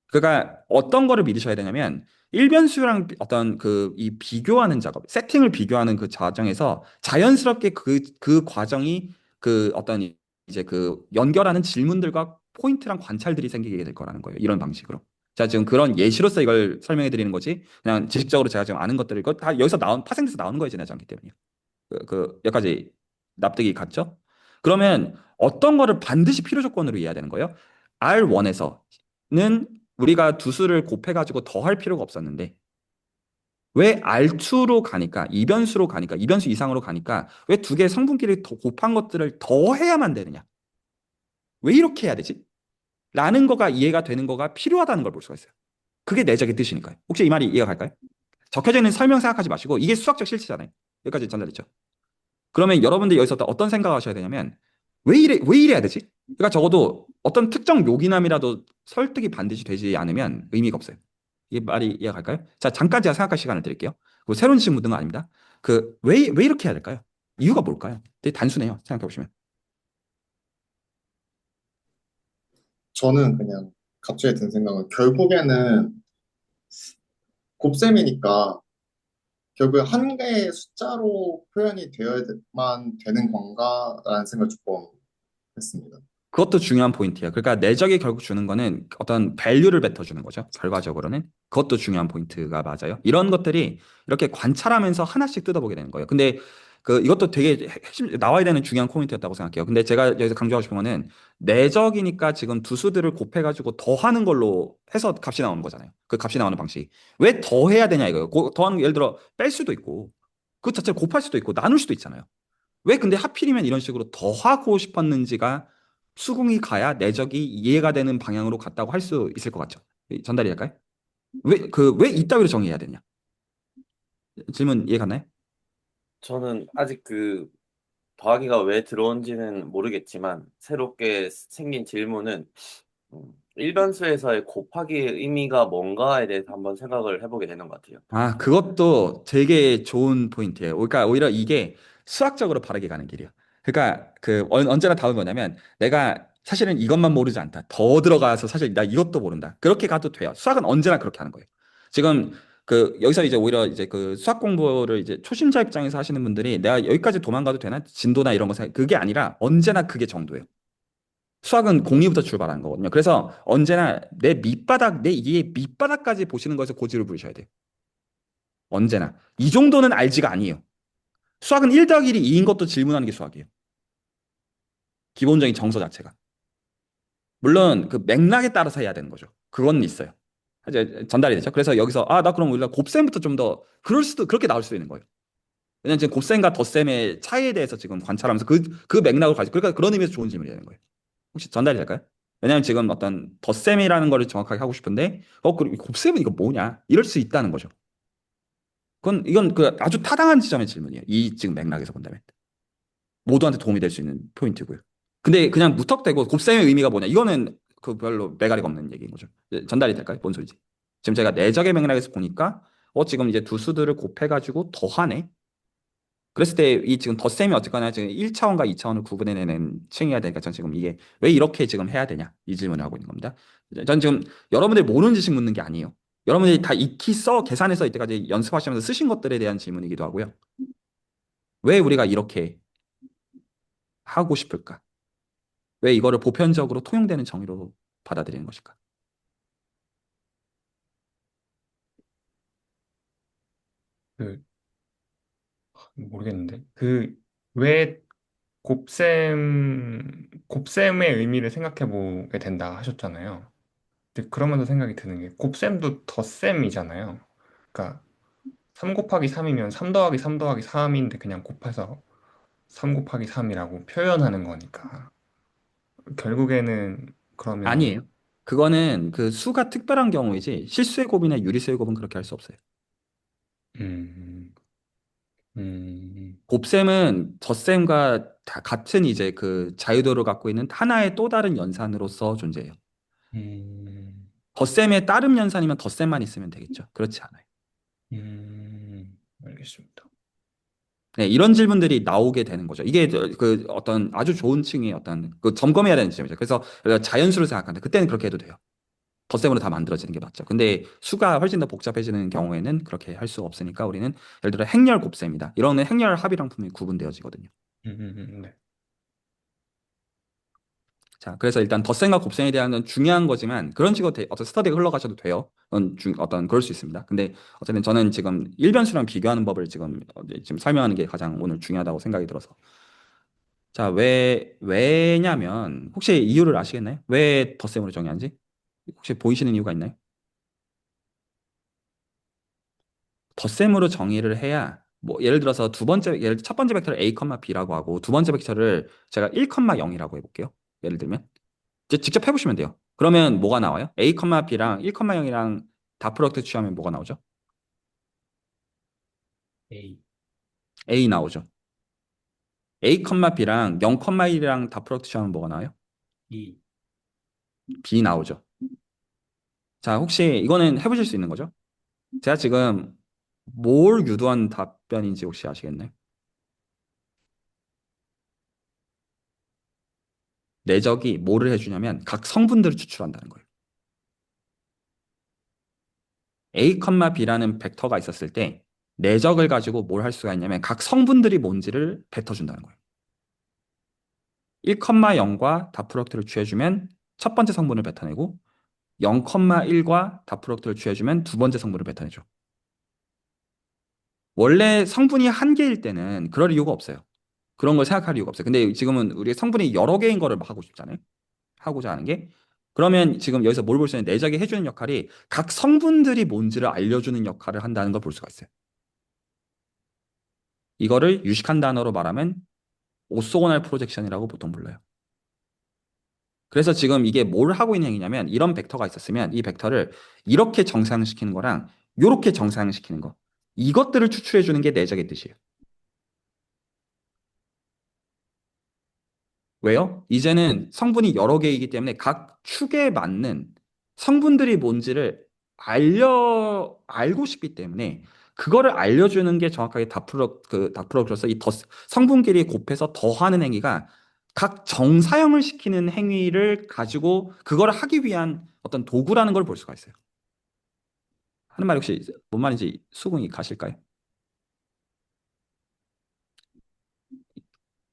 그러니까 어떤 거를 믿으셔야 되냐면 일변수랑 어떤 이 비교하는 작업, 세팅을 비교하는 그 과정에서 자연스럽게 그 과정이 어떤 이제 연결하는 질문들과 포인트랑 관찰들이 생기게 될 거라는 거예요. 이런 방식으로. 자, 지금 그런 예시로서 이걸 설명해 드리는 거지. 그냥 지식적으로 제가 지금 아는 것들을 이거 다 여기서 파생돼서 나오는 거에 지나지 않기 때문이에요. 여기까지 납득이 갔죠? 그러면 어떤 거를 반드시 필요 조건으로 이해해야 되는 거예요? R1에서는 우리가 두 수를 곱해가지고 더할 필요가 없었는데 왜 R2로 가니까, 이변수로 가니까, 이변수 이상으로 가니까 왜 두 개의 성분끼리 더 곱한 것들을 더 해야만 되느냐? 왜 이렇게 해야 되지? 라는 거가 이해가 되는 거가 필요하다는 걸 볼 수가 있어요. 그게 내적의 뜻이니까요. 혹시 이 말이 이해가 갈까요? 적혀져 있는 설명 생각하지 마시고 이게 수학적 실체잖아요. 여기까지 전달됐죠. 그러면 여러분들 여기서 어떤 생각을 하셔야 되냐면 왜 이래야 되지? 그러니까 적어도 어떤 특정 요기남이라도 설득이 반드시 되지 않으면 의미가 없어요. 이 말이 이해가 갈까요? 자, 잠깐 제가 생각할 시간을 드릴게요. 그 새로운 지식 묻는 거 아닙니다. 왜 이렇게 해야 될까요? 이유가 뭘까요? 되게 단순해요. 생각해 보시면. 저는 그냥 갑자기 든 생각은 결국에는 곱셈이니까 결국에 한 개의 숫자로 표현이 되어야만 되는 건가라는 생각을 조금 했습니다. 그것도 중요한 포인트예요. 그러니까 내적이 결국 주는 거는 어떤 밸류를 뱉어주는 거죠. 결과적으로는. 그것도 중요한 포인트가 맞아요. 이런 것들이 이렇게 관찰하면서 하나씩 뜯어보게 되는 거예요. 근데 이것도 되게 핵심, 나와야 되는 중요한 포인트였다고 생각해요. 근데 제가 여기서 강조하고 싶은 거는 내적이니까 지금 두 수들을 곱해가지고 더하는 걸로 해서 값이 나오는 거잖아요. 그 값이 나오는 방식. 왜 더해야 되냐 이거예요. 더하는 게 예를 들어 뺄 수도 있고 그 자체를 곱할 수도 있고 나눌 수도 있잖아요. 왜 근데 하필이면 이런 식으로 더 하고 싶었는지가 수긍이 가야 내적이 이해가 되는 방향으로 갔다고 할 수 있을 것 같죠. 전달이 될까요? 왜 이따위로 정의해야 되냐? 질문 이해 갔나요? 저는 아직 그 더하기가 왜 들어온지는 모르겠지만 새롭게 생긴 질문은 일변수에서의 곱하기의 의미가 뭔가에 대해서 한번 생각을 해보게 되는 것 같아요. 아, 그것도 되게 좋은 포인트예요. 그러니까 오히려 이게 수학적으로 바르게 가는 길이에요. 그러니까 언제나 답은 뭐냐면 내가 사실은 이것만 모르지 않다. 더 들어가서 사실 나 이것도 모른다. 그렇게 가도 돼요. 수학은 언제나 그렇게 하는 거예요. 지금 여기서 이제 오히려 이제 그 수학 공부를 이제 초심자 입장에서 하시는 분들이 내가 여기까지 도망가도 되나? 진도나 이런 거 생각, 그게 아니라 언제나 그게 정도예요. 수학은 공리부터 출발하는 거거든요. 그래서 언제나 내 이해 밑바닥까지 보시는 것에서 고지를 부리셔야 돼요. 언제나. 이 정도는 알지가 아니에요. 수학은 1 더하기 1이 2인 것도 질문하는 게 수학이에요. 기본적인 정서 자체가. 물론 그 맥락에 따라서 해야 되는 거죠. 그건 있어요. 이제 전달이 되죠. 그래서 여기서 나 그럼 우리가 곱셈부터 좀 더 그렇게 나올 수도 있는 거예요. 왜냐면 지금 곱셈과 덧셈의 차이에 대해서 지금 관찰하면서 그 맥락을 가지고 그러니까 그런 의미에서 좋은 질문이 되는 거예요. 혹시 전달이 될까요? 왜냐면 지금 어떤 덧셈이라는 거를 정확하게 하고 싶은데 그리고 곱셈은 이거 뭐냐? 이럴 수 있다는 거죠. 이건 아주 타당한 지점의 질문이에요. 이 지금 맥락에서 본다면. 모두한테 도움이 될 수 있는 포인트고요. 근데 그냥 무턱대고 곱셈의 의미가 뭐냐? 이거는 별로 매가리가 없는 얘기인 거죠. 전달이 될까요? 뭔 소리지? 지금 제가 내적의 맥락에서 보니까 지금 이제 두 수들을 곱해가지고 더하네. 그랬을 때 이 지금 덧셈이 어쨌거나 지금 1차원과 2차원을 구분해내는 층이어야 되니까 전 지금 이게 왜 이렇게 지금 해야 되냐? 이 질문을 하고 있는 겁니다. 전 지금 여러분들 모르는 지식 묻는 게 아니에요. 여러분들이 다 익히 계산해서 이때까지 연습하시면서 쓰신 것들에 대한 질문이기도 하고요. 왜 우리가 이렇게 하고 싶을까? 왜 이거를 보편적으로 통용되는 정의로 받아들이는 것일까? 그, 모르겠는데. 왜 곱셈의 의미를 생각해 보게 된다 하셨잖아요. 근데 그러면서 생각이 드는 게, 곱셈도 덧셈이잖아요. 그러니까, 3 곱하기 3이면 3 더하기 3 더하기 3인데 그냥 곱해서 3 곱하기 3이라고 표현하는 거니까. 결국에는, 그러면, 아니에요. 그거는 수가 특별한 경우이지 실수의 곱이나 유리수의 곱은 그렇게 할 수 없어요. 음, 음, 곱셈은 덧셈과 다 같은 이제 자유도를 갖고 있는 하나의 또 다른 연산으로서 존재해요. 음, 덧셈의 따름 연산이면 덧셈만 있으면 되겠죠. 그렇지 않아요. 알겠습니다. 네, 이런 질문들이 나오게 되는 거죠. 이게 어떤 아주 좋은 층의 어떤 점검해야 되는 지점이죠. 그래서 자연수를 생각하는데 그때는 그렇게 해도 돼요. 덧셈으로 다 만들어지는 게 맞죠. 근데 수가 훨씬 더 복잡해지는 경우에는 그렇게 할 수 없으니까 우리는 예를 들어 행렬 곱셈이다. 이러면 행렬 합의량품이 구분되어지거든요. 네. 자, 그래서 일단 덧셈과 곱셈에 대한 중요한 거지만 그런 식으로 어떤 스터디가 흘러가셔도 돼요. 어떤 그럴 수 있습니다. 근데 어쨌든 저는 지금 일변수랑 비교하는 법을 지금 설명하는 게 가장 오늘 중요하다고 생각이 들어서. 자, 왜냐면 혹시 이유를 아시겠나요? 왜 덧셈으로 정의하는지? 혹시 보이시는 이유가 있나요? 덧셈으로 정의를 해야 뭐 예를 들어서 첫 번째 벡터를 a, b라고 하고 두 번째 벡터를 제가 1, 0이라고 해볼게요. 예를 들면 이제 직접 해보시면 돼요. 그러면 뭐가 나와요? a, b랑 1, 0이랑 다 프로덕트 취하면 뭐가 나오죠? A, a 나오죠. a, b랑 0, 1이랑 다 프로덕트 취하면 뭐가 나와요? B, b 나오죠. 자, 혹시 이거는 해보실 수 있는 거죠? 제가 지금 뭘 유도한 답변인지 혹시 아시겠나요? 내적이 뭐를 해주냐면 각 성분들을 추출한다는 거예요. a, b라는 벡터가 있었을 때 내적을 가지고 뭘 할 수가 있냐면 각 성분들이 뭔지를 뱉어준다는 거예요. 1, 0과 다 프로덕트를 취해주면 첫 번째 성분을 뱉어내고 0, 1과 다 프로덕트를 취해주면 두 번째 성분을 뱉어내죠. 원래 성분이 한 개일 때는 그럴 이유가 없어요. 그런 걸 생각할 이유가 없어요. 근데 지금은 우리 성분이 여러 개인 거를 하고 싶잖아요. 하고자 하는 게. 그러면 지금 여기서 뭘 볼 수 있는 내적이 해주는 역할이 각 성분들이 뭔지를 알려주는 역할을 한다는 걸 볼 수가 있어요. 이거를 유식한 단어로 말하면 오소고날 프로젝션이라고 보통 불러요. 그래서 지금 이게 뭘 하고 있는 행위냐면 이런 벡터가 있었으면 이 벡터를 이렇게 정상시키는 거랑 이렇게 정상시키는 거 이것들을 추출해 주는 게 내적의 뜻이에요. 왜요? 이제는 성분이 여러 개이기 때문에 각 축에 맞는 성분들이 뭔지를 알고 싶기 때문에 그거를 알려주는 게 정확하게 다프로그래서 성분끼리 곱해서 더하는 행위가 각 정사형을 시키는 행위를 가지고 그거를 하기 위한 어떤 도구라는 걸 볼 수가 있어요. 하는 말이 혹시 뭔 말인지 수긍이 가실까요?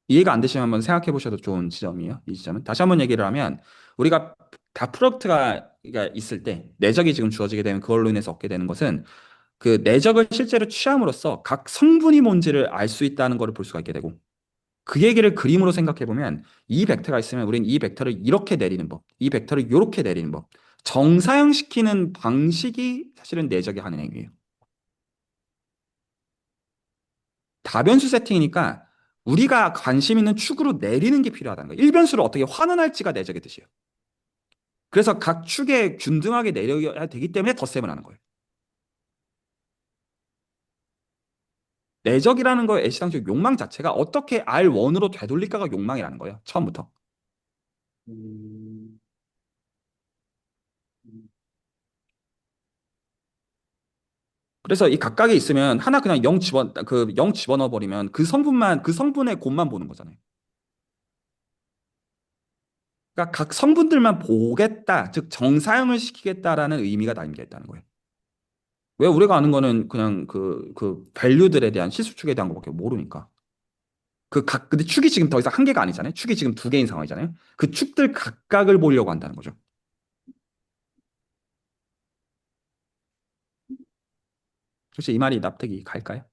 이해가 안 되시면 한번 생각해 보셔도 좋은 지점이에요. 이 지점은. 다시 한번 얘기를 하면 우리가 다 프로덕트가 있을 때 내적이 지금 주어지게 되면 그걸로 인해서 얻게 되는 것은 그 내적을 실제로 취함으로써 각 성분이 뭔지를 알 수 있다는 것을 볼 수가 있게 되고 그 얘기를 그림으로 생각해 보면 이 벡터가 있으면 우리는 이 벡터를 이렇게 내리는 법, 이 벡터를 이렇게 내리는 법, 정사형시키는 방식이 사실은 내적이 하는 행위예요. 다변수 세팅이니까 우리가 관심 있는 축으로 내리는 게 필요하다는 거예요. 일변수를 어떻게 환원할지가 내적의 뜻이에요. 그래서 각 축에 균등하게 내려야 되기 때문에 덧셈을 하는 거예요. 내적이라는 거의 애시당초 욕망 자체가 어떻게 R1으로 되돌릴까가 욕망이라는 거예요. 처음부터. 음, 그래서 이 각각에 있으면 하나 그냥 0 집어넣어 버리면 그 성분의 곱만 보는 거잖아요. 그러니까 각 성분들만 보겠다, 즉 정사형을 시키겠다라는 의미가 담겨 있다는 거예요. 왜 우리가 아는 거는 그냥 그 밸류들에 대한 실수축에 대한 것밖에 모르니까. 근데 축이 지금 더 이상 한 개가 아니잖아요. 축이 지금 두 개인 상황이잖아요. 그 축들 각각을 보려고 한다는 거죠. 혹시 이 말이 납득이 갈까요?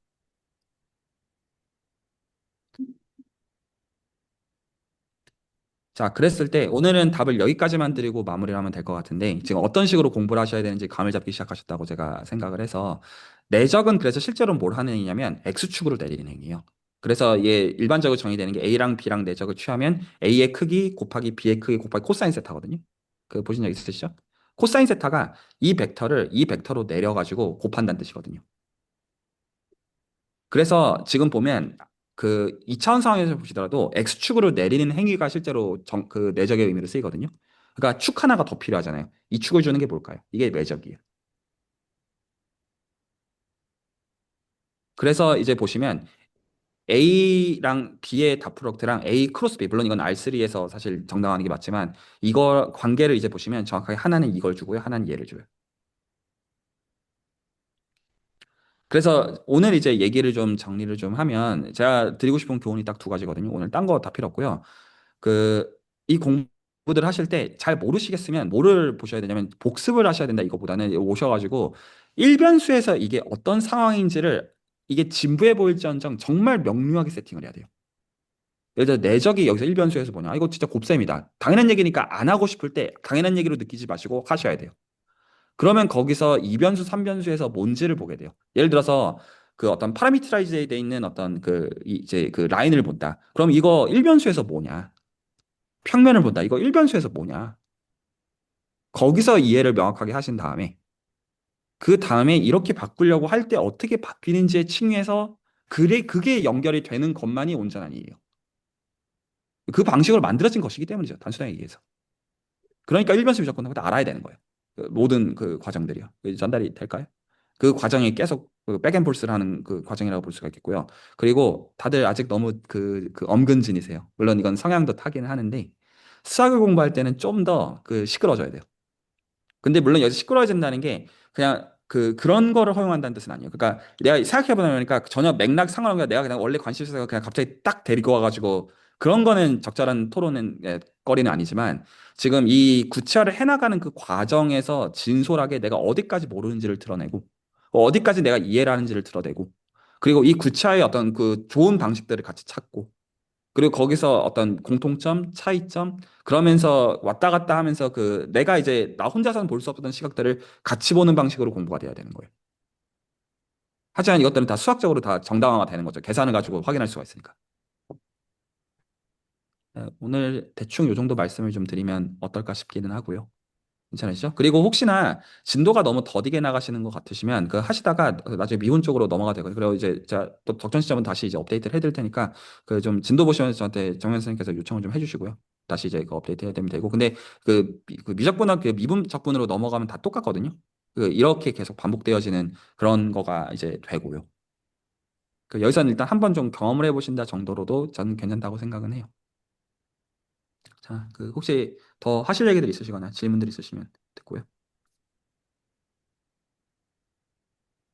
자, 그랬을 때 오늘은 답을 여기까지만 드리고 마무리를 하면 될 것 같은데 지금 어떤 식으로 공부를 하셔야 되는지 감을 잡기 시작하셨다고 제가 생각을 해서 내적은 그래서 실제로 뭘 하는 행위냐면 X축으로 내리는 행위예요. 그래서 이게 일반적으로 정의되는 게 A랑 B랑 내적을 취하면 A의 크기 곱하기 B의 크기 곱하기 코사인 세타거든요. 그 보신 적 있으시죠? 코사인 세타가 이 벡터를 이 벡터로 내려가지고 곱한다는 뜻이거든요. 그래서 지금 보면 그 2차원 상황에서 보시더라도 X축으로 내리는 행위가 실제로 그 내적의 의미로 쓰이거든요. 그러니까 축 하나가 더 필요하잖아요. 이 축을 주는 게 뭘까요? 이게 내적이에요. 그래서 이제 보시면 A랑 B의 다 프로덕트랑 A 크로스 B, 물론 이건 R3에서 사실 정당화하는 게 맞지만 이거 관계를 이제 보시면 정확하게 하나는 이걸 주고요. 하나는 얘를 줘요. 그래서 오늘 이제 얘기를 좀 정리를 좀 하면 제가 드리고 싶은 교훈이 딱 두 가지거든요. 오늘 딴 거 다 필요 없고요. 이 공부들 하실 때 잘 모르시겠으면 뭐를 보셔야 되냐면 복습을 하셔야 된다 이거보다는 오셔가지고 일변수에서 이게 어떤 상황인지를 이게 진부해 보일지언정 정말 명료하게 세팅을 해야 돼요. 예를 들어 내적이 여기서 일변수에서 뭐냐? 이거 진짜 곱셈이다. 당연한 얘기니까 안 하고 싶을 때 당연한 얘기로 느끼지 마시고 하셔야 돼요. 그러면 거기서 이변수, 삼변수에서 뭔지를 보게 돼요. 예를 들어서 그 어떤 파라미터라이즈 돼 있는 어떤 이제 그 라인을 본다. 그럼 이거 1변수에서 뭐냐? 평면을 본다. 이거 1변수에서 뭐냐? 거기서 이해를 명확하게 하신 다음에 그 다음에 이렇게 바꾸려고 할 때 어떻게 바뀌는지에 칭해서 그게 연결이 되는 것만이 온전한 이해예요. 그 방식으로 만들어진 것이기 때문이죠. 단순하게 얘기해서. 그러니까 1변수 미적분을 알아야 되는 거예요. 그 모든 그 과정들이요. 전달이 될까요? 그 과정이 계속 그 백앤폴스를 하는 그 과정이라고 볼 수가 있겠고요. 그리고 다들 아직 너무 그 엄근진이세요. 물론 이건 성향도 타기는 하는데 수학을 공부할 때는 좀 더 그 시끄러져야 돼요. 근데 물론 여기서 시끄러워진다는 게 그냥 그런 거를 허용한다는 뜻은 아니에요. 그러니까 내가 생각해보니까 전혀 맥락 상관없이 내가 그냥 원래 관심 있어서 그냥 갑자기 딱 데리고 와가지고 그런 거는 적절한 토론은 거리는 아니지만 지금 이 구체화를 해나가는 그 과정에서 진솔하게 내가 어디까지 모르는지를 드러내고 어디까지 내가 이해를 하는지를 드러내고 그리고 이 구체화의 어떤 그 좋은 방식들을 같이 찾고 그리고 거기서 어떤 공통점, 차이점, 그러면서 왔다 갔다 하면서 내가 이제 나 혼자서는 볼 수 없었던 시각들을 같이 보는 방식으로 공부가 돼야 되는 거예요. 하지만 이것들은 다 수학적으로 다 정당화가 되는 거죠. 계산을 가지고 확인할 수가 있으니까. 오늘 대충 요 정도 말씀을 좀 드리면 어떨까 싶기는 하고요. 괜찮으시죠? 그리고 혹시나 진도가 너무 더디게 나가시는 것 같으시면 하시다가 나중에 미분 쪽으로 넘어가 되거든요. 그리고 이제 제가 또 덕전 시점은 다시 이제 업데이트를 해드릴 테니까 좀 진도 보시면서 저한테 정현 선생님께서 요청을 좀 해주시고요. 다시 이제 업데이트 해야 되면 되고. 근데 그 미적분학 미분 적분으로 넘어가면 다 똑같거든요. 이렇게 계속 반복되어지는 그런 거가 이제 되고요. 여기서는 일단 한번 좀 경험을 해보신다 정도로도 저는 괜찮다고 생각은 해요. 자, 혹시 더 하실 얘기들 있으시거나 질문들 있으시면 듣고요.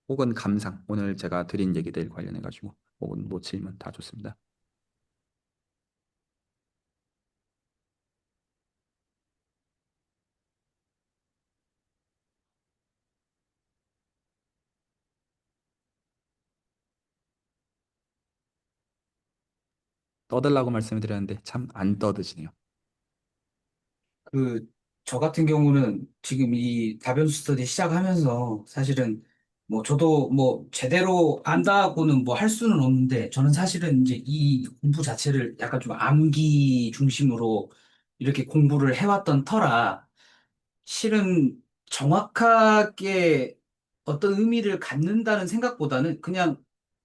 혹은 감상, 오늘 제가 드린 얘기들 관련해가지고, 혹은 뭐 질문 다 좋습니다. 떠들라고 말씀을 드렸는데 참 안 떠드시네요. 그, 저 같은 경우는 지금 이 다변수 스터디 시작하면서 사실은 뭐 저도 뭐 제대로 안다고는 뭐 할 수는 없는데 저는 사실은 이제 이 공부 자체를 약간 좀 암기 중심으로 이렇게 공부를 해왔던 터라 실은 정확하게 어떤 의미를 갖는다는 생각보다는 그냥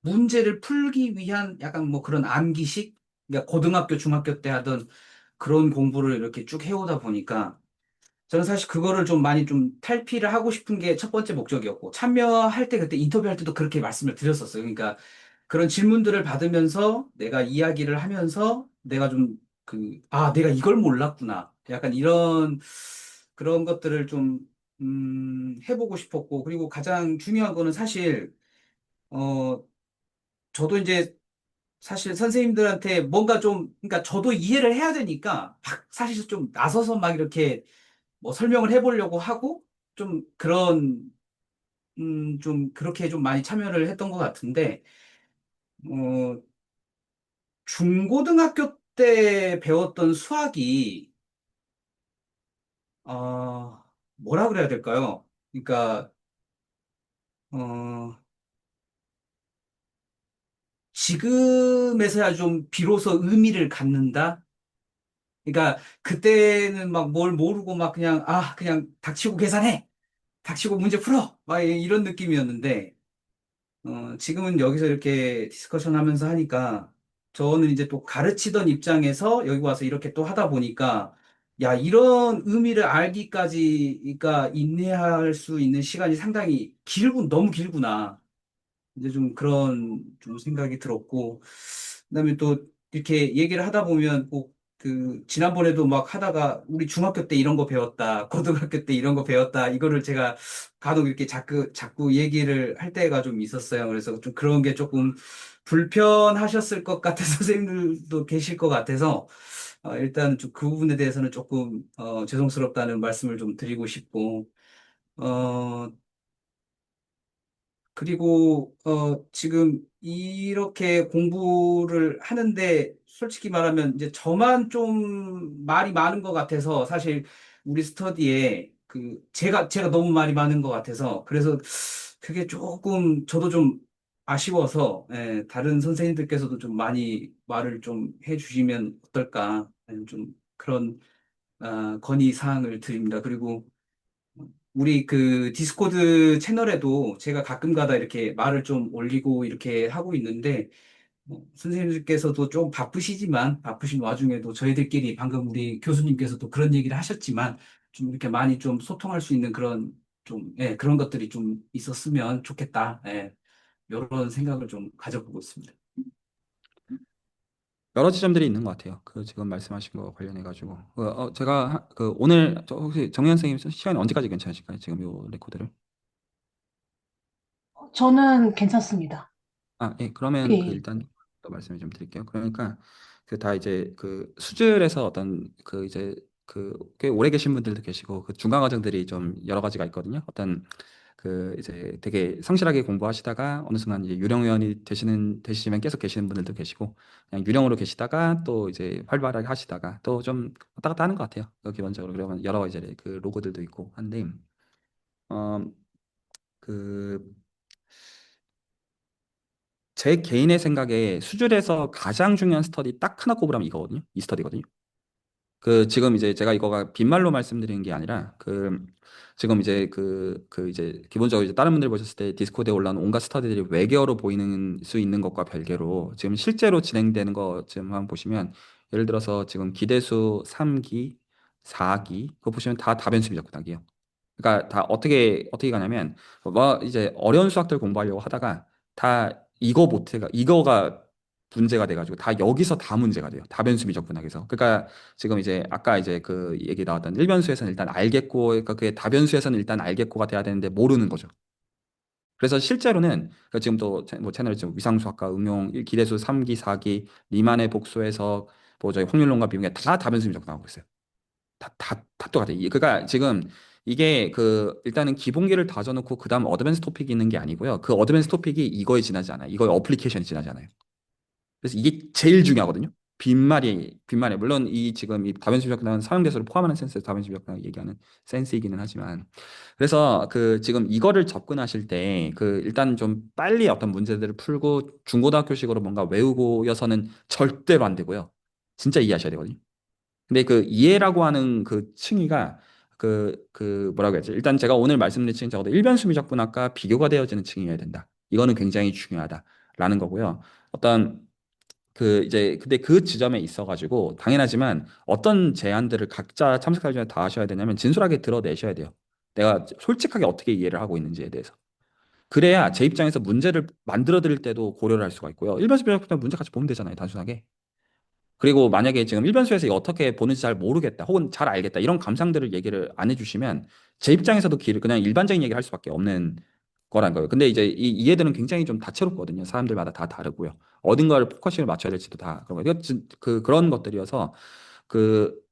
문제를 풀기 위한 약간 뭐 그런 암기식? 그러니까 고등학교, 중학교 때 하던 그런 공부를 이렇게 쭉 해오다 보니까 저는 사실 그거를 좀 많이 좀 탈피를 하고 싶은 게 첫 번째 목적이었고 참여할 때 그때 인터뷰할 때도 그렇게 말씀을 드렸었어요. 그러니까 그런 질문들을 받으면서 내가 이야기를 하면서 내가 좀 내가 이걸 몰랐구나. 약간 이런 그런 것들을 좀 해보고 싶었고 그리고 가장 중요한 거는 사실 어 저도 이제 사실 선생님들한테 뭔가 좀 그러니까 저도 이해를 해야 되니까 막 사실 좀 나서서 막 이렇게 뭐 설명을 해보려고 하고 좀 그런 좀 그렇게 좀 많이 참여를 했던 것 같은데 어 중고등학교 때 배웠던 수학이 뭐라 그래야 될까요? 그러니까 어 지금에서야 좀 비로소 의미를 갖는다. 그러니까 그때는 막 뭘 모르고 막 그냥 그냥 닥치고 계산해. 닥치고 문제 풀어. 막 이런 느낌이었는데 지금은 여기서 이렇게 디스커션 하면서 하니까 저는 이제 또 가르치던 입장에서 여기 와서 이렇게 또 하다 보니까 야, 이런 의미를 알기까지, 그러니까 인내할 수 있는 시간이 상당히 너무 길구나. 이제 좀 그런 좀 생각이 들었고, 그다음에 또 이렇게 얘기를 하다 보면 꼭 지난번에도 막 하다가 우리 중학교 때 이런 거 배웠다, 고등학교 때 이런 거 배웠다, 이거를 제가 간혹 이렇게 자꾸 얘기를 할 때가 좀 있었어요. 그래서 좀 그런 게 조금 불편하셨을 것 같아서 선생님들도 계실 것 같아서, 일단 좀 그 부분에 대해서는 조금, 죄송스럽다는 말씀을 좀 드리고 싶고, 어, 그리고 지금 이렇게 공부를 하는데 솔직히 말하면 이제 저만 좀 말이 많은 것 같아서 사실 우리 스터디에 제가 너무 말이 많은 것 같아서, 그래서 그게 조금 저도 좀 아쉬워서, 예, 다른 선생님들께서도 좀 많이 말을 좀 해주시면 어떨까, 좀 그런, 건의 사항을 드립니다. 그리고 우리 그 디스코드 채널에도 제가 가끔 가다 이렇게 말을 좀 올리고 이렇게 하고 있는데, 선생님들께서도 좀 바쁘시지만, 바쁘신 와중에도 저희들끼리 방금 우리 교수님께서도 그런 얘기를 하셨지만, 좀 이렇게 많이 좀 소통할 수 있는 그런 좀, 예, 그런 것들이 좀 있었으면 좋겠다. 예, 이런 생각을 좀 가져보고 있습니다. 여러 지점들이 있는 것 같아요. 그 지금 말씀하신 거 관련해 가지고 제가 오늘 혹시 정현 선생님 시간이 언제까지 괜찮으실까요? 지금 요 레코드를? 저는 괜찮습니다. 예, 그러면 예. 일단 또 말씀을 좀 드릴게요. 그러니까 다 이제 수준에서 어떤 이제 꽤 오래 계신 분들도 계시고 중간 과정들이 좀 여러 가지가 있거든요. 어떤 이제 되게 성실하게 공부하시다가 어느 순간 이제 유령회원이 되시면 계속 계시는 분들도 계시고 그냥 유령으로 계시다가 또 이제 활발하게 하시다가 또 좀 왔다 갔다 하는 것 같아요. 기본적으로 그러면 여러 이제 로고들도 있고 한데 어, 그 제 개인의 생각에 수준에서 가장 중요한 스터디 딱 하나 꼽으라면 이거거든요. 이 스터디거든요. 지금 이제 제가 이거가 빈말로 말씀드리는 게 아니라 지금 이제 이제 기본적으로 이제 다른 분들 보셨을 때 디스코드에 올라온 온갖 스터디들이 외계어로 보이는 수 있는 것과 별개로 지금 실제로 진행되는 거 지금 한번 보시면 예를 들어서 지금 기대수 3기, 4기 그거 보시면 다 다변수 미적분학이에요. 그러니까 다 어떻게 가냐면 뭐 이제 어려운 수학들 공부하려고 하다가 다 이거가 문제가 돼가지고 다 여기서 다 문제가 돼요. 다변수 미적분학에서. 그러니까 지금 이제 아까 이제 그 얘기 나왔던 일변수에서는 일단 알겠고, 그러니까 그게 다변수에서는 일단 알겠고가 돼야 되는데 모르는 거죠. 그래서 실제로는 지금 또 뭐 채널 지금 위상수학과 응용 기대수 3기, 4기, 리만의 복수에서 뭐 저희 확률론과 비공에 다 다변수 미적분하고 있어요. 다 똑같아. 그러니까 지금 이게 일단은 기본기를 다져놓고 그 다음 어드밴스 토픽이 있는 게 아니고요. 그 어드밴스 토픽이 이거에 지나지 않아요. 이거의 어플리케이션이 지나지 않아요. 그래서 이게 제일 중요하거든요. 빈말이 물론 지금 이 다변수 비정학은 사용대소를 포함하는 센스에서 다변수 비정학 얘기하는 센스이기는 하지만 그래서 지금 이거를 접근하실 때 일단 좀 빨리 어떤 문제들을 풀고 중고등학교식으로 뭔가 외우고여서는 절대로 안 되고요. 진짜 이해하셔야 되거든요. 근데 이해라고 하는 층위가 뭐라고 해야지? 일단 제가 오늘 말씀드린 층이 적어도 일변수 미적분학과 비교가 되어지는 층이어야 된다. 이거는 굉장히 중요하다라는 거고요. 어떤 이제 근데 그 지점에 있어가지고 당연하지만 어떤 제안들을 각자 참석자 중에 다 하셔야 되냐면 진솔하게 드러내셔야 돼요. 내가 솔직하게 어떻게 이해를 하고 있는지에 대해서. 그래야 제 입장에서 문제를 만들어 드릴 때도 고려를 할 수가 있고요. 일반수 비교학과 문제 같이 보면 되잖아요. 단순하게. 그리고 만약에 지금 일변수에서 이거 어떻게 보는지 잘 모르겠다, 혹은 잘 알겠다, 이런 감상들을 얘기를 안 해주시면 제 입장에서도 그냥 일반적인 얘기를 할 수밖에 없는 거란 거예요. 근데 이제 이 이해들은 굉장히 좀 다채롭거든요. 사람들마다 다 다르고요. 어딘가를 포커싱을 맞춰야 될지도 다 그런 거예요. 그런 것들이어서 그,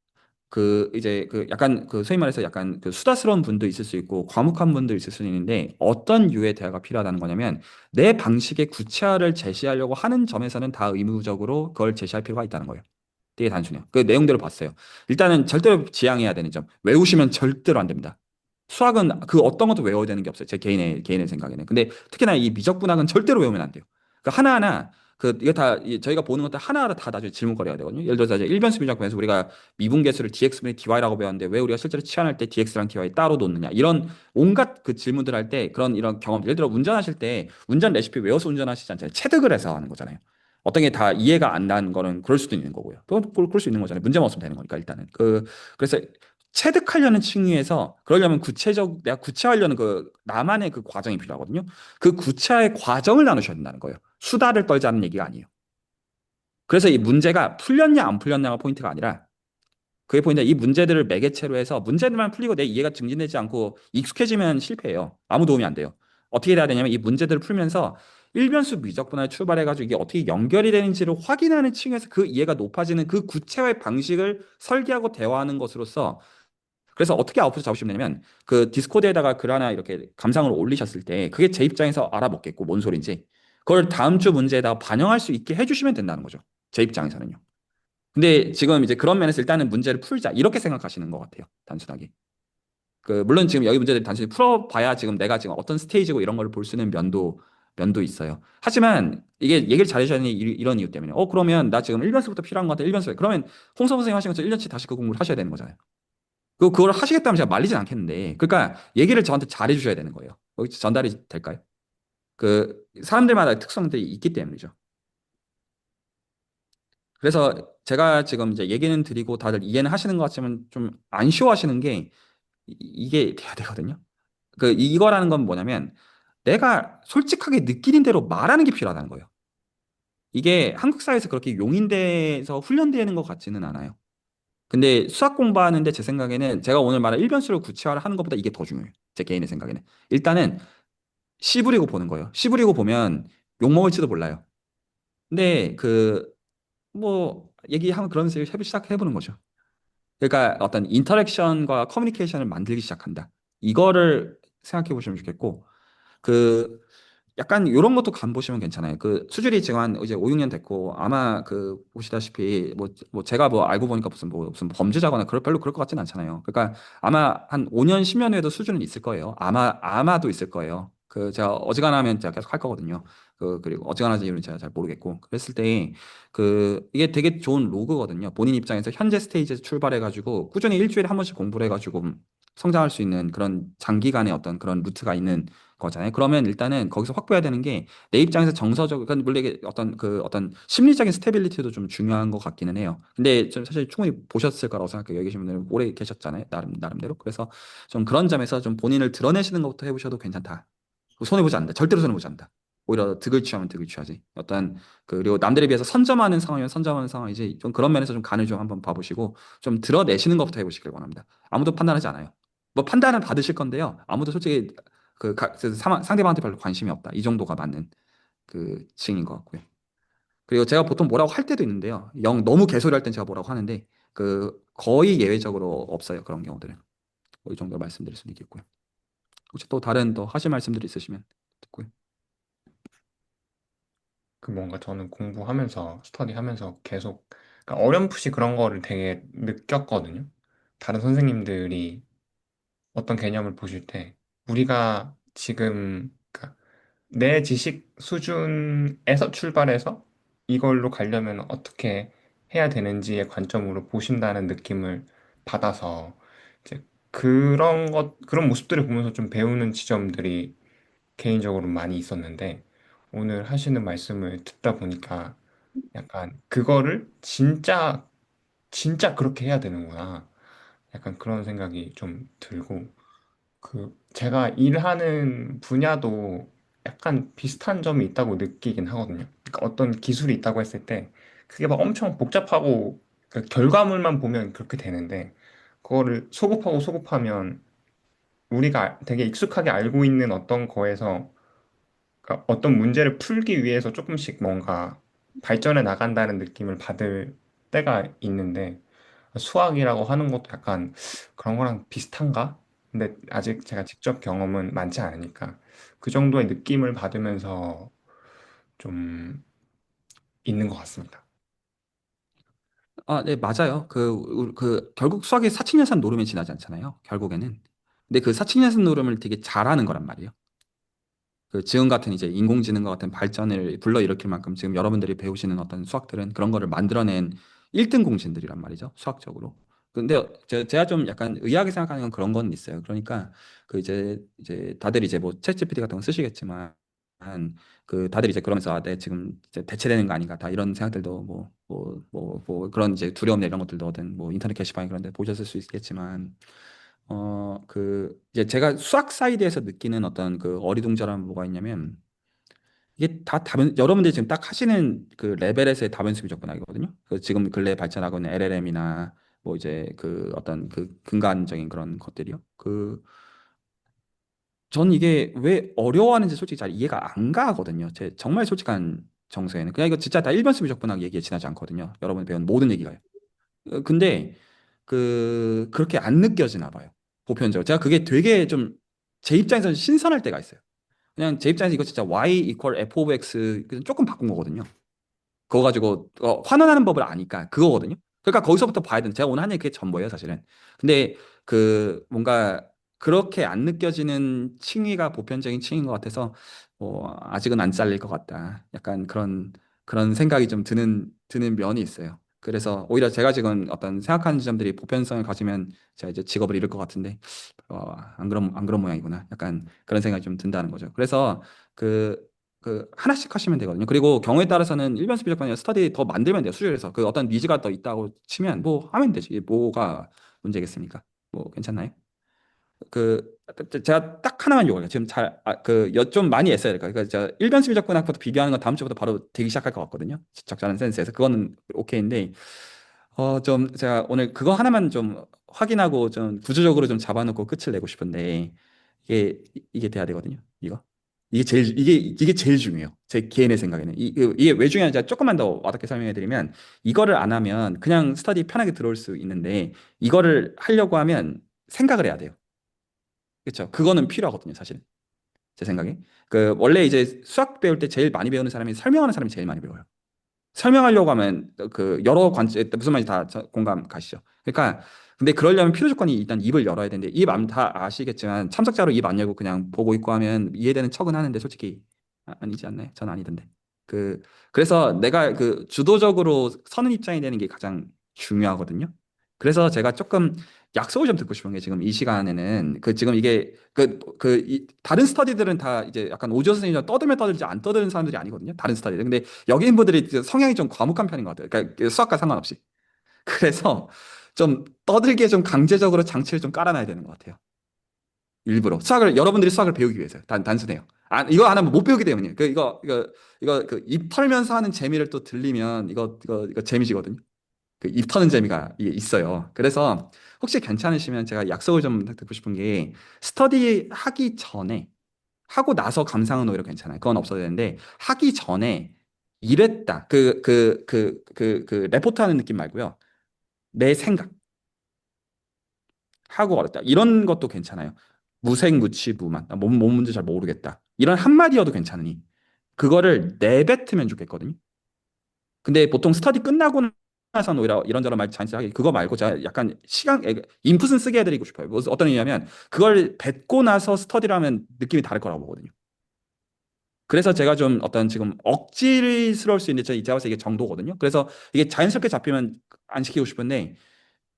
이제 약간 소위 말해서 약간 수다스러운 분도 있을 수 있고 과묵한 분도 있을 수 있는데 어떤 유의 대화가 필요하다는 거냐면 내 방식의 구체화를 제시하려고 하는 점에서는 다 의무적으로 그걸 제시할 필요가 있다는 거예요. 되게 단순해요. 그 내용대로 봤어요. 일단은 절대로 지양해야 되는 점. 외우시면 절대로 안 됩니다. 수학은 어떤 것도 외워야 되는 게 없어요. 제 개인의 생각에는. 근데 특히나 이 미적분학은 절대로 외우면 안 돼요. 하나하나 이게 다 저희가 보는 것들 하나하나 다 나중에 질문거리가 되거든요. 예를 들어서 이제 일변수 미적분에서 우리가 미분계수를 dx분의 dy라고 배웠는데 왜 우리가 실제로 치환할 때 dx랑 dy 따로 놓느냐, 이런 온갖 질문들 할 때 그런 이런 경험, 예를 들어 운전하실 때 운전 레시피 외워서 운전하시지 않잖아요. 체득을 해서 하는 거잖아요. 어떤 게 다 이해가 안 나는 거는 그럴 수도 있는 거고요. 그럴 수 있는 거잖아요. 문제만 없으면 되는 거니까 일단은. 그래서 체득하려는 층위에서 그러려면 내가 구체화하려는 나만의 과정이 필요하거든요. 그 구체화의 과정을 나누셔야 된다는 거예요. 수다를 떨자는 얘기가 아니에요. 그래서 이 문제가 풀렸냐 안 풀렸냐가 포인트가 아니라, 그게 포인트가 이 문제들을 매개체로 해서 문제들만 풀리고 내 이해가 증진되지 않고 익숙해지면 실패해요. 아무 도움이 안 돼요. 어떻게 돼야 되냐면 이 문제들을 풀면서 일변수 미적분을 출발해가지고 이게 어떻게 연결이 되는지를 확인하는 층에서 그 이해가 높아지는 그 구체화의 방식을 설계하고 대화하는 것으로서. 그래서 어떻게 아웃풋을 잡으시면 되냐면 디스코드에다가 글 하나 이렇게 감상을 올리셨을 때 그게 제 입장에서 알아먹겠고 뭔 소린지 그걸 다음 주 문제에다가 반영할 수 있게 해주시면 된다는 거죠. 제 입장에서는요. 근데 지금 이제 그런 면에서 일단은 문제를 풀자 이렇게 생각하시는 것 같아요. 단순하게. 물론 지금 여기 문제를 단순히 풀어봐야 지금 내가 지금 어떤 스테이지고 이런 걸 볼 수 있는 면도 있어요. 하지만 이게 얘기를 잘해줘야 하는 이런 이유 때문에 그러면 나 지금 1변수부터 필요한 것 같아. 1변수. 그러면 홍서 선생님 하신 것처럼 1년치 다시 그 공부를 하셔야 되는 거잖아요. 그걸 하시겠다면 제가 말리진 않겠는데, 그러니까 얘기를 저한테 잘해주셔야 되는 거예요. 전달이 될까요? 사람들마다 특성들이 있기 때문이죠. 그래서 제가 지금 이제 얘기는 드리고 다들 이해는 하시는 것 같지만 좀 안 쉬워하시는 게 이게 돼야 되거든요. 이거라는 건 뭐냐면 내가 솔직하게 느끼는 대로 말하는 게 필요하다는 거예요. 이게 한국 사회에서 그렇게 용인돼서 훈련되는 것 같지는 않아요. 근데 수학 공부하는데 제 생각에는 제가 오늘 말한 일변수를 구체화를 하는 것보다 이게 더 중요해요. 제 개인의 생각에는. 일단은 씨 부리고 보는 거예요. 씨 부리고 보면 욕먹을지도 몰라요. 근데 얘기하면 그러면서 시작해보는 거죠. 그러니까 어떤 인터랙션과 커뮤니케이션을 만들기 시작한다. 이거를 생각해 보시면 좋겠고, 그 약간 이런 것도 간 보시면 괜찮아요. 수준이 지금 한 이제 5, 6년 됐고 아마 보시다시피 제가 알고 보니까 무슨 범죄자거나 별로 그럴 것 같진 않잖아요. 그러니까 아마 한 5년, 10년 후에도 수준은 있을 거예요. 아마도 있을 거예요. 제가 어지간하면 제가 계속 할 거거든요. 그리고 어지간한지 이유는 제가 잘 모르겠고 그랬을 때 이게 되게 좋은 로그거든요. 본인 입장에서 현재 스테이지에서 출발해가지고 꾸준히 일주일에 한 번씩 공부를 해가지고 성장할 수 있는 그런 장기간의 어떤 그런 루트가 있는 거잖아요. 그러면 일단은 거기서 확보해야 되는 게 내 입장에서 정서적, 그러니까 물론 이게 어떤 심리적인 스테빌리티도 좀 중요한 것 같기는 해요. 근데 좀 사실 충분히 보셨을 거라고 생각해요. 여기 계신 분들 오래 계셨잖아요. 나름대로. 그래서 좀 그런 점에서 좀 본인을 드러내시는 것부터 해보셔도 괜찮다. 손해보지 않는다. 절대로 손해보지 않는다. 오히려 득을 취하면 득을 취하지. 그리고 남들에 비해서 선점하는 상황이면 선점하는 상황이지. 좀 그런 면에서 좀 간을 좀 한번 봐보시고 좀 드러내시는 것부터 해보시길 원합니다. 아무도 판단하지 않아요. 뭐 판단은 받으실 건데요. 아무도 솔직히 상대방한테 별로 관심이 없다. 이 정도가 맞는 층인 것 같고요. 그리고 제가 보통 뭐라고 할 때도 있는데요. 너무 개소리 할 땐 제가 뭐라고 하는데 거의 예외적으로 없어요. 그런 경우들은. 이 정도 말씀드릴 수 있겠고요. 혹시 또 다른 하실 말씀들이 있으시면 듣고요. 뭔가 저는 공부하면서, 스터디하면서 계속, 그러니까 어렴풋이 그런 거를 되게 느꼈거든요. 다른 선생님들이 어떤 개념을 보실 때, 우리가 지금, 그러니까 내 지식 수준에서 출발해서 이걸로 가려면 어떻게 해야 되는지의 관점으로 보신다는 느낌을 받아서, 이제 그런 모습들을 보면서 좀 배우는 지점들이 개인적으로 많이 있었는데, 오늘 하시는 말씀을 듣다 보니까 약간 그거를 진짜 그렇게 해야 되는구나. 약간 그런 생각이 좀 들고, 제가 일하는 분야도 약간 비슷한 점이 있다고 느끼긴 하거든요. 그러니까 어떤 기술이 있다고 했을 때, 그게 막 엄청 복잡하고, 그 결과물만 보면 그렇게 되는데, 그거를 소급하고 소급하면 우리가 되게 익숙하게 알고 있는 어떤 거에서 그러니까 어떤 문제를 풀기 위해서 조금씩 뭔가 발전해 나간다는 느낌을 받을 때가 있는데 수학이라고 하는 것도 약간 그런 거랑 비슷한가? 근데 아직 제가 직접 경험은 많지 않으니까 그 정도의 느낌을 받으면서 좀 있는 것 같습니다. 네, 맞아요. 결국 수학이 사칙연산 노름에 지나지 않잖아요. 결국에는. 근데 사칙연산 노름을 되게 잘하는 거란 말이에요. 지금 같은 이제 인공지능과 같은 발전을 불러일으킬 만큼 지금 여러분들이 배우시는 어떤 수학들은 그런 거를 만들어낸 1등 공신들이란 말이죠. 수학적으로. 근데 제가 좀 약간 의아하게 생각하는 건 그런 건 있어요. 그러니까 이제 다들 이제 챗GPT 같은 거 쓰시겠지만 다들 이제 그러면서 내 지금 이제 대체되는 거 아닌가 다 이런 생각들도 그런 이제 두려움이나 이런 것들도 인터넷 게시판 그런 데 보셨을 수 있겠지만 이제 제가 수학 사이드에서 느끼는 어떤 어리둥절함 뭐가 있냐면, 이게 다 여러분들이 지금 딱 하시는 레벨에서의 다변수 미적분학이거든요. 지금 근래 발전하고 있는 LLM이나 이제 어떤 근간적인 그런 것들이요. 전 이게 왜 어려워하는지 솔직히 잘 이해가 안 가거든요. 제 정말 솔직한 정서에는. 그냥 이거 진짜 다 일변수 미적분학 얘기에 지나지 않거든요. 여러분이 배운 모든 얘기가요. 근데 그렇게 안 느껴지나 봐요. 보편적으로. 제가 그게 되게 좀 제 입장에서는 신선할 때가 있어요. 그냥 제 입장에서 이거 진짜 y equal f of x 그냥 조금 바꾼 거거든요. 그거 가지고 환원하는 법을 아니까 그거거든요. 그러니까 거기서부터 봐야 되는 제가 오늘 한 얘기 그게 전부예요, 사실은. 근데 뭔가 그렇게 안 느껴지는 층위가 보편적인 층인 것 같아서 아직은 안 잘릴 것 같다. 약간 그런 생각이 좀 드는 면이 있어요. 그래서 오히려 제가 지금 어떤 생각하는 지점들이 보편성을 가지면 제가 이제 직업을 잃을 것 같은데 안 그런 모양이구나. 약간 그런 생각이 좀 든다는 거죠. 그래서 그 하나씩 하시면 되거든요. 그리고 경우에 따라서는 일변 수비적반이나 스터디 더 만들면 돼요. 수요에서 그 어떤 니즈가 더 있다고 치면 뭐 하면 되지. 뭐가 문제겠습니까? 뭐 괜찮나요? 그 제가 딱 하나만 요구해요. 지금 좀 많이 애써야 될 거예요. 그러니까 제가 일변 수비적분학부터 비교하는 건 다음 주부터 바로 되기 시작할 것 같거든요. 적절한 센스에서 그거는 오케이인데 좀 제가 오늘 그거 하나만 좀 확인하고 좀 구조적으로 좀 잡아놓고 끝을 내고 싶은데 이게 돼야 되거든요. 이게 제일 중요해요. 제 개인의 생각에는 이게 왜 중요한지 제가 조금만 더 와닿게 설명해드리면 이거를 안 하면 그냥 스터디 편하게 들어올 수 있는데 이거를 하려고 하면 생각을 해야 돼요. 그렇죠? 그거는 필요하거든요, 사실. 제 생각에. 원래 이제 수학 배울 때 제일 많이 배우는 사람이 설명하는 사람이 제일 많이 배워요. 설명하려고 하면 여러 관점 무슨 말인지 다 공감 가시죠? 그러니까 근데 그러려면 필요 조건이 일단 입을 열어야 되는데 다 아시겠지만 참석자로 입 안 열고 그냥 보고 있고 하면 이해되는 척은 하는데 솔직히 아니지 않나요? 저는 아니던데. 그 그래서 내가 주도적으로 서는 입장이 되는 게 가장 중요하거든요. 그래서 제가 조금 약속을 좀 듣고 싶은 게 지금 이 시간에는 지금 이게 다른 스터디들은 다 이제 약간 오지호 선생님처럼 떠들면 떠들지 안 떠드는 사람들이 아니거든요. 다른 스터디들. 근데 여기 있는 분들이 성향이 좀 과묵한 편인 것 같아요. 그러니까 수학과 상관없이. 그래서 좀 떠들게 좀 강제적으로 장치를 좀 깔아놔야 되는 것 같아요. 일부러 여러분들이 수학을 배우기 위해서요. 단순해요. 이거 안 하면 못 배우기 때문이에요. 이거 입 털면서 하는 재미를 또 들리면 이거 재미지거든요. 입 터는 재미가 이게 있어요. 그래서 혹시 괜찮으시면 제가 약속을 좀 듣고 싶은 게 스터디 하기 전에 하고 나서 감상은 오히려 괜찮아요. 그건 없어도 되는데 하기 전에 이랬다. 레포트 하는 느낌 말고요. 내 생각 하고 어렸다. 이런 것도 괜찮아요. 무색, 무취, 무만. 뭔 문제 잘 모르겠다. 이런 한마디여도 괜찮으니 그거를 내뱉으면 좋겠거든요. 근데 보통 스터디 끝나고 나서는 오히려 이런저런 말 잔치하게 그거 말고 제가 약간 인풋은 쓰게 해드리고 싶어요. 어떤 의미냐면 그걸 뱉고 나서 스터디를 하면 느낌이 다를 거라고 보거든요. 그래서 제가 좀 어떤 지금 억지스러울 수 있는데 제가 봤을 때 이게 정도거든요. 그래서 이게 자연스럽게 잡히면 안 시키고 싶은데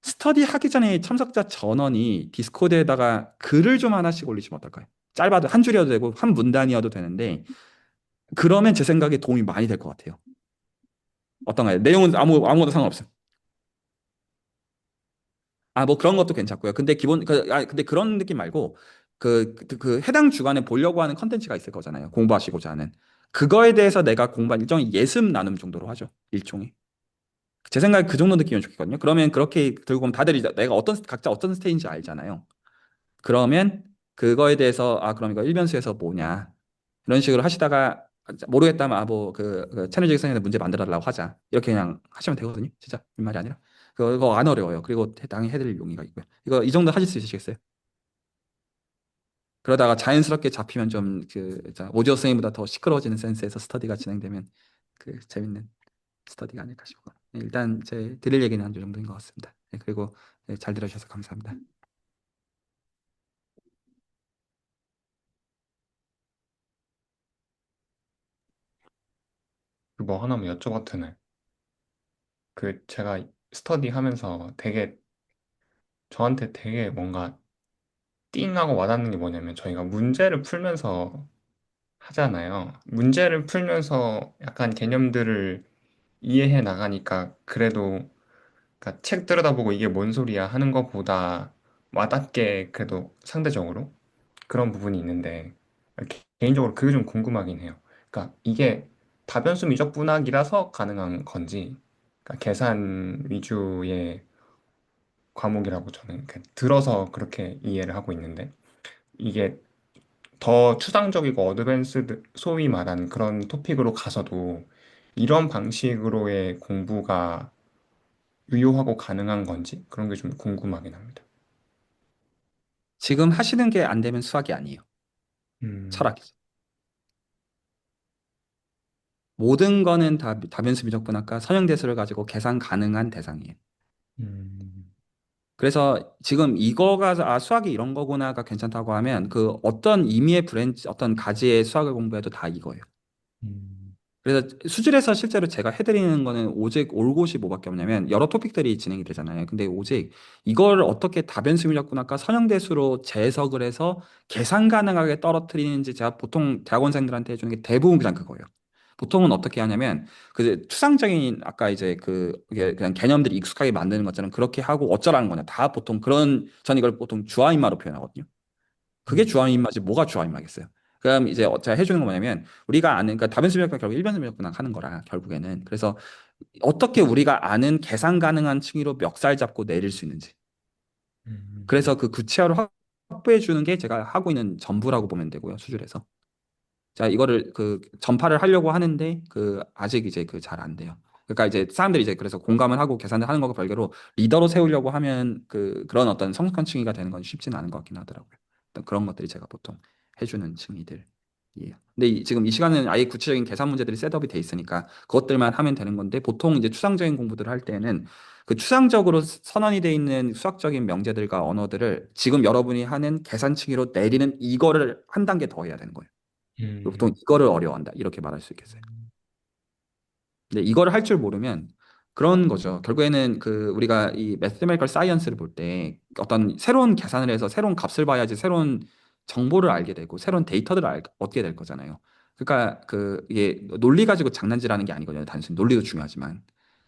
스터디 하기 전에 참석자 전원이 디스코드에다가 글을 좀 하나씩 올리시면 어떨까요? 짧아도 한 줄이어도 되고 한 문단이어도 되는데 그러면 제 생각에 도움이 많이 될 것 같아요. 어떤가요? 내용은 아무것도 상관없어요. 뭐 그런 것도 괜찮고요. 근데 근데 그런 느낌 말고 해당 주간에 보려고 하는 컨텐츠가 있을 거잖아요. 공부하시고자 하는. 그거에 대해서 내가 공부한 일종의 예습 나눔 정도로 하죠. 일종의. 제 생각에 그 정도 느낌이면 좋겠거든요. 그러면 그렇게 들고 오면 다들 이제 내가 각자 어떤 스테이지인지 알잖아요. 그러면 그거에 대해서 그럼 이거 일변수에서 뭐냐. 이런 식으로 하시다가 모르겠다면 채널적 선생님한테 문제 만들어 달라고 하자. 이렇게 그냥 하시면 되거든요. 진짜 빈말이 아니라. 그거 안 어려워요. 그리고 당연히 해드릴 용의가 있고요. 이 정도 하실 수 있으시겠어요? 그러다가 자연스럽게 잡히면 오지오 선생님보다 더 시끄러워지는 센스에서 스터디가 진행되면 재밌는 스터디가 아닐까 싶고 일단 제 드릴 얘기는 한 이 정도인 것 같습니다. 네, 그리고 잘 들어주셔서 감사합니다. 뭐 하나만 여쭤봐도 되나요? 제가 스터디 하면서 저한테 되게 뭔가 띵하고 와닿는 게 뭐냐면 저희가 문제를 풀면서 하잖아요. 문제를 풀면서 약간 개념들을 이해해 나가니까 그래도 그러니까 책 들여다보고 이게 뭔 소리야 하는 것보다 와닿게 그래도 상대적으로 그런 부분이 있는데 개인적으로 그게 좀 궁금하긴 해요. 그러니까 이게 다변수 미적분학이라서 가능한 건지 그러니까 계산 위주의 과목이라고 저는 들어서 그렇게 이해를 하고 있는데 이게 더 추상적이고 어드밴스드 소위 말하는 그런 토픽으로 가서도 이런 방식으로의 공부가 유효하고 가능한 건지 그런 게 좀 궁금하긴 합니다. 지금 하시는 게 안 되면 수학이 아니에요. 음, 철학이죠. 모든 거는 다 다변수 미적분학과 선형대수를 가지고 계산 가능한 대상이에요. 음, 그래서 지금 이거가 수학이 이런 거구나가 괜찮다고 하면 그 어떤 의미의 브랜치, 어떤 가지의 수학을 공부해도 다 이거예요. 음, 그래서 수질에서 실제로 제가 해드리는 거는 오직 올 곳이 뭐밖에 없냐면 여러 토픽들이 진행이 되잖아요. 근데 오직 이걸 어떻게 다변수 미적분학과 선형대수로 재해석을 해서 계산 가능하게 떨어뜨리는지 제가 보통 대학원생들한테 해주는 게 대부분 그냥 그거예요. 보통은 어떻게 하냐면 그 추상적인 아까 이제 그 이게 그냥 개념들이 익숙하게 만드는 것처럼 그렇게 하고 어쩌라는 거냐. 다 보통 그런 전 이걸 보통 주어인마로 표현하거든요. 그게 음, 주어인마지 뭐가 주어인마겠어요. 그럼 이제 제가 해주는 거 뭐냐면 우리가 아는 그러니까 다변수 미적분 결국 일변수 미적분학 하는 거라 결국에는 그래서 어떻게 우리가 아는 계산 가능한 층위로 멱살 잡고 내릴 수 있는지 그래서 그 구체화를 확보해 주는 게 제가 하고 있는 전부라고 보면 되고요 수준에서 자 이거를 그 전파를 하려고 하는데 그 아직 이제 그 잘 안 돼요. 그러니까 이제 사람들이 이제 그래서 공감을 하고 계산을 하는 거고 별개로 리더로 세우려고 하면 그런 어떤 성숙한 층위가 되는 건 쉽지는 않은 것 같긴 하더라고요. 어떤 그런 것들이 제가 보통 해주는 층위들이에요. 근데 지금 이 시간은 아예 구체적인 계산 문제들이 셋업이 돼 있으니까 그것들만 하면 되는 건데 보통 이제 추상적인 공부들을 할 때는 그 추상적으로 선언이 돼 있는 수학적인 명제들과 언어들을 지금 여러분이 하는 계산 층위로 내리는 이거를 한 단계 더 해야 되는 거예요. 보통 음, 이거를 어려워한다. 이렇게 말할 수 있겠어요. 근데 이거를 할 줄 모르면 그런 거죠. 결국에는 그 우리가 이 매스메이컬 사이언스를 볼 때 어떤 새로운 계산을 해서 새로운 값을 봐야지 새로운 정보를 알게 되고 새로운 데이터들을 얻게 될 거잖아요. 그러니까 그 이게 논리 가지고 장난질하는 게 아니거든요. 단순히 논리도 중요하지만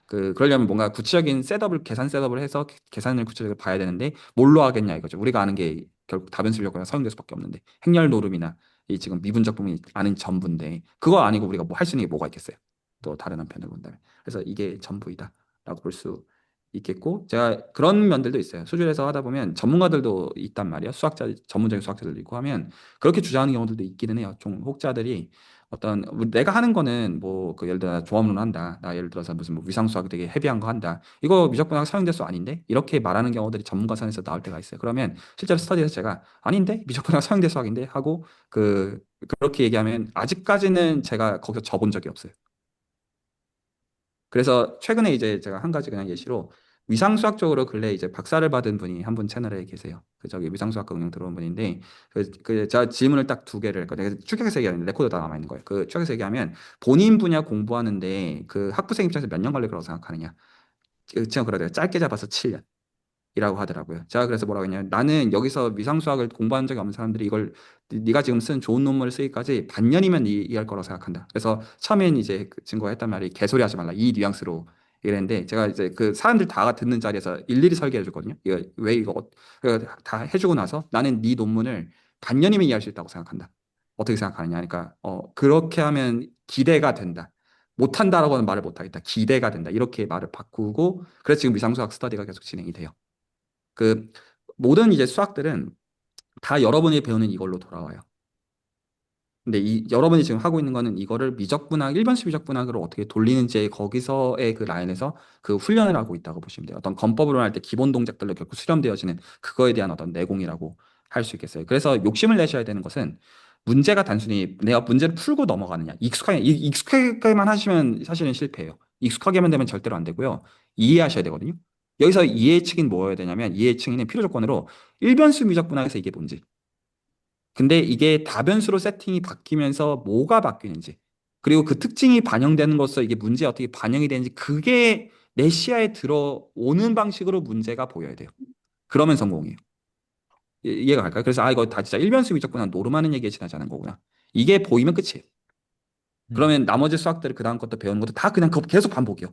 그러려면 뭔가 구체적인 셋업을 계산 셋업을 해서 계산을 구체적으로 봐야 되는데 뭘로 하겠냐 이거죠. 우리가 아는 게 결국 다변수 인력거나 서형대 수밖에 없는데 행렬 노름이나 이 지금 미분적 부분이 아는 전부인데 그거 아니고 우리가 뭐 할 수 있는 게 뭐가 있겠어요. 또 다른 한편으로 본다면. 그래서 이게 전부이다라고 볼 수 있겠고 제가 그런 면들도 있어요. 수준에서 하다 보면 전문가들도 있단 말이에요. 수학자 전문적인 수학자들도 있고 하면 그렇게 주장하는 경우들도 있기는 해요. 좀 혹자들이 어떤 내가 하는 거는 뭐 그 예를 들어 나 조합론 한다. 나 예를 들어서 무슨 뭐 위상수학 되게 헤비한 거 한다. 이거 미적분학 사용대수 아닌데 이렇게 말하는 경우들이 전문가 선에서 나올 때가 있어요. 그러면 실제로 스터디에서 제가 아닌데 미적분학 사용대수학인데 하고 그렇게 얘기하면 아직까지는 제가 거기서 져본 적이 없어요. 그래서 최근에 이제 제가 한 가지 그냥 예시로 위상수학적으로 근래 이제 박사를 받은 분이 한 분 채널에 계세요. 그 저기 위상수학과 응용 들어온 분인데 제가 질문을 딱 두 개를 했거든요. 추격해서 얘기하는 레코드 다 남아 있는 거예요. 그 추격해서 얘기하면 본인 분야 공부하는데 그 학부생 입장에서 몇 년 걸릴 거라고 생각하느냐? 제가 그러더라고요. 짧게 잡아서 7년. 이라고 하더라고요. 제가 그래서 뭐라고 했냐면 나는 여기서 위상수학을 공부한 적이 없는 사람들이 이걸 네가 지금 쓴 좋은 논문을 쓰기까지 반년이면 이해할 거라고 생각한다. 그래서 처음엔 이제 그 친구가 했단 말이 개소리 하지 말라 이 뉘앙스로 이랬는데 제가 이제 그 사람들 다 듣는 자리에서 일일이 설계해 줬거든요. 이거 왜 이거 다 해주고 나서 나는 네 논문을 반년이면 이해할 수 있다고 생각한다. 어떻게 생각하느냐? 그러니까 그렇게 하면 기대가 된다. 못한다라고는 말을 못하겠다. 기대가 된다. 이렇게 말을 바꾸고 그래서 지금 위상수학 스터디가 계속 진행이 돼요. 그 모든 이제 수학들은 다 여러분이 배우는 이걸로 돌아와요. 근데 이 여러분이 지금 하고 있는 거는 이거를 미적분학, 일반식 미적분학으로 어떻게 돌리는지 거기서의 그 라인에서 그 훈련을 하고 있다고 보시면 돼요. 어떤 건법으로 할 때 기본 동작들로 결국 수렴되어지는 그거에 대한 어떤 내공이라고 할 수 있겠어요. 그래서 욕심을 내셔야 되는 것은 문제가 단순히 내가 문제를 풀고 넘어가느냐. 익숙하게만 하시면 사실은 실패해요. 익숙하게만 되면 절대로 안 되고요. 이해하셔야 되거든요. 여기서 이해 층인 뭐여야 되냐면 이해 층에는 필요 조건으로 일변수 미적분학에서 이게 뭔지 근데 이게 다변수로 세팅이 바뀌면서 뭐가 바뀌는지, 그리고 그 특징이 반영되는 것으로 이게 문제에 어떻게 반영이 되는지, 그게 내 시야에 들어오는 방식으로 문제가 보여야 돼요. 그러면 성공이에요. 이해가 갈까요? 그래서 이거 다 진짜 일변수 미적분학 노름하는 얘기에 지나지 않은 거구나. 이게 보이면 끝이에요. 음, 그러면 나머지 수학들을 그 다음 것도 배우는 것도 다 그냥 그거 계속 반복이요.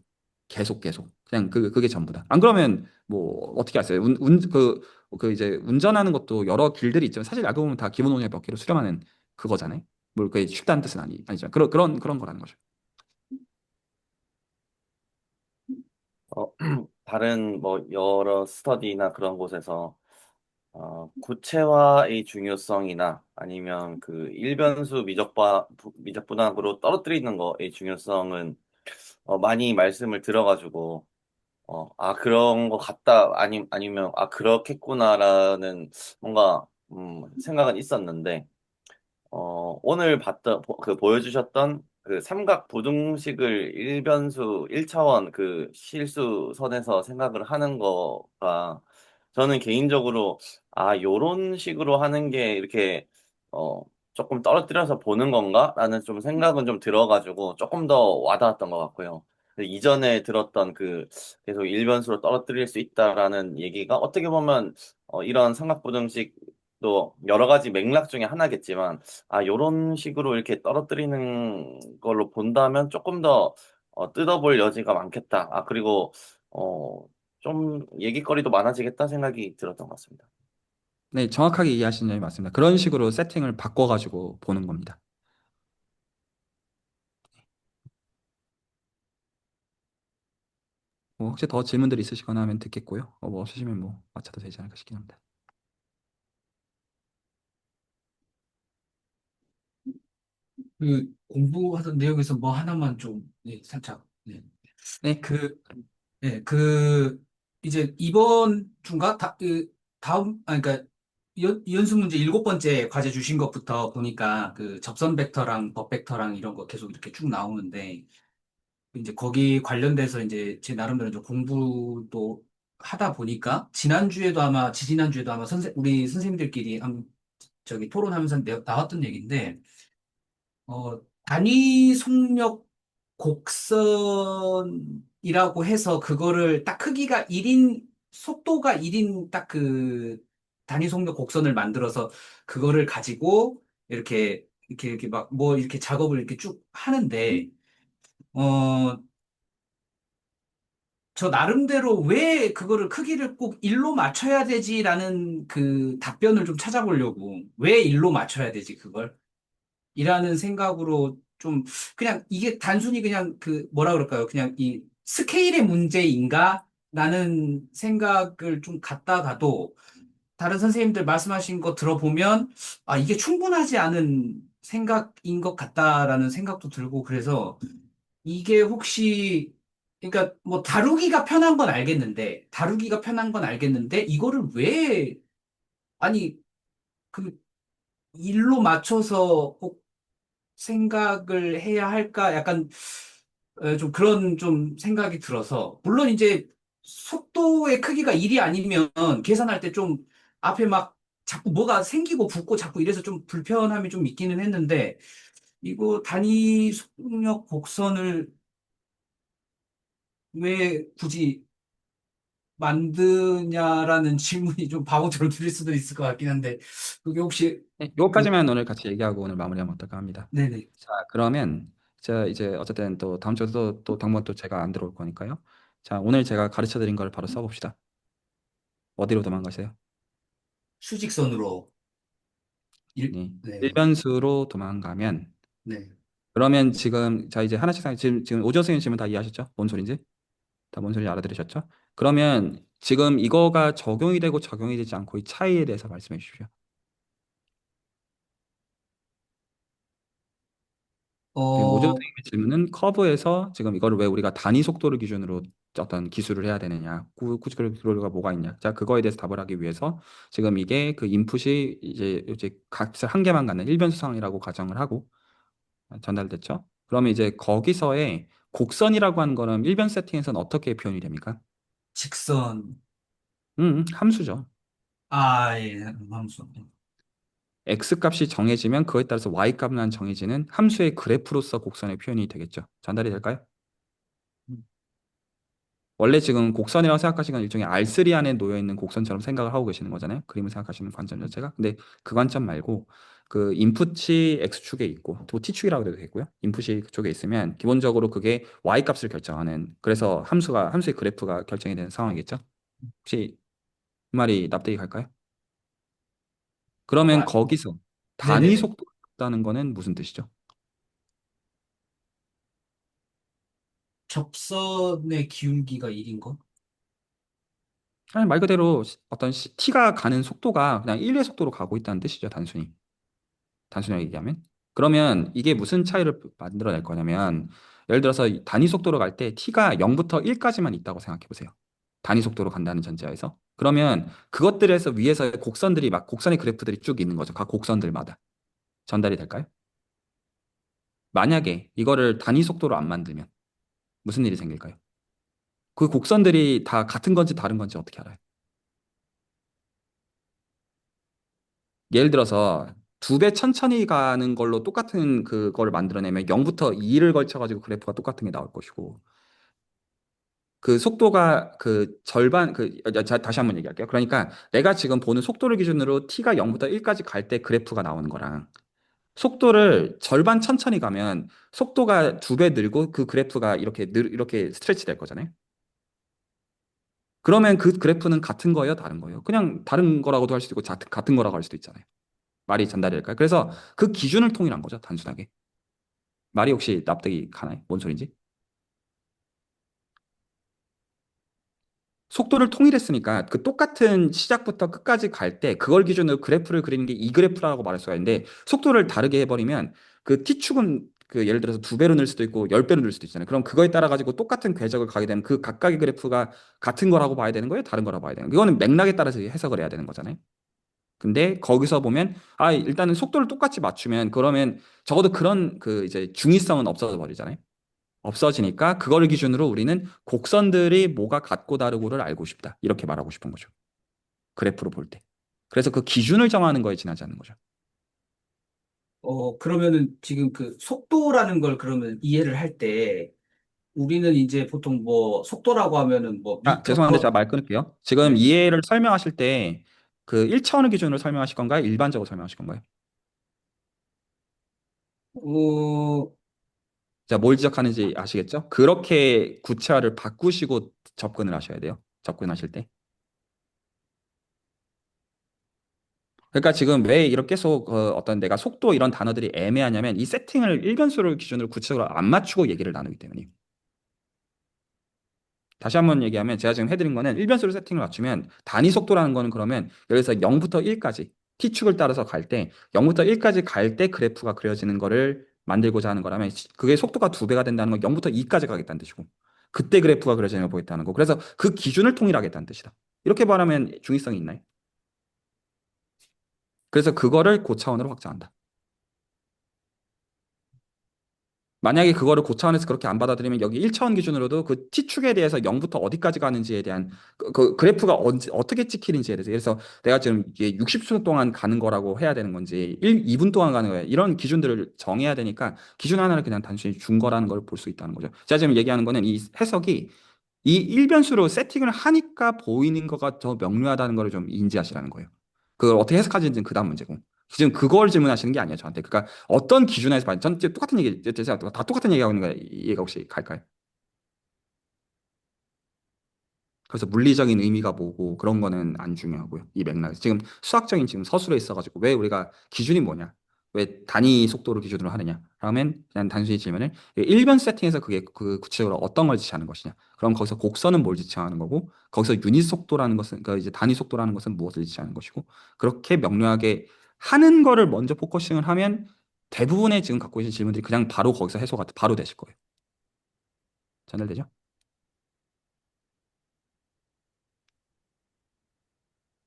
계속. 그냥 그게 전부다. 안 그러면 뭐 어떻게 하세요? 그 이제 운전하는 것도 여러 길들이 있지만 사실 알고 보면 다 기본 운전의 몇 개로 수렴하는 그거잖아요. 뭐 그게 쉽다는 뜻은 아니지만 그런 거라는 거죠. 어, 다른 뭐 여러 스터디나 그런 곳에서 구체화의 중요성이나 아니면 그 일변수 미적분학으로 떨어뜨리는 거의 중요성은 많이 말씀을 들어가지고 그런 거 같다 아니면 그렇겠구나라는 뭔가 생각은 있었는데 오늘 보여주셨던 그 삼각 부등식을 일변수 1차원 그 실수선에서 생각을 하는 거가 저는 개인적으로 요런 식으로 하는 게 이렇게 어, 조금 떨어뜨려서 보는 건가? 라는 좀 생각은 좀 들어가지고 조금 더 와닿았던 것 같고요. 근데 이전에 들었던 계속 일변수로 떨어뜨릴 수 있다라는 얘기가 어떻게 보면 이런 삼각부등식도 여러 가지 맥락 중에 하나겠지만 요런 식으로 이렇게 떨어뜨리는 걸로 본다면 조금 더 뜯어볼 여지가 많겠다. 그리고 어, 좀 얘기거리도 많아지겠다 생각이 들었던 것 같습니다. 네, 정확하게 이해하신 점이 맞습니다. 그런 식으로 세팅을 바꿔가지고 보는 겁니다. 뭐 혹시 더 질문들이 있으시거나 하면 듣겠고요. 뭐 없으시면 뭐 마쳐도 되지 않을까 싶긴 합니다. 그 공부하던 내용에서 뭐 하나만 좀, 네, 살짝, 네. 네, 그, 네, 이제 이번 주인가? 그러니까 연수 문제 7번째 과제 주신 것부터 보니까 그 접선 벡터랑 법 벡터랑 이런 거 계속 이렇게 쭉 나오는데, 이제 거기 관련돼서 이제 제 나름대로 이제 공부도 하다 보니까 지난주에도 아마 지지난주에도 아마 우리 선생님들끼리 저기 토론하면서 나왔던 얘기인데 단위 속력 곡선이라고 해서 그거를 딱 크기가 1인 속도가 1인 딱 그 단위 속력 곡선을 만들어서 그거를 가지고 이렇게 막 뭐 이렇게 작업을 이렇게 쭉 하는데 어 저 나름대로 왜 그거를 크기를 꼭 1로 맞춰야 되지라는 그 답변을 좀 찾아보려고 왜 1로 맞춰야 되지 그걸 이라는 생각으로 좀 그냥 이게 단순히 그냥 그 뭐라 그럴까요? 그냥 이 스케일의 문제인가? 라는 생각을 좀 갖다가도 다른 선생님들 말씀하신 거 들어보면 이게 충분하지 않은 생각인 것 같다라는 생각도 들고 그래서 이게 혹시 그러니까 뭐 다루기가 편한 건 알겠는데 이거를 왜 아니 그 일로 맞춰서 꼭 생각을 해야 할까 약간 좀 그런 좀 생각이 들어서 물론 이제 속도의 크기가 1이 아니면 계산할 때 좀 앞에 막 자꾸 뭐가 생기고 붙고 자꾸 이래서 좀 불편함이 좀 있기는 했는데 이거 단위 속력 곡선을 왜 굳이 만드냐라는 질문이 좀 바보처럼 들릴 수도 있을 것 같긴 한데 그게 혹시 네, 그 요거까지만 오늘 같이 얘기하고 오늘 마무리하면 어떨까 합니다. 네네 자, 그러면 자 이제 어쨌든 또 다음 주에도 또 당번 또 제가 안 들어올 거니까요. 자, 오늘 제가 가르쳐 드린 걸 바로 써봅시다. 어디로 도망가세요? 수직선으로 네, 네, 일변수로 도망가면 네. 그러면 지금 자 이제 하나씩 지금 오지원 선생님 질문 다 이해하셨죠? 뭔 소린지? 다 뭔 소리인지 알아들으셨죠? 그러면 지금 이거가 적용이 되고 적용이 되지 않고 이 차이에 대해서 말씀해 주십시오. 지금 오지원 어, 선생님의 질문은 커브에서 지금 이거를 왜 우리가 단위 속도를 기준으로 어떤 기술을 해야 되느냐, 구시그로가 뭐가 있냐. 자, 그거에 대해서 답을 하기 위해서 지금 이게 그 인풋이 이제 값을 한 개만 갖는 일변수상이라고 가정을 하고 전달됐죠? 그러면 이제 거기서의 곡선이라고 하는 거는 일변 세팅에서는 어떻게 표현이 됩니까? 직선. 함수죠. 예, 함수. x 값이 정해지면 그거에 따라서 y 값만 정해지는 함수의 그래프로서 곡선의 표현이 되겠죠. 전달이 될까요? 원래 지금 곡선이라고 생각하시는 건 일종의 R3 안에 놓여 있는 곡선처럼 생각을 하고 계시는 거잖아요. 그림을 생각하시는 관점 자체가. 근데 그 관점 말고 그 인풋이 X축에 있고 또 T축이라고 해도 되고요. 인풋이 그쪽에 있으면 기본적으로 그게 Y 값을 결정하는 그래서 함수의 그래프가 결정이 되는 상황이겠죠. 혹시 이 말이 납득이 갈까요? 그러면 와, 거기서 단위 네네네. 속도가 있다는 거는 무슨 뜻이죠? 접선의 기울기가 1인 거? 아니, 말 그대로 어떤 t가 가는 속도가 그냥 1의 속도로 가고 있다는 뜻이죠, 단순히. 단순하게 얘기하면. 그러면 이게 무슨 차이를 만들어낼 거냐면, 예를 들어서 이 단위 속도로 갈 때 t가 0부터 1까지만 있다고 생각해 보세요. 단위 속도로 간다는 전제하에서. 그러면 그것들에서 위에서 곡선들이 막 곡선의 그래프들이 쭉 있는 거죠. 각 곡선들마다. 전달이 될까요? 만약에 이거를 단위 속도로 안 만들면 무슨 일이 생길까요? 그 곡선들이 다 같은 건지 다른 건지 어떻게 알아요? 예를 들어서 2배 천천히 가는 걸로 똑같은 그거를 만들어내면 0부터 2를 걸쳐가지고 그래프가 똑같은 게 나올 것이고, 그 속도가 그 절반, 다시 한번 얘기할게요. 그러니까 내가 지금 보는 속도를 기준으로 t가 0부터 1까지 갈 때 그래프가 나오는 거랑, 속도를 절반 천천히 가면 속도가 2배 늘고 그 그래프가 이렇게 스트레치 될 거잖아요. 그러면 그 그래프는 같은 거예요, 다른 거예요? 그냥 다른 거라고도 할 수도 있고, 같은 거라고 할 수도 있잖아요. 말이 전달이 될까요? 그래서 그 기준을 통일한 거죠, 단순하게. 말이 혹시 납득이 가나요? 뭔 소린지? 속도를 통일했으니까 그 똑같은 시작부터 끝까지 갈 때 그걸 기준으로 그래프를 그리는 게 이 그래프라고 말할 수가 있는데, 속도를 다르게 해버리면 그 t축은 그 예를 들어서 2배로 늘 수도 있고 10배로 늘 수도 있잖아요. 그럼 그거에 따라 가지고 똑같은 궤적을 가게 되면 그 각각의 그래프가 같은 거라고 봐야 되는 거예요? 다른 거라고 봐야 되는 거예요? 이거는 맥락에 따라서 해석을 해야 되는 거잖아요. 근데 거기서 보면 일단은 속도를 똑같이 맞추면 그러면 적어도 그런 그 이제 중의성은 없어져 버리잖아요. 없어지니까 그걸 기준으로 우리는 곡선들이 뭐가 같고 다르고를 알고 싶다. 이렇게 말하고 싶은 거죠. 그래프로 볼 때. 그래서 그 기준을 정하는 거에 지나지 않는 거죠. 그러면은 지금 그 속도라는 걸 그러면 이해를 할 때 우리는 이제 보통 뭐 속도라고 하면은 뭐 미터 죄송한데 제가 퍼, 말 끊을게요. 지금 네. 이해를 설명하실 때 그 1차원을 기준으로 설명하실 건가요? 일반적으로 설명하실 건가요? 어, 자, 뭘 지적하는지 아시겠죠? 그렇게 구체화를 바꾸시고 접근을 하셔야 돼요. 접근하실 때. 그러니까 지금 왜 이렇게 계속 어떤 내가 속도 이런 단어들이 애매하냐면 이 세팅을 일변수를 기준으로 구체적으로 안 맞추고 얘기를 나누기 때문이에요. 다시 한번 얘기하면 제가 지금 해드린 거는 일변수로 세팅을 맞추면 단위 속도라는 거는 그러면 여기서 0부터 1까지 t축을 따라서 갈 때 0부터 1까지 갈 때 그래프가 그려지는 거를 만들고자 하는 거라면 그게 속도가 2배가 된다는 건 0부터 2까지 가겠다는 뜻이고 그때 그래프가 그려지는 걸 보겠다는 거. 그래서 그 기준을 통일하겠다는 뜻이다. 이렇게 말하면 중의성이 있나요? 그래서 그거를 고차원으로 확장한다. 만약에 그거를 고차원에서 그렇게 안 받아들이면 여기 1차원 기준으로도 그 t축에 대해서 0부터 어디까지 가는지에 대한 그 그래프가 어떻게 찍히는지에 대해서, 그래서 내가 지금 이게 60초 동안 가는 거라고 해야 되는 건지 2분 동안 가는 거야, 이런 기준들을 정해야 되니까 기준 하나를 그냥 단순히 준 거라는 걸 볼 수 있다는 거죠. 제가 지금 얘기하는 거는 이 해석이 이 일변수로 세팅을 하니까 보이는 거가 더 명료하다는 걸 좀 인지하시라는 거예요. 그걸 어떻게 해석하는지는 그다음 문제고. 지금 그걸 질문하시는 게 아니에요, 저한테. 그러니까 어떤 기준에서 봐요. 전 지금 똑같은 얘기, 제가 다 똑같은 얘기하고 있는 거예요. 이해가 혹시 갈까요? 그래서 물리적인 의미가 뭐고 그런 거는 안 중요하고요. 이 맥락에서. 지금 수학적인 지금 서술에 있어가지고 왜 우리가 기준이 뭐냐? 왜 단위 속도를 기준으로 하느냐? 그러면 그냥 단순히 질문을 일변 세팅에서 그게 그 구체적으로 어떤 걸 지칭하는 것이냐? 그럼 거기서 곡선은 뭘 지칭하는 거고, 거기서 유닛 속도라는 것은, 그러니까 이제 단위 속도라는 것은 무엇을 지칭하는 것이고, 그렇게 명료하게 하는 거를 먼저 포커싱을 하면 대부분의 지금 갖고 계신 질문들이 그냥 바로 거기서 해소가 바로 되실 거예요. 전달되죠?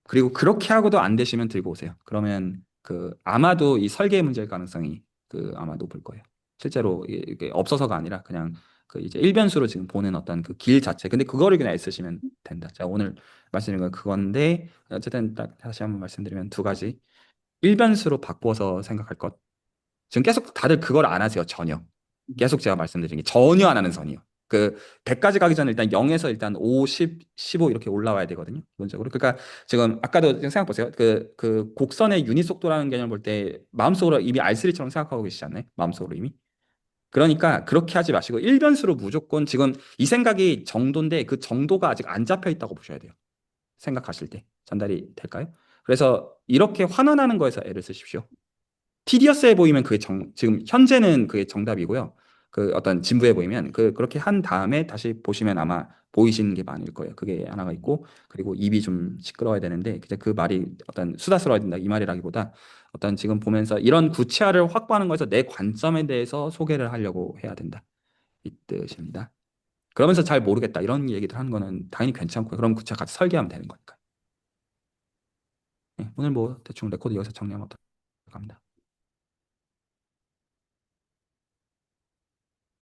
그리고 그렇게 하고도 안 되시면 들고 오세요. 그러면 그 아마도 이 설계 문제일 가능성이 그 아마 높을 거예요. 실제로 이게 없어서가 아니라 그냥 그 이제 일변수로 지금 보는 어떤 그 길 자체. 근데 그거를 그냥 애쓰시면 된다. 자, 오늘 말씀드린 건 그건데 어쨌든 딱 다시 한번 말씀드리면 두 가지. 일변수로 바꿔서 생각할 것. 지금 계속 다들 그걸 안 하세요, 전혀. 계속 제가 말씀드린 게 전혀 안 하는 선이요. 그 100까지 가기 전에 일단 0에서 일단 5, 10, 15 이렇게 올라와야 되거든요, 기본적으로. 그러니까 지금 아까도 생각 보세요. 그 곡선의 유닛 속도라는 개념을 볼 때 마음속으로 이미 R3처럼 생각하고 계시지 않나요? 마음속으로 이미. 그러니까 그렇게 하지 마시고 일변수로 무조건, 지금 이 생각이 정도인데 그 정도가 아직 안 잡혀 있다고 보셔야 돼요. 생각하실 때. 전달이 될까요? 그래서 이렇게 환원하는 거에서 애를 쓰십시오. 티디어스해 보이면 그게 지금 현재는 그게 정답이고요. 그 어떤 진부해 보이면 그렇게 한 다음에 다시 보시면 아마 보이시는 게 많을 거예요. 그게 하나가 있고, 그리고 입이 좀 시끄러워야 되는데 이제 그 말이 어떤 수다스러워야 된다 이 말이라기보다 어떤 지금 보면서 이런 구체화를 확보하는 거에서 내 관점에 대해서 소개를 하려고 해야 된다, 이 뜻입니다. 그러면서 잘 모르겠다 이런 얘기들 하는 거는 당연히 괜찮고요. 그럼 구체화 같이 설계하면 되는 거니까. 네, 오늘 뭐 대충 레코드 여기서 정리하면 어떨까 합니다.